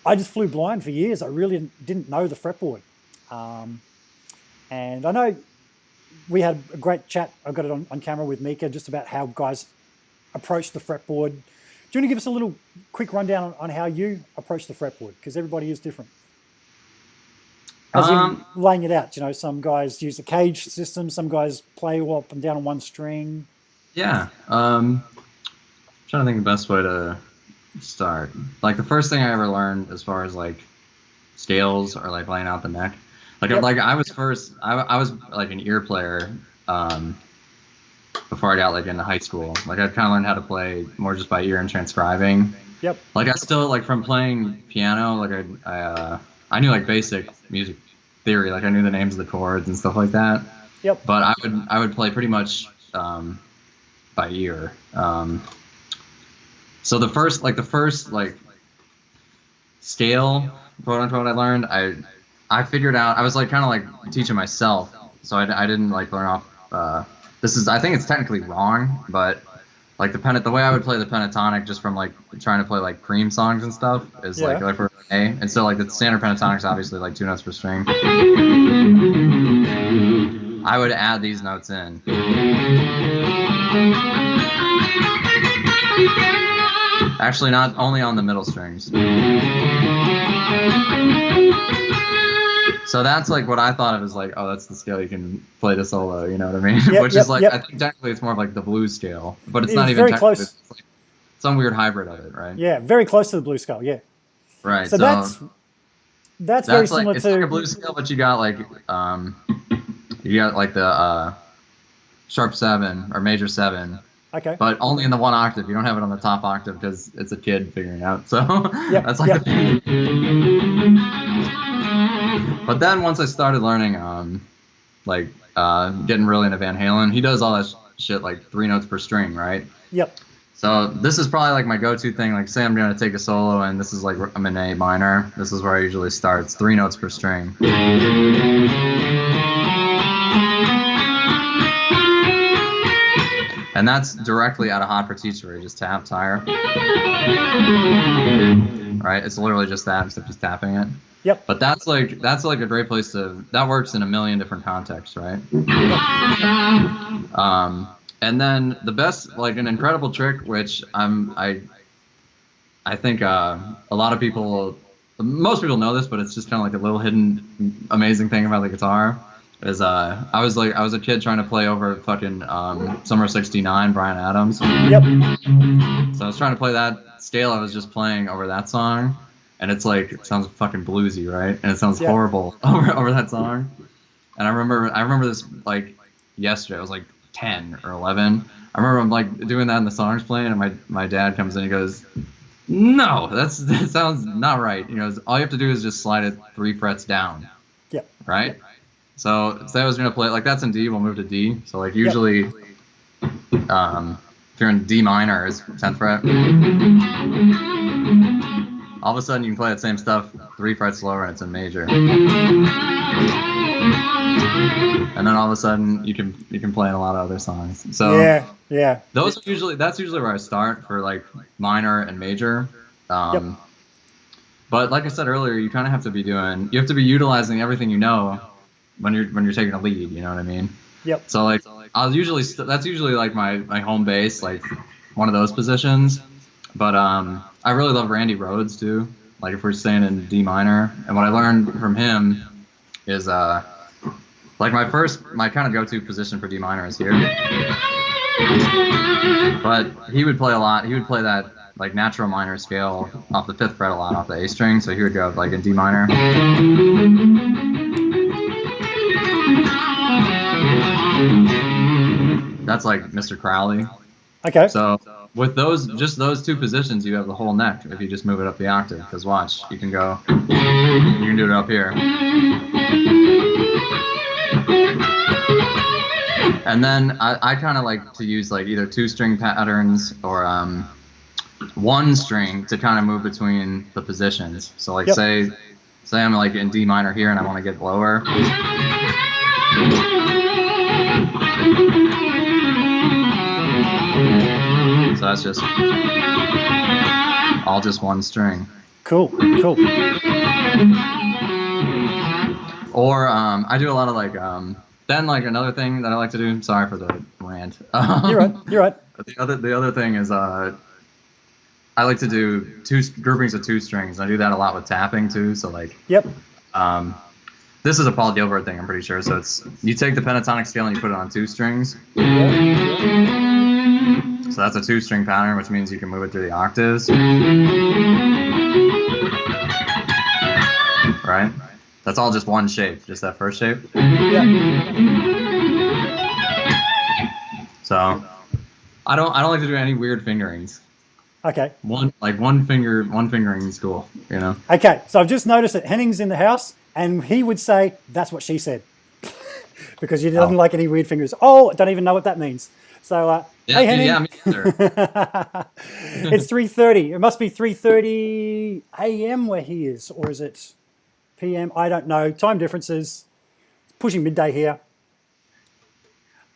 I just flew blind for years. I really didn't know the fretboard. And I know we had a great chat. I got it on camera with Mika just about how guys approach the fretboard. Do you want to give us a little quick rundown on how you approach the fretboard? Because everybody is different. As in laying it out, you know, some guys use a cage system, some guys play up and down on one string. Yeah. Trying to think the best way to start. Like the first thing I ever learned as far as like scales or like laying out the neck. Like I was like an ear player before I got like into high school. Like I kind of learned how to play more just by ear and transcribing. Yep. Like I still like from playing piano, like I knew like basic music theory, like I knew the names of the chords and stuff like that. Yep. But I would play pretty much by ear. So the first scale, quote unquote, I learned, I figured out, I was like kind of like teaching myself, so I didn't like learn off. I think it's technically wrong, but like the way I would play the pentatonic just from like trying to play like Cream songs and stuff is like for A, and so like the standard pentatonic's obviously like 2 notes per string. I would add these notes in. Actually, not only on the middle strings. So that's like what I thought of as like, oh, that's the scale you can play the solo, you know what I mean? Which is like, I think technically it's more of like the blues scale, but it's not even very close. It's like some weird hybrid of it, right? Yeah, very close to the blues scale, yeah. Right. So that's very similar it's to... like a blues scale, but you got like the sharp 7 or major 7. Okay. But only in the 1 octave. You don't have it on the top octave because it's a kid figuring it out. So that's like But then once I started learning, getting really into Van Halen, he does all that shit like 3 notes per string, right? Yep. So this is probably like my go-to thing. Like say I'm going to take a solo and this is like I'm in A minor. This is where I usually start. It's 3 notes per string. And that's directly out of Hot for Teacher, where you just tap tire. Right? It's literally just that, except just tapping it. Yep. But that's like a great place that works in a million different contexts, right? And then the best, like an incredible trick, which I think a lot of people, most people know this, but it's just kind of like a little hidden amazing thing about the guitar. Is I was a kid trying to play over fucking Summer '69 Bryan Adams. Yep. So I was trying to play that scale. I was just playing over that song, and it's like it sounds fucking bluesy, right? And it sounds horrible over that song. And I remember this like yesterday. I was like 10 or 11. I remember I'm like doing that and the song's playing, and my dad comes in and he goes, "No, that sounds not right." You know, all you have to do is just slide it 3 frets down. Yep. Right. So say I was gonna play like that's in D, we'll move to D. So like usually, if you're in D minor, is 10th fret. All of a sudden you can play that same stuff 3 frets lower and it's in major. And then all of a sudden you can play in a lot of other songs. So yeah. That's usually where I start for like minor and major. But like I said earlier, you kind of have to be utilizing everything you know when you're taking a lead. You know what I mean? Yep. So like that's usually like my home base, like one of those positions. But I really love Randy Rhoads too. Like if we're staying in D minor, and what I learned from him is like my kind of go-to position for D minor is here. But he would play a lot. He would play that like natural minor scale off the 5th fret a lot, off the A string. So he would go like in D minor. That's like Mr. Crowley. Okay. So with just those two positions, you have the whole neck if you just move it up the octave. Because watch, you can do it up here. And then I kind of like to use like either 2-string patterns or 1 string to kind of move between the positions. So like say I'm like in D minor here and I want to get lower. So that's just all just 1 string. Cool. Or I do a lot of like then like another thing that I like to do. Sorry for the rant. You're right. The other thing is I like to do 2 groupings of 2 strings. I do that a lot with tapping too. So like this is a Paul Gilbert thing, I'm pretty sure. So it's you take the pentatonic scale and you put it on 2 strings. So that's a 2-string pattern, which means you can move it through the octaves. Right? That's all just 1 shape, just that first shape. So I don't like to do any weird fingerings. Okay. One fingering is cool, you know. Okay, so I've just noticed that Henning's in the house, and he would say, "That's what she said," because he doesn't like any weird fingers. Oh, I don't even know what that means. So, hey Henning. Yeah, me either. It's 3:30. It must be 3:30 a.m. where he is, or is it p.m.? I don't know. Time differences. It's pushing midday here.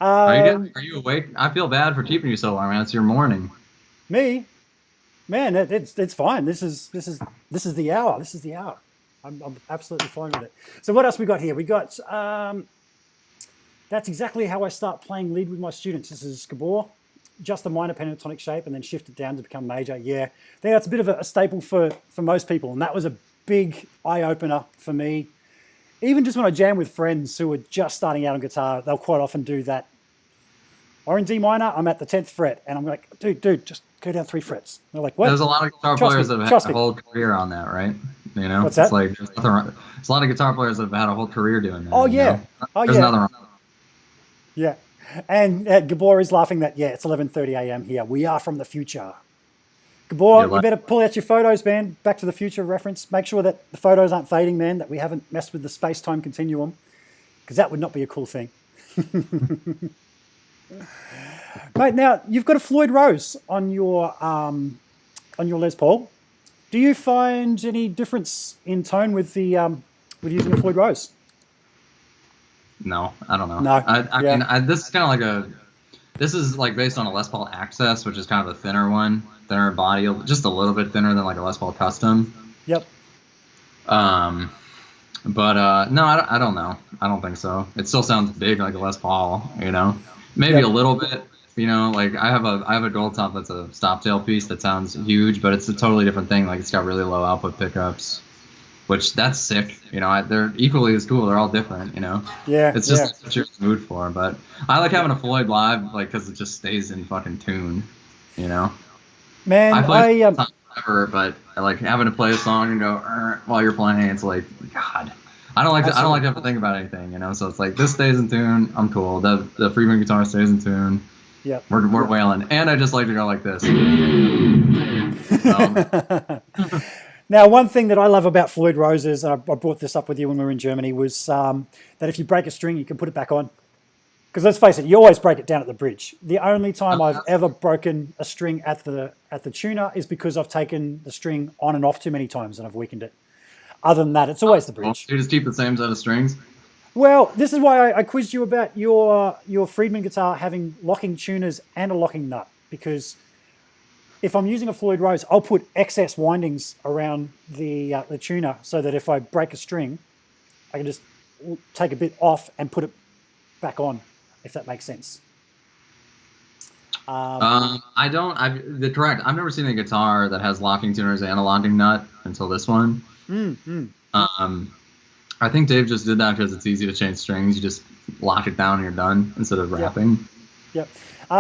Are you awake? I feel bad for keeping you so long, man. It's your morning. Me? Man, it's fine. This is the hour. This is the hour. I'm absolutely fine with it. So what else we got here? We got that's exactly how I start playing lead with my students. This is Gabor, just a minor pentatonic shape, and then shift it down to become major. Yeah, I think that's a bit of a staple for most people, and that was a big eye opener for me. Even just when I jam with friends who are just starting out on guitar, they'll quite often do that. Or in D minor, I'm at the 10th fret, and I'm like, dude, just go down 3 frets. They're like, what? There's a lot of guitar players that have had a whole career on that, right? You know, what's that? It's like there's a lot of guitar players that have had a whole career doing that. Oh yeah, you know? There's nothing wrong. Yeah, and Gabor is laughing that it's 11:30 a.m. here. We are from the future. Gabor, you better pull out your photos, man. Back to the Future reference. Make sure that the photos aren't fading, man. That we haven't messed with the space-time continuum, because that would not be a cool thing. Mate, now you've got a Floyd Rose on your Les Paul. Do you find any difference in tone with the with using a Floyd Rose? No, I don't know. No, I mean, this is kind of like this is like based on a Les Paul Access, which is kind of a thinner one, thinner body, just a little bit thinner than like a Les Paul Custom. Yep. But no, I don't know. I don't think so. It still sounds big like a Les Paul, you know. Maybe a little bit, you know. Like I have a gold top that's a stop tail piece that sounds huge, but it's a totally different thing. Like it's got really low output pickups, which that's sick. You know, they're equally as cool. They're all different, you know. Yeah. It's just what you're in the mood for. But I like having a Floyd live, like because it just stays in fucking tune, you know. Man, I play forever, but I like having to play a song and go while you're playing. It's like God. I don't like to have to think about anything, you know. So it's like this stays in tune. I'm cool. The Friedman guitar stays in tune. Yeah, we're wailing, and I just like to go like this. Now, one thing that I love about Floyd Roses, and I brought this up with you when we were in Germany, was that if you break a string, you can put it back on. Because let's face it, you always break it down at the bridge. The only time I've ever broken a string at the tuner is because I've taken the string on and off too many times and I've weakened it. Other than that, it's always the bridge. You just keep the same set of strings? Well, this is why I quizzed you about your Friedman guitar having locking tuners and a locking nut, because if I'm using a Floyd Rose, I'll put excess windings around the tuner so that if I break a string, I can just take a bit off and put it back on, if that makes sense. I don't. Correct. I've never seen a guitar that has locking tuners and a locking nut until this one. I think Dave just did that because it's easy to change strings. You just lock it down and you're done instead of wrapping. Yep.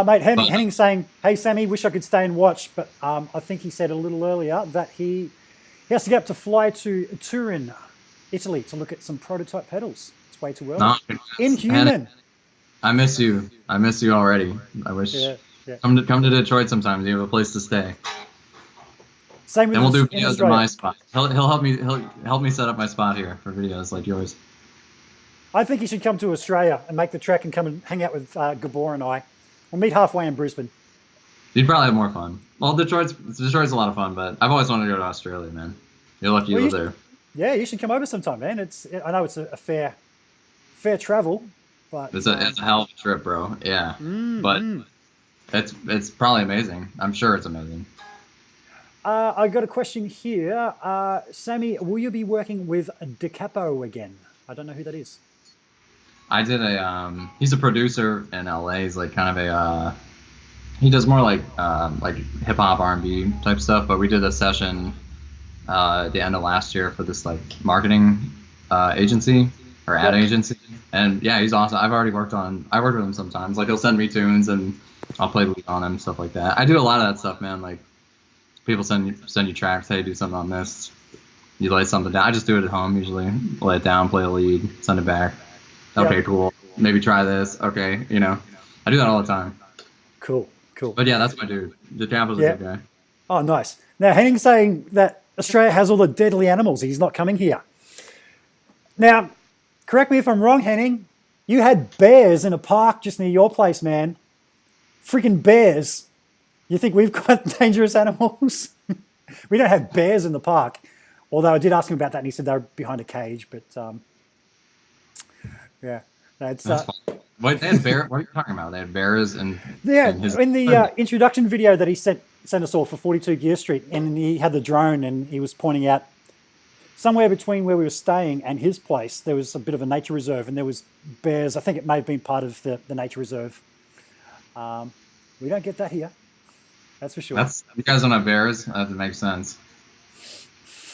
Mate, Henning's saying, hey, Sammy, wish I could stay and watch, but I think he said a little earlier that he has to get up to fly to Turin, Italy, to look at some prototype pedals. It's way too early. No, Inhuman. I miss you. I miss you already. I wish. Yeah. Come to Detroit sometimes. You have a place to stay. Same with and we'll do videos in my spot. He'll help me set up my spot here for videos like yours. I think you should come to Australia and make the trek and come and hang out with Gabor and I. We'll meet halfway in Brisbane. You'd probably have more fun. Well, Detroit's a lot of fun, but I've always wanted to go to Australia, man. You're lucky you live there. Yeah, you should come over sometime, man. I know it's a fair travel, but it's a hell of a trip, bro. Yeah, but it's probably amazing. I'm sure it's amazing. I got a question here. Sammy, will you be working with Da Capo again? I don't know who that is. I did he's a producer in LA. He's like kind of he does more like hip hop, R&B type stuff. But we did a session at the end of last year for this like marketing agency or ad agency. And yeah, he's awesome. I worked with him sometimes. Like he'll send me tunes and I'll play lead on him, stuff like that. I do a lot of that stuff, man. Like people send you tracks, hey, do something on this. You lay something down. I just do it at home usually. Lay it down, play a lead, send it back. Okay, cool. Maybe try this. Okay, I do that all the time. Cool. But yeah, that's my dude. The Capo's a good guy. Oh, nice. Now, Henning's saying that Australia has all the deadly animals. He's not coming here. Now, correct me if I'm wrong, Henning. You had bears in a park just near your place, man. Freaking bears. You think we've got dangerous animals? We don't have bears in the park. Although I did ask him about that, and he said they're behind a cage. But yeah, that's. Wait, they had bear. What are you talking about? They had bears in the introduction video that he sent us all for 42 Gear Street, and he had the drone, and he was pointing out somewhere between where we were staying and his place, there was a bit of a nature reserve, and there was bears. I think it may have been part of the nature reserve. We don't get that here. That's for sure. You guys don't have bears? That makes sense.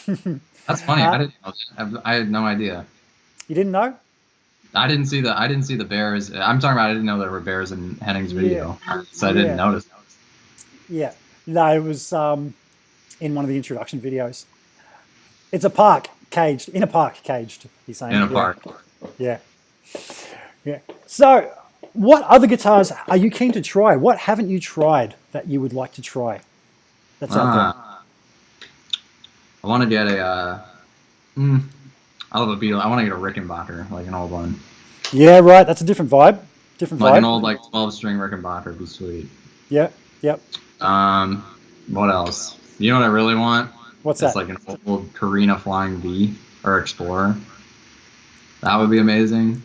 That's funny. I didn't know. I had no idea. You didn't know? I didn't see the bears. I'm talking about I didn't know there were bears in Henning's video, so I didn't notice. Yeah, no, it was in one of the introduction videos. It's a park caged in a park caged. He's saying in a park. Yeah. So, what other guitars are you keen to try? What haven't you tried that you would like to try? That's out there. I want to get I love a Beetle. I want to get a Rickenbacker, like an old one. Yeah, right. That's a different vibe. Like an old 12-string Rickenbacker would be sweet. Yep. What else? You know what I really want? What's that? It's like an old Carina Flying V or Explorer. That would be amazing.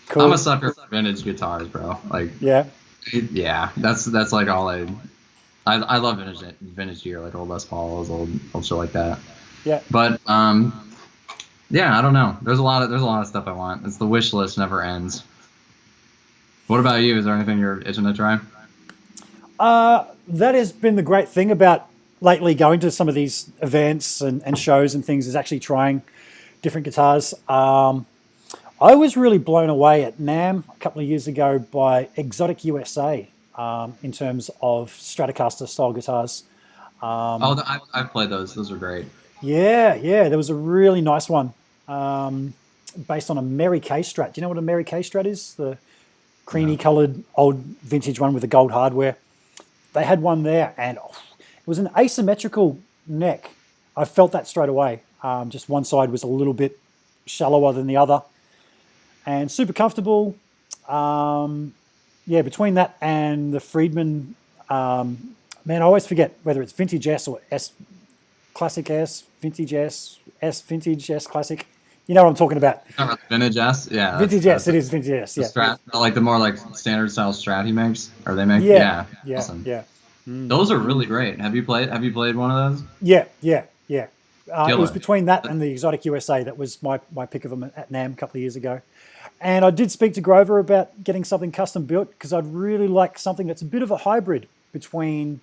Cool. I'm a sucker for vintage guitars, bro. Like that's like all I love vintage gear, like old Les Pauls, old shit like that. Yeah. But yeah, I don't know. There's a lot of stuff I want. It's the wish list never ends. What about you? Is there anything you're itching to try? That has been the great thing about lately going to some of these events and shows and things, is actually trying different guitars. I was really blown away at NAMM a couple of years ago by Exotic USA in terms of Stratocaster style guitars. I've played those. Those are great. Yeah. There was a really nice one based on a Mary Kay Strat. Do you know what a Mary Kay Strat is? The creamy coloured old vintage one with the gold hardware. They had one there, and it was an asymmetrical neck. I felt that straight away. Just one side was a little bit shallower than the other, and super comfortable. Between that and the Friedman, man, I always forget whether it's Vintage S or S Classic S, Vintage S, S Vintage S Classic. You know what I'm talking about? Vintage S, yeah. Vintage S, it is Vintage S, yeah. Strat, like the more like standard style Strat he makes, or they make. Yeah. Awesome. Yeah. Those are really great. Have you played one of those? Yeah, yeah, yeah. It was Killer. between that and the Exotic USA. That was my pick of them at NAMM a couple of years ago. And I did speak to Grover about getting something custom built because I'd really like something that's a bit of a hybrid between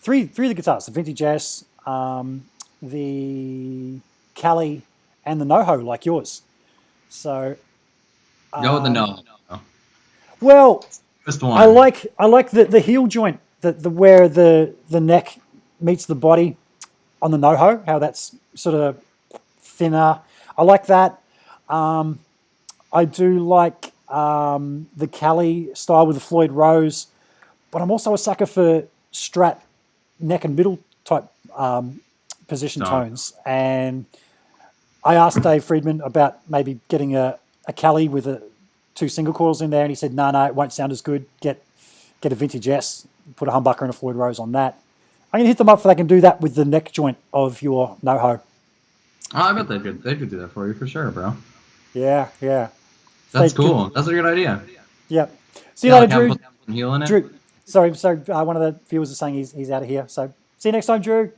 three of the guitars: the Vintage S, the Cali, and the NoHo, like yours. So, Go with the no. well, Just one. I like the heel joint, the where the neck meets the body on the NoHo, how that's sort of thinner. I like that. I do like the Cali style with the Floyd Rose, but I'm also a sucker for Strat neck and middle type position tones. And I asked Dave Friedman about maybe getting a Cali with two single coils in there, and he said, no, it won't sound as good. Get a Vintage S, put a humbucker and a Floyd Rose on that. I'm going to hit them up for they can do that with the neck joint of your NoHo. Oh, I bet they could do that for you for sure, bro. Yeah. That's cool. That's a good idea. Yep. See you later, Drew. Put some heel in it. Drew, sorry. One of the viewers is saying he's out of here. So see you next time, Drew.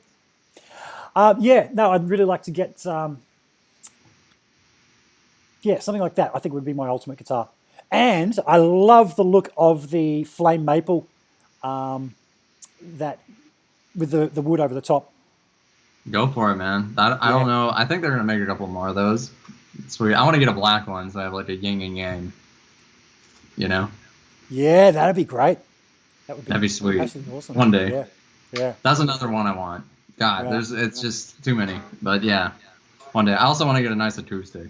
I'd really like to get something like that. I think would be my ultimate guitar. And I love the look of the flame maple, that with the wood over the top. Go for it, man. I don't know. I think they're gonna make a couple more of those. Sweet. I want to get a black one, so I have like a yin and yang. You know? Yeah, that'd be great. That'd be sweet. Awesome. One day. Yeah. That's another one I want. God, Yeah. It's just too many. But yeah, one day. I also want to get a nice acoustic.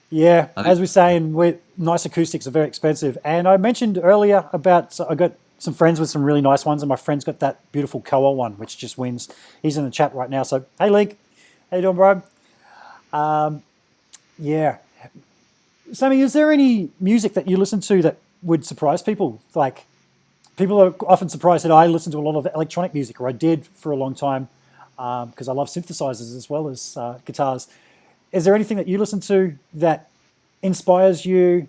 Yeah, as we're saying, nice acoustics are very expensive. And I mentioned earlier about I got some friends with some really nice ones, and my friend's got that beautiful Koa one, which just wins. He's in the chat right now. So, hey, Link. How you doing, bro? Yeah. Sammy, is there any music that you listen to that would surprise people? Like, people are often surprised that I listen to a lot of electronic music, or I did for a long time, because I love synthesizers as well as guitars. Is there anything that you listen to that inspires you?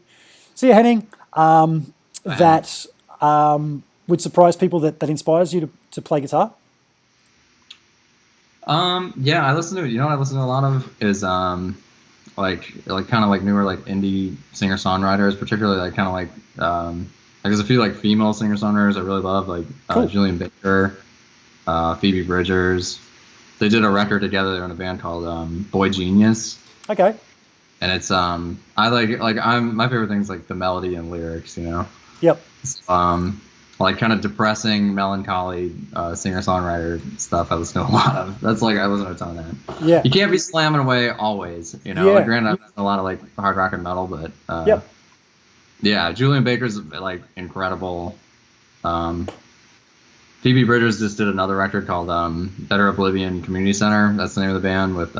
See you, Henning. That would surprise people that inspires you to play guitar? Yeah, I listen to it. You know what I listen to a lot of is like kind of like newer like indie singer songwriters, particularly like kind of like there's a few like female singer songwriters I really love, like Cool. Julian Baker, Phoebe Bridgers. They did a record together. They're in a band called Boy Genius. Okay. And it's I my favorite thing's like the melody and lyrics, you know. Yep. Like kind of depressing, melancholy singer-songwriter stuff I listen to a lot of. That's like I listen to a ton of that. Yeah. You can't be slamming away always, you know. Yeah. Like, granted, I listen to a lot of like hard rock and metal, but Yep. yeah, Julian Baker's like incredible. Phoebe Bridgers just did another record called Better Oblivion Community Center. That's the name of the band with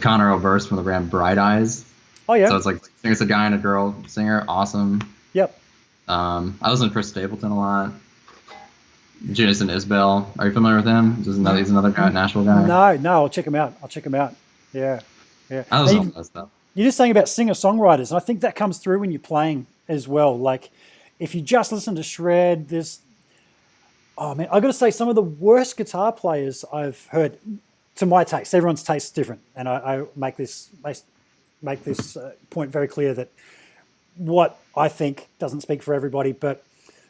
Connor O'Verse from the band Bright Eyes. Oh yeah. So it's like it's a guy and a girl singer. Awesome. Yep. I listen to Chris Stapleton a lot. Jason Isbell. Are you familiar with him? He's another guy, Nashville guy. No. I'll check him out. Yeah. I listen to that stuff. You're just saying about singer-songwriters, and I think that comes through when you're playing as well. Like, if you just listen to shred, oh man, I got to say, some of the worst guitar players I've heard, to my taste. Everyone's taste is different, and I make this point very clear that what I think doesn't speak for everybody, but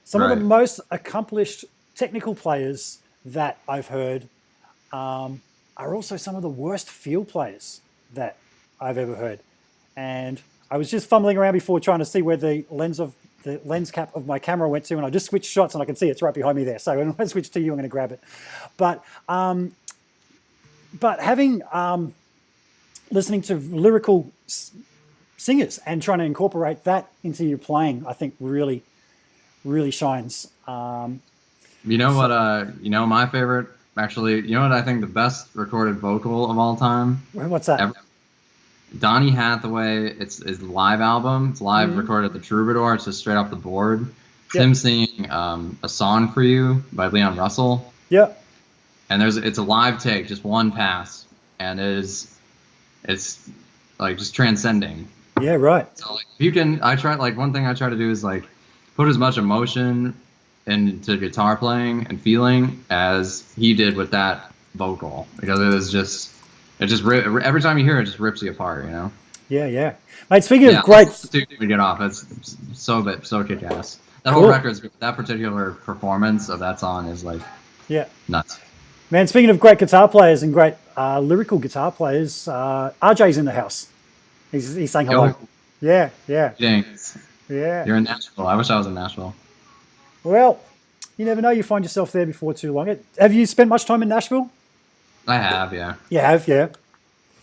some of the most accomplished technical players that I've heard are also some of the worst field players that I've ever heard. And I was just fumbling around before trying to see where the lens cap of my camera went to, and I just switched shots and I can see it's right behind me there. So when I switch to you, I'm going to grab it. But having listening to lyrical singers and trying to incorporate that into your playing, I think really, really shines. You know what? You know my favorite, actually. You know what I think the best recorded vocal of all time? What's that? Ever? Donny Hathaway. It's his live album. It's live recorded at the Troubadour. It's just straight off the board. It's him singing "A Song for You" by Leon Russell. Yep. And it's a live take, just one pass, and it's like just transcending. Yeah, right. So like, if you can, one thing I try to do is like put as much emotion into guitar playing and feeling as he did with that vocal, because every time you hear it, it just rips you apart, you know? Yeah, yeah. Mate, speaking of great... to get off. It's so kick-ass. That Cool. whole record, that particular performance of that song is like nuts. Man, speaking of great guitar players and great lyrical guitar players, RJ's in the house. He's saying hello. Yo. Yeah, yeah. James, yeah. You're in Nashville. I wish I was in Nashville. Well, you never know. You find yourself there before too long. Have you spent much time in Nashville? I have, yeah. You have, yeah.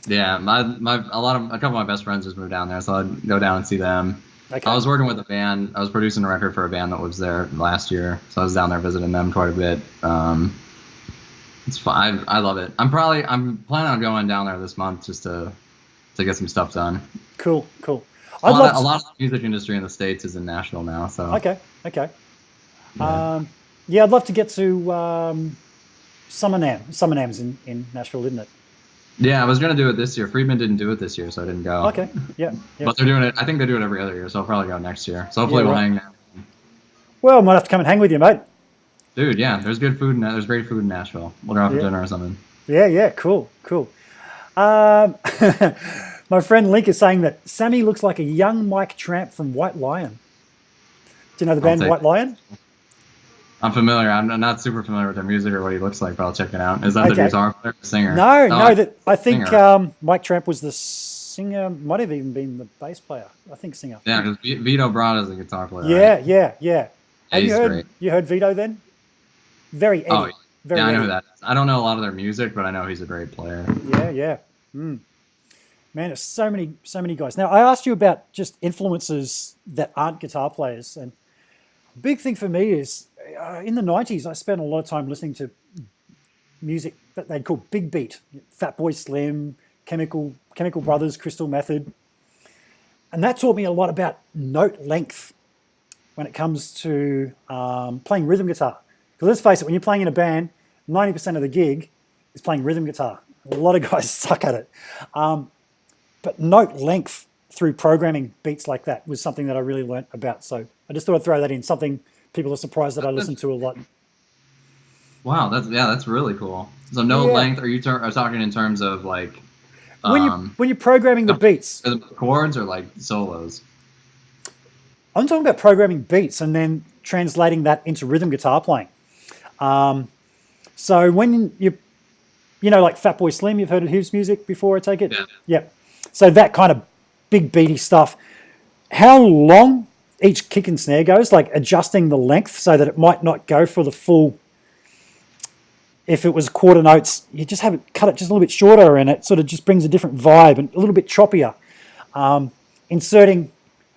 Yeah, a couple of my best friends just moved down there, so I'd go down and see them. Okay. I was working with a band. I was producing a record for a band that was there last year, so I was down there visiting them quite a bit. It's fun. I love it. I'm planning on going down there this month just to get some stuff done. Cool. A lot of the music industry in the States is in Nashville now. So okay. Yeah. I'd love to get to Summer NAMM's in Nashville, isn't it? Yeah, I was going to do it this year. Friedman didn't do it this year, so I didn't go. Okay, yeah. But they're doing it. I think they do it every other year, so I'll probably go next year. So hopefully we'll hang now. Well, I might have to come and hang with you, mate. Dude, yeah, there's good food. There's great food in Nashville. We'll go out for dinner or something. Yeah, cool. My friend Link is saying that Sammy looks like a young Mike Tramp from White Lion. Do you know the band White Lion? I'm familiar. I'm not super familiar with their music or what he looks like, but I'll check it out. Is that the guitar player, the singer? No. I think Mike Tramp was the singer. Might have even been the bass player. I think singer. Yeah, because Vito Bratt is the guitar player. Yeah. Yeah, Have he's great. You heard Vito then? Very Eddie. Yeah, I know who that is. I don't know a lot of their music, but I know he's a great player. Yeah. Man, there's so many guys. Now, I asked you about just influences that aren't guitar players, and a big thing for me is in the 90s, I spent a lot of time listening to music that they'd call big beat, Fatboy Slim, Chemical Brothers, Crystal Method, and that taught me a lot about note length when it comes to playing rhythm guitar. Because let's face it, when you're playing in a band, 90% of the gig is playing rhythm guitar. A lot of guys suck at it. But note length through programming beats like that was something that I really learnt about. So I just thought I'd throw that in, something people are surprised that I listen to a lot. Wow, that's really cool. So note length, are you talking in terms of like... when you're programming the beats. Chords or like solos? I'm talking about programming beats and then translating that into rhythm guitar playing. So when you like Fatboy Slim, you've heard of his music before, I take it? Yeah. So that kind of big beaty stuff. How long each kick and snare goes, like adjusting the length so that it might not go for the full. If it was quarter notes, you just have it cut it just a little bit shorter, and it sort of just brings a different vibe and a little bit choppier. Inserting,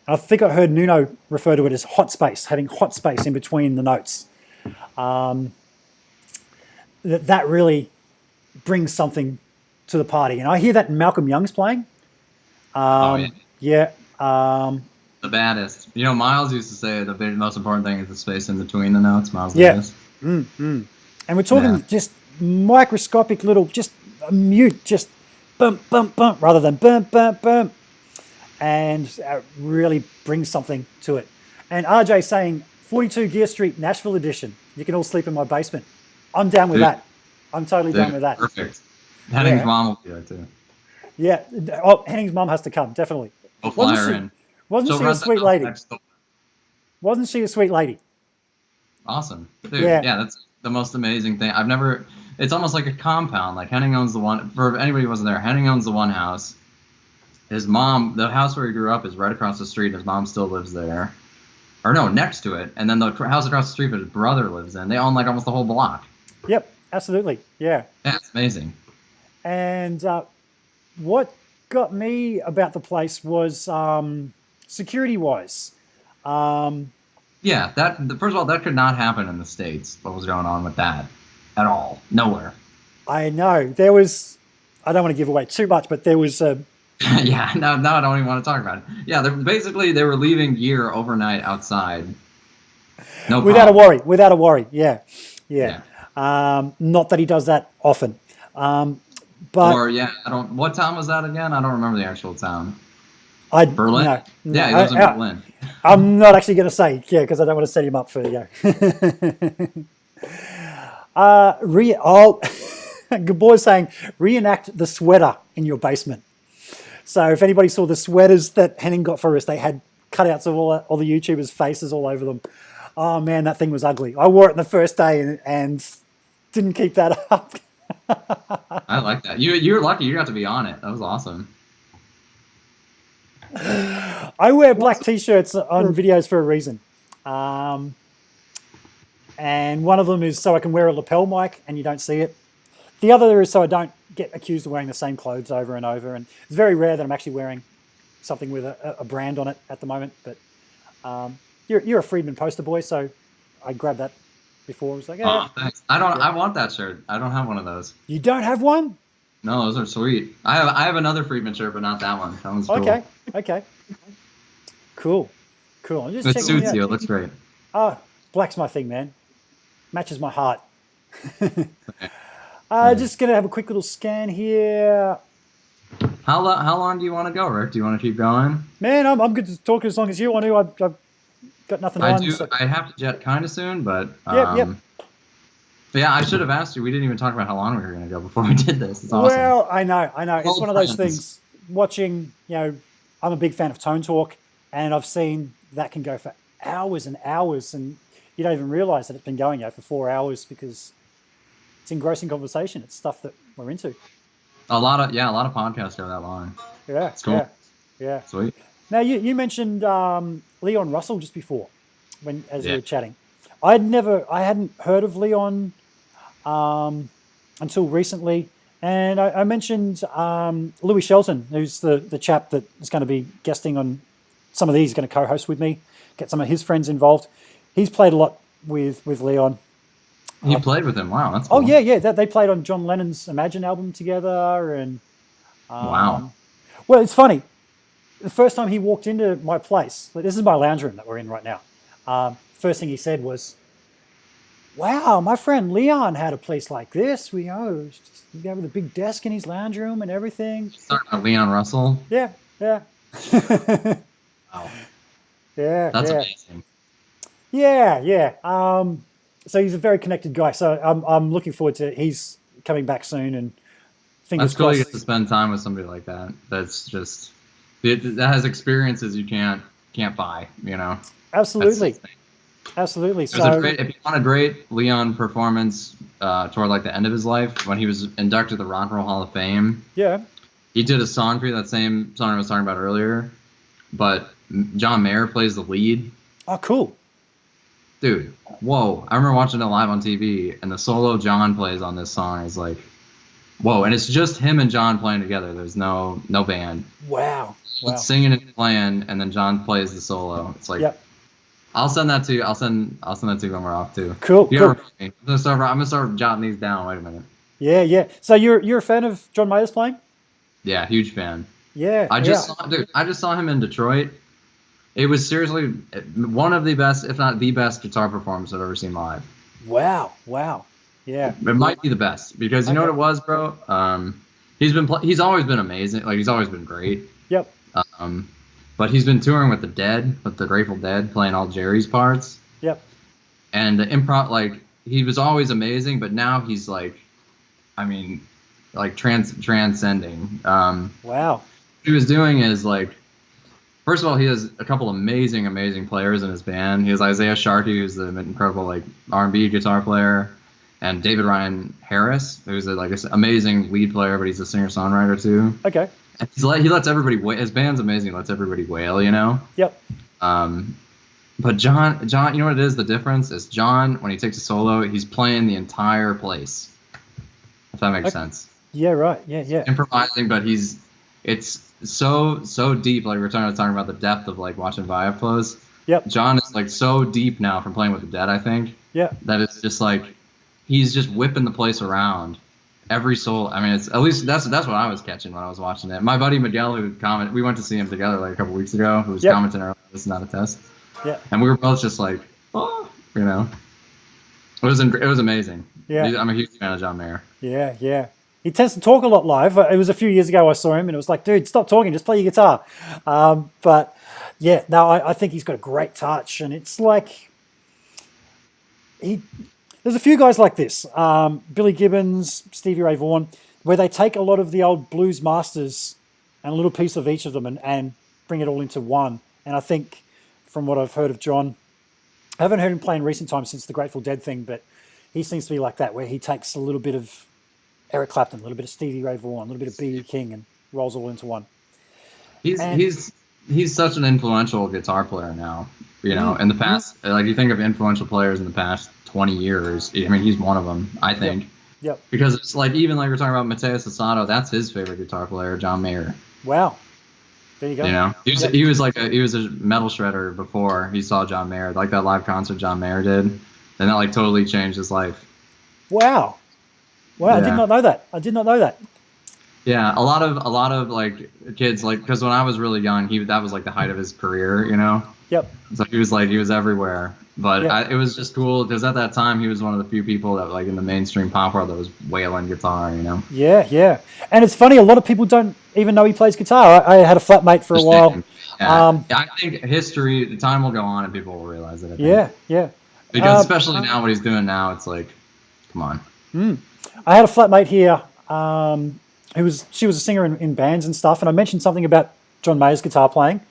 I think I heard Nuno refer to it as hot space, having hot space in between the notes. That really brings something to the party, and I hear that in Malcolm Young's playing. The baddest. You know, Miles used to say the most important thing is the space in between the notes. Miles Davis. And we're talking just microscopic little, just a mute, just bump, bump, bump, rather than bump, bump, bump. And really brings something to it. And RJ saying, 42 Gear Street, Nashville edition. You can all sleep in my basement. I'm down with that. I'm totally down with that. Perfect. Henning's mom will be there too. Yeah. Oh, Henning's mom has to come, definitely. I'll fly her in. Wasn't she a sweet lady? Wasn't she a sweet lady? Awesome. Dude, yeah, that's the most amazing thing. It's almost like a compound. Like Henning owns the one, for anybody who wasn't there, Henning owns the one house. His mom, the house where he grew up is right across the street. His mom still lives there. Or no, next to it. And then the house across the street that his brother lives in. They own like almost the whole block. Yep, absolutely. Yeah. Yeah, it's amazing. And what got me about the place was security-wise. Yeah, first of all, that could not happen in the States. What was going on with that? At all. Nowhere. I know. There was, I don't want to give away too much, but there was a... Yeah, now I don't even want to talk about it. Yeah, they were leaving gear overnight outside. No problem. Without a worry. Yeah. Not that he does that often. What town was that again? I don't remember the actual town. Berlin? No, no, Yeah, he lives in Berlin. I'm not actually going to say, yeah, because I don't want to set him up for good boy saying reenact the sweater in your basement. So if anybody saw the sweaters that Henning got for us, they had cutouts of all the YouTubers' faces all over them. Oh man, that thing was ugly. I wore it the first day and didn't keep that up. I like that. You're lucky you got to be on it. That was awesome. I wear black t-shirts on videos for a reason. And one of them is so I can wear a lapel mic and you don't see it. The other is so I don't get accused of wearing the same clothes over and over. And it's very rare that I'm actually wearing something with a brand on it at the moment. But you're a Friedman poster boy, so I grabbed that before. I was like, oh, thanks. I want that shirt. I don't have one of those. You don't have one? No, those are sweet. I have another Friedman shirt, but not that one. That one's cool. Okay. Cool. I'm just it checking suits out. you. It looks great. Oh, black's my thing, man. Matches my heart. Just going to have a quick little scan here. How long do you want to go, Rick? Do you want to keep going? Man, I'm good to talk as long as you want to. I've got nothing on. So. I have to jet kind of soon, but Yep. But yeah, I should have asked you. We didn't even talk about how long we were going to go before we did this. It's awesome. Well, I know. It's one of those things. Watching, I'm a big fan of Tone Talk, and I've seen that can go for hours and hours, and you don't even realize that it's been going for 4 hours because it's engrossing conversation. It's stuff that we're into. A lot of podcasts go that long. Yeah, it's cool. Yeah. Sweet. Now you mentioned Leon Russell just before, as we were chatting. I hadn't heard of Leon until recently, and I mentioned Louis Shelton, who's the chap that is going to be guesting on some of these. He's going to co-host with me, get some of his friends involved. He's played a lot with Leon. You played with him? Wow, that's cool. Oh yeah. They played on John Lennon's Imagine album together, and wow. Well, it's funny. The first time he walked into my place, this is my lounge room that we're in right now. First thing he said was, "Wow, my friend Leon had a place like this. We with a big desk in his lounge room and everything." Talking about Leon Russell. Yeah. Wow. Yeah. That's amazing. Yeah. So he's a very connected guy. So I'm looking forward to he's coming back soon, and fingers crossed. That's cool. You get to spend time with somebody like that. That's just that has experiences you can't buy. Absolutely. So if you want a great Leon performance toward like the end of his life, when he was inducted to the Rock and Roll Hall of Fame, he did a song for you, that same song I was talking about earlier, but John Mayer plays the lead. Oh, cool. Dude, whoa. I remember watching it live on TV, and the solo John plays on this song is like, whoa. And it's just him and John playing together. There's no band. Wow. Singing and playing, and then John plays the solo. It's like, I'll send that to you. I'll send that to you when we're off too. Cool. I'm gonna start jotting these down. Wait a minute. Yeah. So you're a fan of John Mayer's playing? Yeah, huge fan. Yeah. I just saw him in Detroit. It was seriously one of the best, if not the best, guitar performance I've ever seen live. Wow. Yeah. It might be the best because you know what it was, bro. He's always been amazing. Like he's always been great. Yep. But he's been touring with the Grateful Dead, playing all Jerry's parts. Yep. And the improv, like he was always amazing, but now he's like, transcending. Wow. What he was doing is like, first of all, he has a couple amazing players in his band. He has Isaiah Sharkey, who's the incredible R&B guitar player, and David Ryan Harris, who's an amazing lead player, but he's a singer-songwriter too. Okay. And he lets everybody wail. His band's amazing. He lets everybody wail, Yep. But John, you know what it is? The difference is John, when he takes a solo, he's playing the entire place. If that makes sense. Yeah. Right. Yeah. Improvising, but it's so deep. Like we're talking about the depth of watching Vibe flows. Yep. John is so deep now from playing with the Dead, I think. Yeah. That it's just he's just whipping the place around. Every solo. It's at least that's what I was catching when I was watching it. My buddy Miguel, who commented, we went to see him together a couple weeks ago, who was commenting earlier, this is not a test. Yeah. And we were both just It was amazing. Yeah. I'm a huge fan of John Mayer. Yeah. He tends to talk a lot live. It was a few years ago I saw him, and it was like, dude, stop talking, just play your guitar. But yeah, no, I think he's got a great touch, and it's like there's a few guys like this, Billy Gibbons, Stevie Ray Vaughan, where they take a lot of the old blues masters and a little piece of each of them and bring it all into one. And I think from what I've heard of John, I haven't heard him play in recent times since the Grateful Dead thing, but he seems to be like that, where he takes a little bit of Eric Clapton, a little bit of Stevie Ray Vaughan, a little bit of B.B. King, and rolls all into one. He's such an influential guitar player now. You know, in the past, like you think of influential players in the past 20 years. I mean, he's one of them, I think. Yep. Because it's like, even like we're talking about Mateus Sasato, that's his favorite guitar player, John Mayer. Wow. There you go. You know, he was a metal shredder before he saw John Mayer, like that live concert John Mayer did, and that like totally changed his life. Wow. Yeah. I did not know that. Yeah, a lot of like kids, like, because when I was really young, that was like the height of his career, you know. Yep. So he was everywhere. But it was just cool because at that time he was one of the few people that, like, in the mainstream pop world, that was wailing guitar, you know. Yeah. And it's funny, a lot of people don't even know he plays guitar. I had a flatmate for a while. Yeah. I think the time will go on and people will realize it. Yeah. Because especially now, what he's doing now, it's like, come on. I had a flatmate here. She was a singer in bands and stuff, and I mentioned something about John Mayer's guitar playing,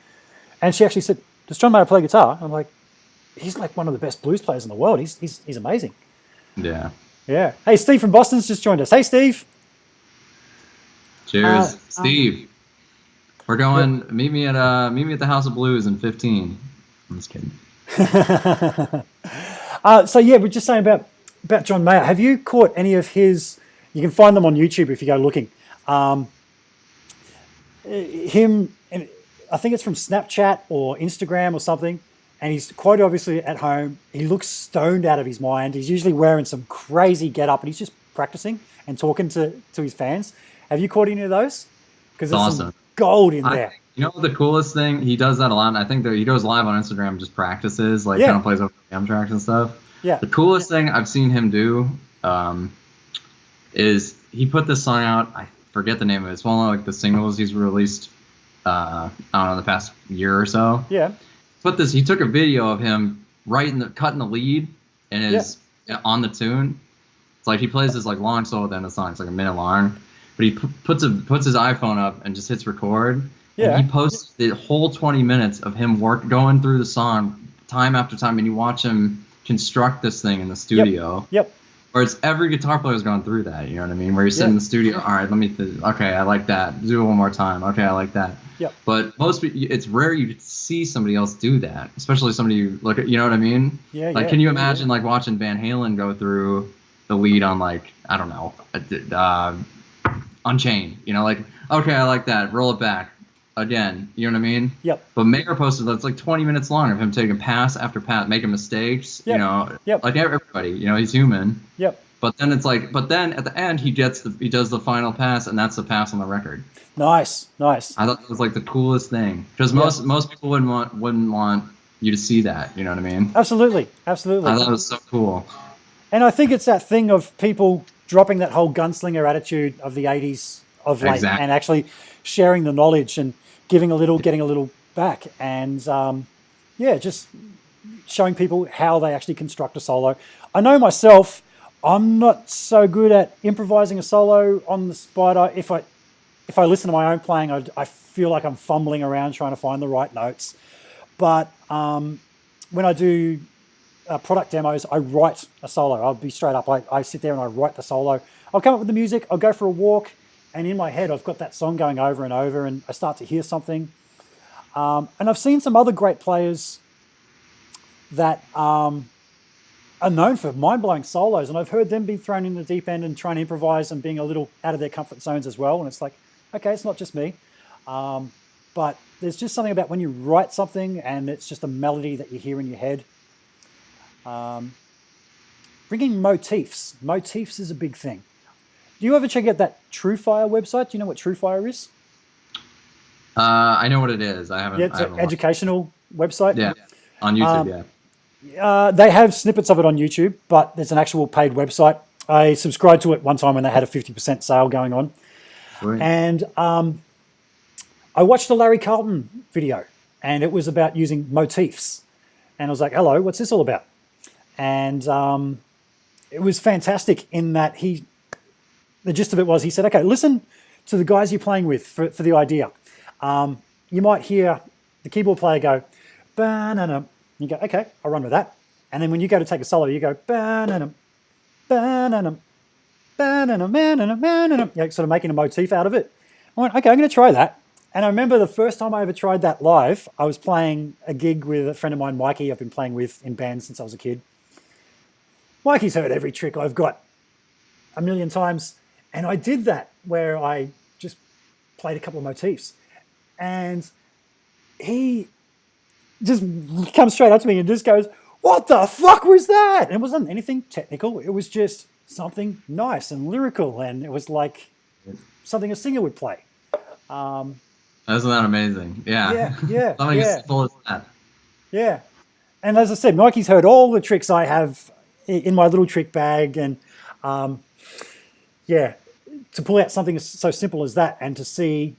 and she actually said, "Does John Mayer play guitar?" I'm like, "He's like one of the best blues players in the world. He's amazing." Yeah. Hey, Steve from Boston's just joined us. Hey, Steve. Cheers, Steve. We're going. Meet me at the House of Blues in 15. I'm just kidding. So yeah, we're just saying about John Mayer. Have you caught any of his? You can find them on YouTube if you go looking. Him, and I think it's from Snapchat or Instagram or something, and he's quite obviously at home. He looks stoned out of his mind. He's usually wearing some crazy get-up, and he's just practicing and talking to his fans. Have you caught any of those? Because there's awesome. Some gold in there. You know, the coolest thing, he does that a lot, and I think that he goes live on Instagram and just practices, like, kind of plays over the tracks and stuff. Yeah. The coolest thing I've seen him do is he put this song out. I forget the name of it. It's one of like the singles he's released. I don't know, the past year or so. Yeah. He took a video of him cutting the lead and on the tune. It's like he plays this like long solo at the end of the song. It's like a minute long, but he puts his iPhone up and just hits record. Yeah. And he posts the whole 20 minutes of him going through the song time after time, and you watch him construct this thing in the studio. Yep. Whereas every guitar player's gone through that, you know what I mean? Where you're sitting in the studio, all right, okay, I like that. Do it one more time. Okay, I like that. Yep. But it's rare you see somebody else do that, especially somebody you look at, you know what I mean? Yeah. Like, can you imagine like watching Van Halen go through the lead on, like, I don't know, Unchained? You know, like, okay, I like that. Roll it back. Again, you know what I mean? Yep. But Mayer posted that's like 20 minutes long of him taking pass after pass, making mistakes. You know, like everybody. You know, he's human. Yep. But then at the end he does the final pass, and that's the pass on the record. Nice. I thought that was like the coolest thing, because most people wouldn't want you to see that. You know what I mean? Absolutely. I thought it was so cool. And I think it's that thing of people dropping that whole gunslinger attitude of the 80s of late, and actually sharing the knowledge and giving a little, getting a little back, and just showing people how they actually construct a solo. I know myself, I'm not so good at improvising a solo on the spot. If I listen to my own playing, I feel like I'm fumbling around trying to find the right notes. But when I do product demos, I write a solo. I'll be straight up. I sit there and I write the solo. I'll come up with the music. I'll go for a walk. And in my head, I've got that song going over and over, and I start to hear something. And I've seen some other great players that are known for mind-blowing solos, and I've heard them be thrown in the deep end and trying to improvise and being a little out of their comfort zones as well. And it's like, okay, it's not just me. But there's just something about when you write something and it's just a melody that you hear in your head. Bringing motifs. Motifs is a big thing. Do you ever check out that TrueFire website? Do you know what TrueFire is? I know what it is. I haven't. Yeah, it's an educational website. Yeah, on YouTube. They have snippets of it on YouTube, but there's an actual paid website. I subscribed to it one time when they had a 50% sale going on. Sweet. And I watched a Larry Carlton video, and it was about using motifs. And I was like, hello, what's this all about? And it was fantastic in that the gist of it was, he said, okay, listen to the guys you're playing with for the idea. You might hear the keyboard player go, ba-na-na. You go, okay, I'll run with that. And then when you go to take a solo, you go, ba-na-na, ba-na-na, ba-na-na, ba-na-na, ba-na-na. You know, sort of making a motif out of it. I went, okay, I'm going to try that. And I remember the first time I ever tried that live, I was playing a gig with a friend of mine, Mikey, I've been playing with in bands since I was a kid. Mikey's heard every trick I've got a million times. And I did that where I just played a couple of motifs. And he just comes straight up to me and just goes, what the fuck was that? And it wasn't anything technical. It was just something nice and lyrical. And it was like something a singer would play. Isn't that amazing? Yeah. Yeah. Something as simple as that. Yeah. And as I said, Mikey's heard all the tricks I have in my little trick bag. And yeah, to pull out something so simple as that and to see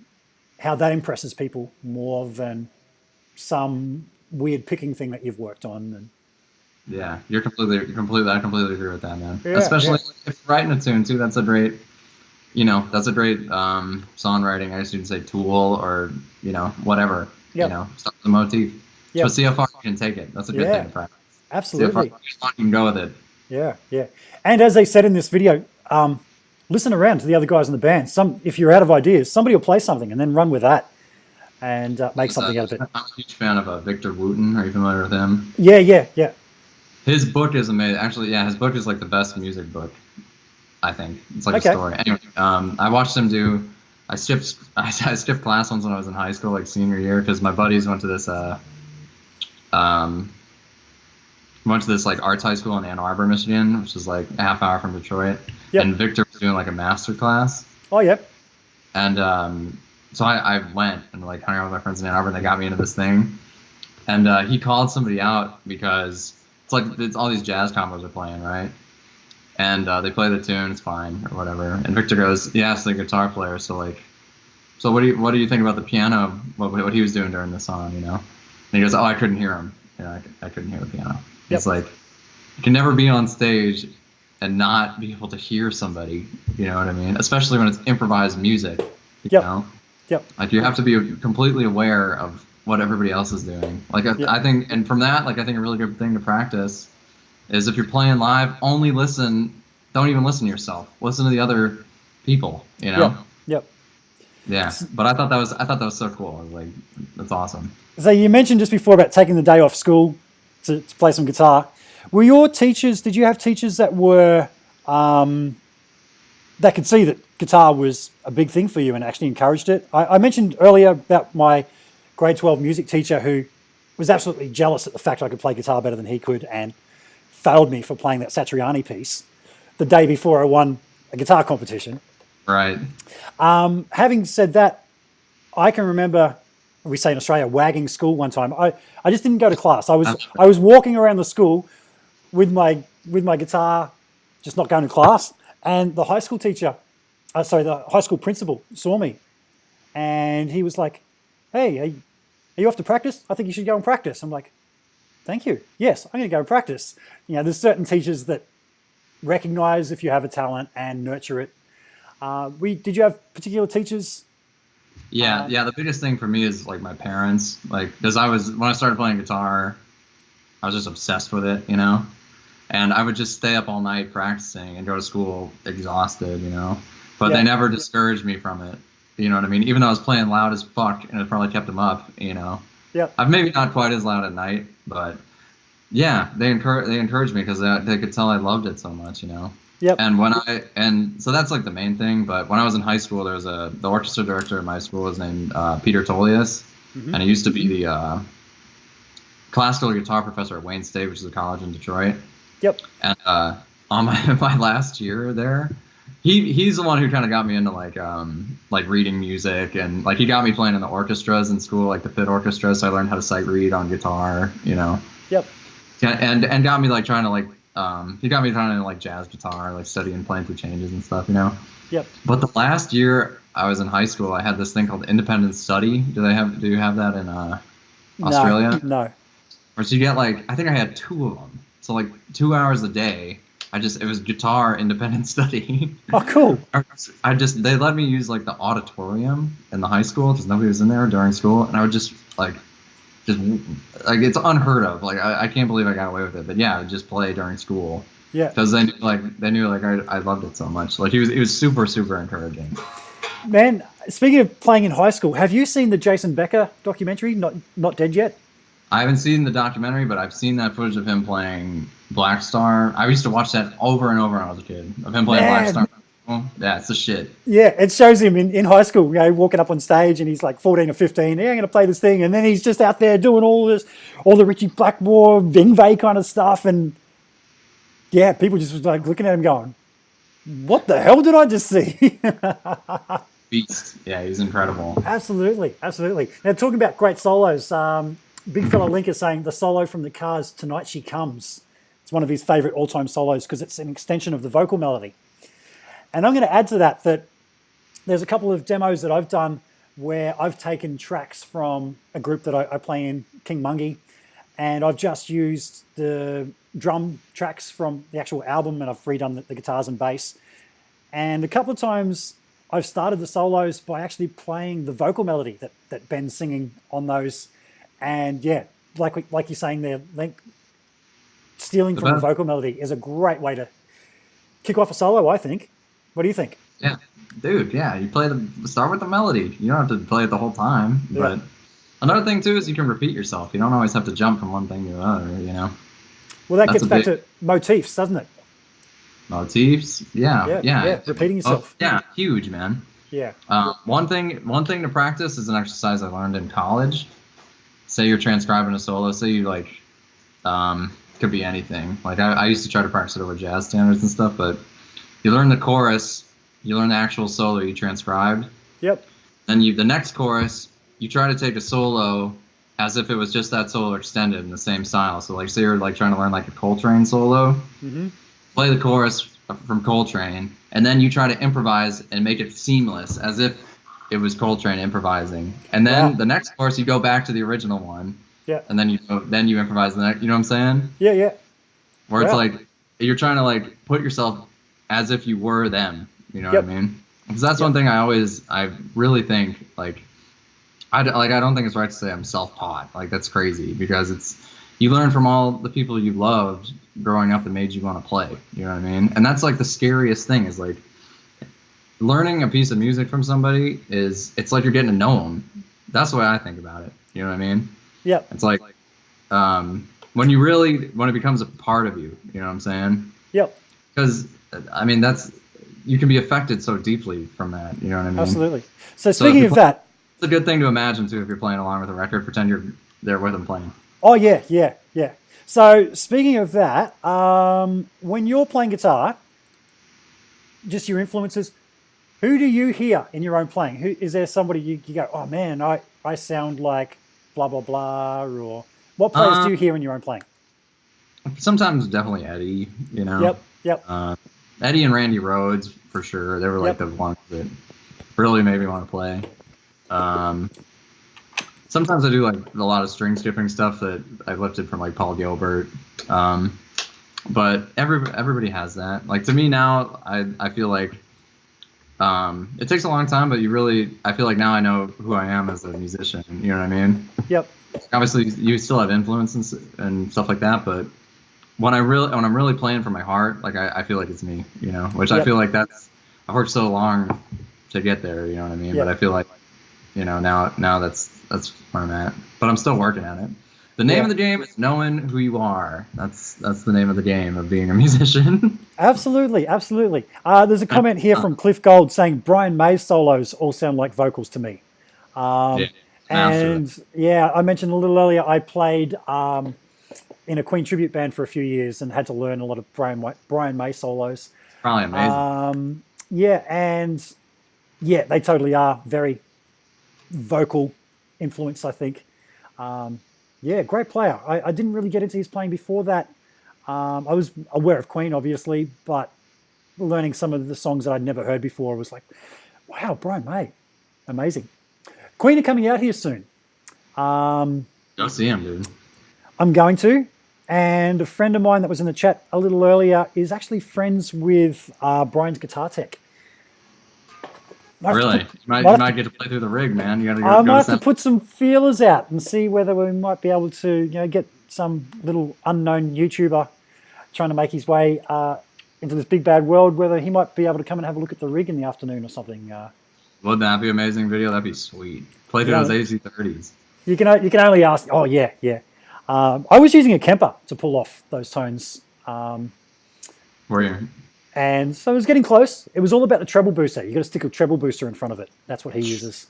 how that impresses people more than some weird picking thing that you've worked on. And yeah, I completely agree with that, man. Yeah, Especially if you're writing a tune too, that's a great songwriting. I used to say tool or, whatever, start with a motif. Yep. So see how far you can take it. That's a good thing to practice. Absolutely. See how far you can go with it. Yeah. And as they said in this video, listen around to the other guys in the band. If you're out of ideas, somebody will play something and then run with that and make something out of it. I'm a huge fan of Victor Wooten. Are you familiar with him? Yeah. His book is amazing. Actually, yeah, his book is like the best music book, I think. It's like a story. Anyway, I watched him do. I skipped class once when I was in high school, like senior year, because my buddies went to this like arts high school in Ann Arbor, Michigan, which is like a half hour from Detroit. Yep. And Victor was doing like a master class. Oh, yeah. And so I went and like hung out with my friends in Ann Arbor, and they got me into this thing. And he called somebody out because it's all these jazz combos are playing, right? And they play the tune, it's fine or whatever. And Victor goes, he asked the guitar player, so what do you think about the piano? What he was doing during the song, And he goes, oh, I couldn't hear him. I couldn't hear the piano. Yep. It's like you can never be on stage and not be able to hear somebody. You know what I mean? Especially when it's improvised music. You know? Yep. Like you have to be completely aware of what everybody else is doing. Like I think, and from that, like I think a really good thing to practice is if you're playing live, only listen. Don't even listen to yourself. Listen to the other people. Yep. Yeah, but I thought that was so cool. I was like, that's awesome. So you mentioned just before about taking the day off school to play some guitar. Were your teachers? Did you have teachers that were that could see that guitar was a big thing for you and actually encouraged it? I mentioned earlier about my grade 12 music teacher who was absolutely jealous at the fact I could play guitar better than he could and failed me for playing that Satriani piece the day before I won a guitar competition. Right. Having said that, I can remember, we say in Australia, wagging school one time. I just didn't go to class. I was walking around the school with my guitar, just not going to class. And the high school teacher, the high school principal saw me, and he was like, "Hey, are you off to practice? I think you should go and practice." I'm like, "Thank you. Yes, I'm going to go and practice." There's certain teachers that recognize if you have a talent and nurture it. Did you have particular teachers? Yeah. The biggest thing for me is like my parents, because when I started playing guitar, I was just obsessed with it, and I would just stay up all night practicing and go to school exhausted, but they never discouraged me from it. You know what I mean? Even though I was playing loud as fuck, and it probably kept them up, Yeah. I'm maybe not quite as loud at night, but yeah, they encouraged me because they could tell I loved it so much, Yep. And so that's like the main thing. But when I was in high school, there was the orchestra director of my school was named Peter Tolias, and he used to be the classical guitar professor at Wayne State, which is a college in Detroit. Yep. And on my last year there, he's the one who kind of got me into like reading music, and like he got me playing in the orchestras in school, like the pit orchestra. So I learned how to sight read on guitar, Yep. And got me like trying to like he got me trying to like jazz guitar, like studying playing through changes and stuff, you know. Yep. But the last year I was in high school, I had this thing called independent study. Do you have that in Australia? No. Or so you get like, I think I had 2 of them. So like 2 hours a day. It was guitar independent study. Oh, cool. They let me use like the auditorium in the high school because nobody was in there during school, and I would just like it's unheard of. Like I can't believe I got away with it, but yeah, I would just play during school. Yeah. Because they knew I loved it so much. Like it was super super encouraging. Man, speaking of playing in high school, have you seen the Jason Becker documentary, Not Dead Yet? I haven't seen the documentary, but I've seen that footage of him playing Black Star. I used to watch that over and over when I was a kid, of him playing Black Star. Yeah, it's the shit. Yeah, it shows him in high school, you know, walking up on stage, and he's like 14 or 15. Yeah, I'm going to play this thing. And then he's just out there doing all the Richie Blackmore, Vingve kind of stuff. And yeah, people just was like looking at him going, what the hell did I just see? Beast. Yeah, he's incredible. Absolutely, absolutely. Now, talking about great solos, Big Fella Link is saying the solo from the Cars, Tonight She Comes. It's one of his favorite all-time solos because it's an extension of the vocal melody. And I'm going to add to that there's a couple of demos that I've done where I've taken tracks from a group that I play in, King Mungie, and I've just used the drum tracks from the actual album, and I've redone the guitars and bass. And a couple of times I've started the solos by actually playing the vocal melody that Ben's singing on those. And yeah, like you're saying there, stealing from the vocal melody is a great way to kick off a solo, I think. What do you think? Yeah, dude, yeah, you start with the melody. You don't have to play it the whole time. Yeah. But another thing too is you can repeat yourself. You don't always have to jump from one thing to another, you know. Well, that gets back to motifs, doesn't it? Motifs, yeah. Repeating yourself. Yeah, huge, man. Yeah. One thing to practice is an exercise I learned in college. Say you're transcribing a solo. Say you could be anything. Like I used to try to practice it over jazz standards and stuff, but you learn the chorus, you learn the actual solo you transcribed. Yep. Then the next chorus, you try to take a solo as if it was just that solo extended in the same style. So like say you're like trying to learn like a Coltrane solo, play the chorus from Coltrane, and then you try to improvise and make it seamless as if it was Coltrane improvising. And then the next chorus you go back to the original one. Yeah. And then you improvise the next, you know what I'm saying? Yeah. Where it's like you're trying to like put yourself as if you were them, you know what I mean? Because that's one thing I really think I don't think it's right to say I'm self-taught. Like that's crazy because you learn from all the people you loved growing up that made you want to play, you know what I mean? And that's like the scariest thing is like learning a piece of music from somebody it's like you're getting to know them. That's the way I think about it, you know what I mean? Yeah. It's like when it becomes a part of you, you know what I'm saying? Yep. Because I mean you can be affected so deeply from that, you know what I mean? Absolutely. So speaking of that, it's a good thing to imagine too if you're playing along with a record. Pretend you're there with them playing. Oh yeah. So speaking of that, when you're playing guitar, just your influences, who do you hear in your own playing? Is there somebody you go, oh man, I sound like blah blah blah, or what players do you hear in your own playing? Sometimes definitely Eddie, you know. Yep. Eddie and Randy Rhoads for sure. They were like the ones that really made me want to play. Sometimes I do like a lot of string skipping stuff that I've lifted from like Paul Gilbert. But everybody has that. Like to me now, I feel like it takes a long time, but I feel like now I know who I am as a musician. You know what I mean? Yep. Obviously, you still have influence and stuff like that, but when I'm really playing from my heart, like I feel like it's me. You know, which I feel like I've worked so long to get there. You know what I mean? But I feel like, you know, now that's where I'm at. But I'm still working at it. The name of the game is knowing who you are. That's the name of the game of being a musician. Absolutely. There's a comment here from Cliff Gold saying Brian May's solos all sound like vocals to me. And I mentioned a little earlier I played in a Queen tribute band for a few years and had to learn a lot of Brian May solos. Probably amazing. They totally are very vocal influence, I think. Great player. I didn't really get into his playing before that. I was aware of Queen, obviously, but learning some of the songs that I'd never heard before was like, wow, Brian May, amazing. Queen are coming out here soon. Go see him, dude. I'm going to. And a friend of mine that was in the chat a little earlier is actually friends with Brian's guitar tech. Really? You might get to play through the rig, man. You gotta go. I might have to put some feelers out and see whether we might be able to, get some little unknown YouTuber trying to make his way into this big bad world, whether he might be able to come and have a look at the rig in the afternoon or something. Wouldn't that be an amazing video? That'd be sweet. Play through those AC30s. You can only ask. Oh yeah. I was using a Kemper to pull off those tones. Were you? And so it was getting close. It was all about the treble booster. You got to stick a treble booster in front of it. That's what he uses.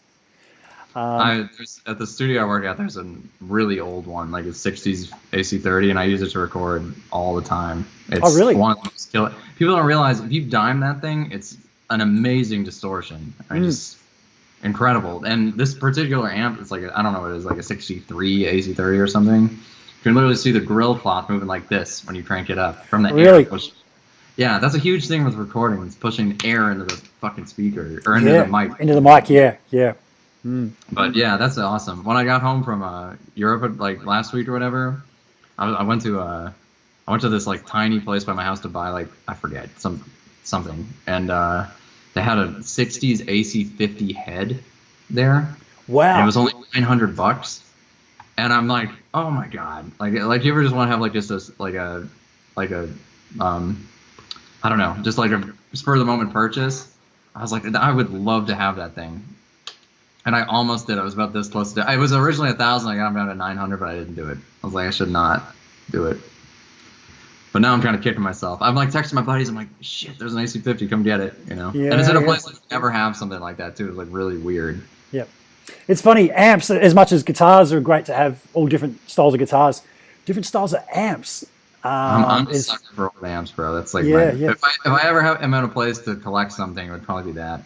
At the studio I work at, there's a really old one, like a 60s AC30, and I use it to record all the time. It's really? One of the most killer. People don't realize if you dime that thing, it's an amazing distortion. I mean, just incredible. And this particular amp, it's like, I don't know what it is, like a 63 AC30 or something. You can literally see the grill cloth moving like this when you crank it up from the air. Yeah, that's a huge thing with recording. It's pushing air into the fucking speaker or into the mic. Into the mic, yeah. But yeah, that's awesome. When I got home from Europe, like last week or whatever, I went to this like tiny place by my house to buy like, I forget, something, and they had a 60s AC50 head there. Wow. And it was only $900, and I'm like, oh my god, like you ever just want to have like just a I don't know, just like a spur of the moment purchase. I was like, I would love to have that thing. And I almost did. I was about this close to it. It was originally 1,000. I got them down to 900, but I didn't do it. I was like, I should not do it. But now I'm kind of kicking myself. I'm like texting my buddies. I'm like, shit, there's an AC50. Come get it. Yeah, and it's in a place that never have something like that too. It's like really weird. Yep. It's funny. Amps, as much as guitars are great to have all different styles of guitars, different styles of amps. I'm a sucker for old amps, bro. That's like if I ever am in a place to collect something, it would probably be that.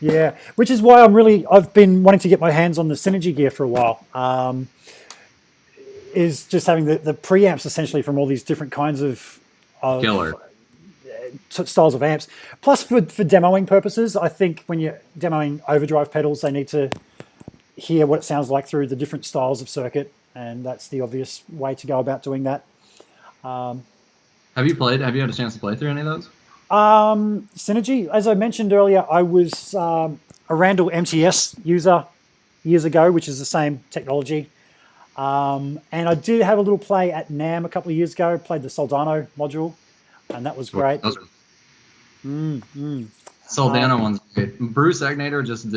Yeah, which is why I've been wanting to get my hands on the Synergy gear for a while. Is just having the preamps essentially from all these different kinds of killer styles of amps. Plus for demoing purposes, I think when you're demoing overdrive pedals, they need to hear what it sounds like through the different styles of circuit, and that's the obvious way to go about doing that. Have you had a chance to play through any of those? Synergy, as I mentioned earlier, I was a Randall MTS user years ago, which is the same technology. And I did have a little play at NAMM a couple of years ago, played the Soldano module, and that was great. Soldano one's great. Bruce Egnator just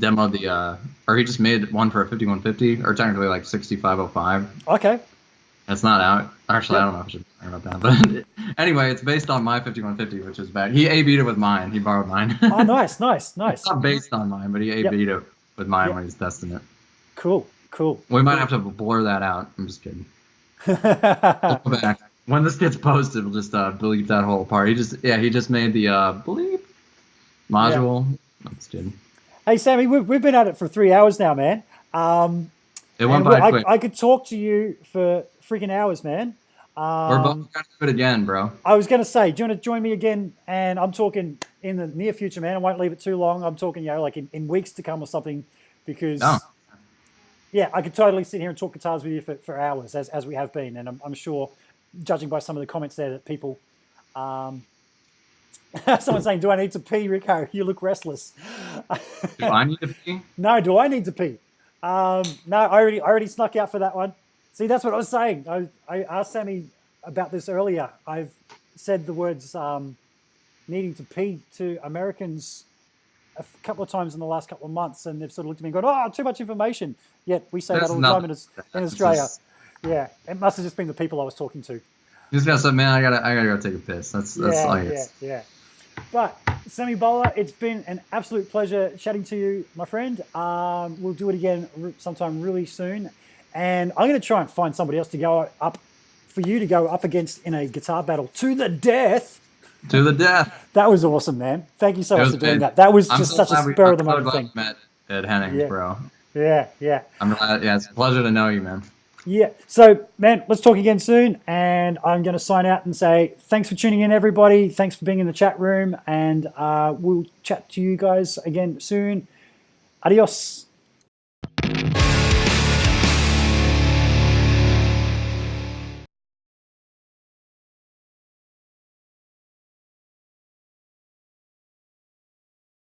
demoed or he just made one for a 5150, or technically like 6505. Okay. It's not out. Actually, I don't know if I should talk about that. But anyway, it's based on my 5150, which is bad. He A-B'd it with mine. He borrowed mine. Oh, nice. It's not based on mine, but he A-B'd it with mine when he's testing it. Cool. We might have to blur that out. I'm just kidding. We'll go back. When this gets posted, we'll just bleep that whole part. He just made the bleep module. I'm just kidding. Hey, Sammy, we've been at it for 3 hours now, man. It went by quick. I could talk to you for freaking hours, man. We're both going to do it again, bro. I was going to say, do you want to join me again? And I'm talking in the near future, man. I won't leave it too long. I'm talking, like in weeks to come or something, because yeah, I could totally sit here and talk guitars with you for hours, as we have been. And I'm sure, judging by some of the comments there, that people, someone's saying, do I need to pee, Rico? You look restless. Do I need to pee? No, do I need to pee? No, I already snuck out for that one. See, that's what I was saying. I asked Sammy about this earlier. I've said the words needing to pee to Americans a couple of times in the last couple of months, and they've sort of looked at me and gone, oh, too much information. Yet we say that all the time in Australia. Yeah, it must have just been the people I was talking to. You just got something, man, I gotta go take a piss. That's yeah. But Sammy Boller, it's been an absolute pleasure chatting to you, my friend. We'll do it again sometime really soon. And I'm going to try and find somebody else to go up, for you to go up against in a guitar battle to the death. To the death. That was awesome, man. Thank you so much for doing that. That was just such a spur of the moment thing. Met Ed Hennings, bro. Yeah. I'm glad. Yeah, it's a pleasure to know you, man. Yeah. So, man, let's talk again soon. And I'm going to sign out and say thanks for tuning in, everybody. Thanks for being in the chat room. And we'll chat to you guys again soon. Adios.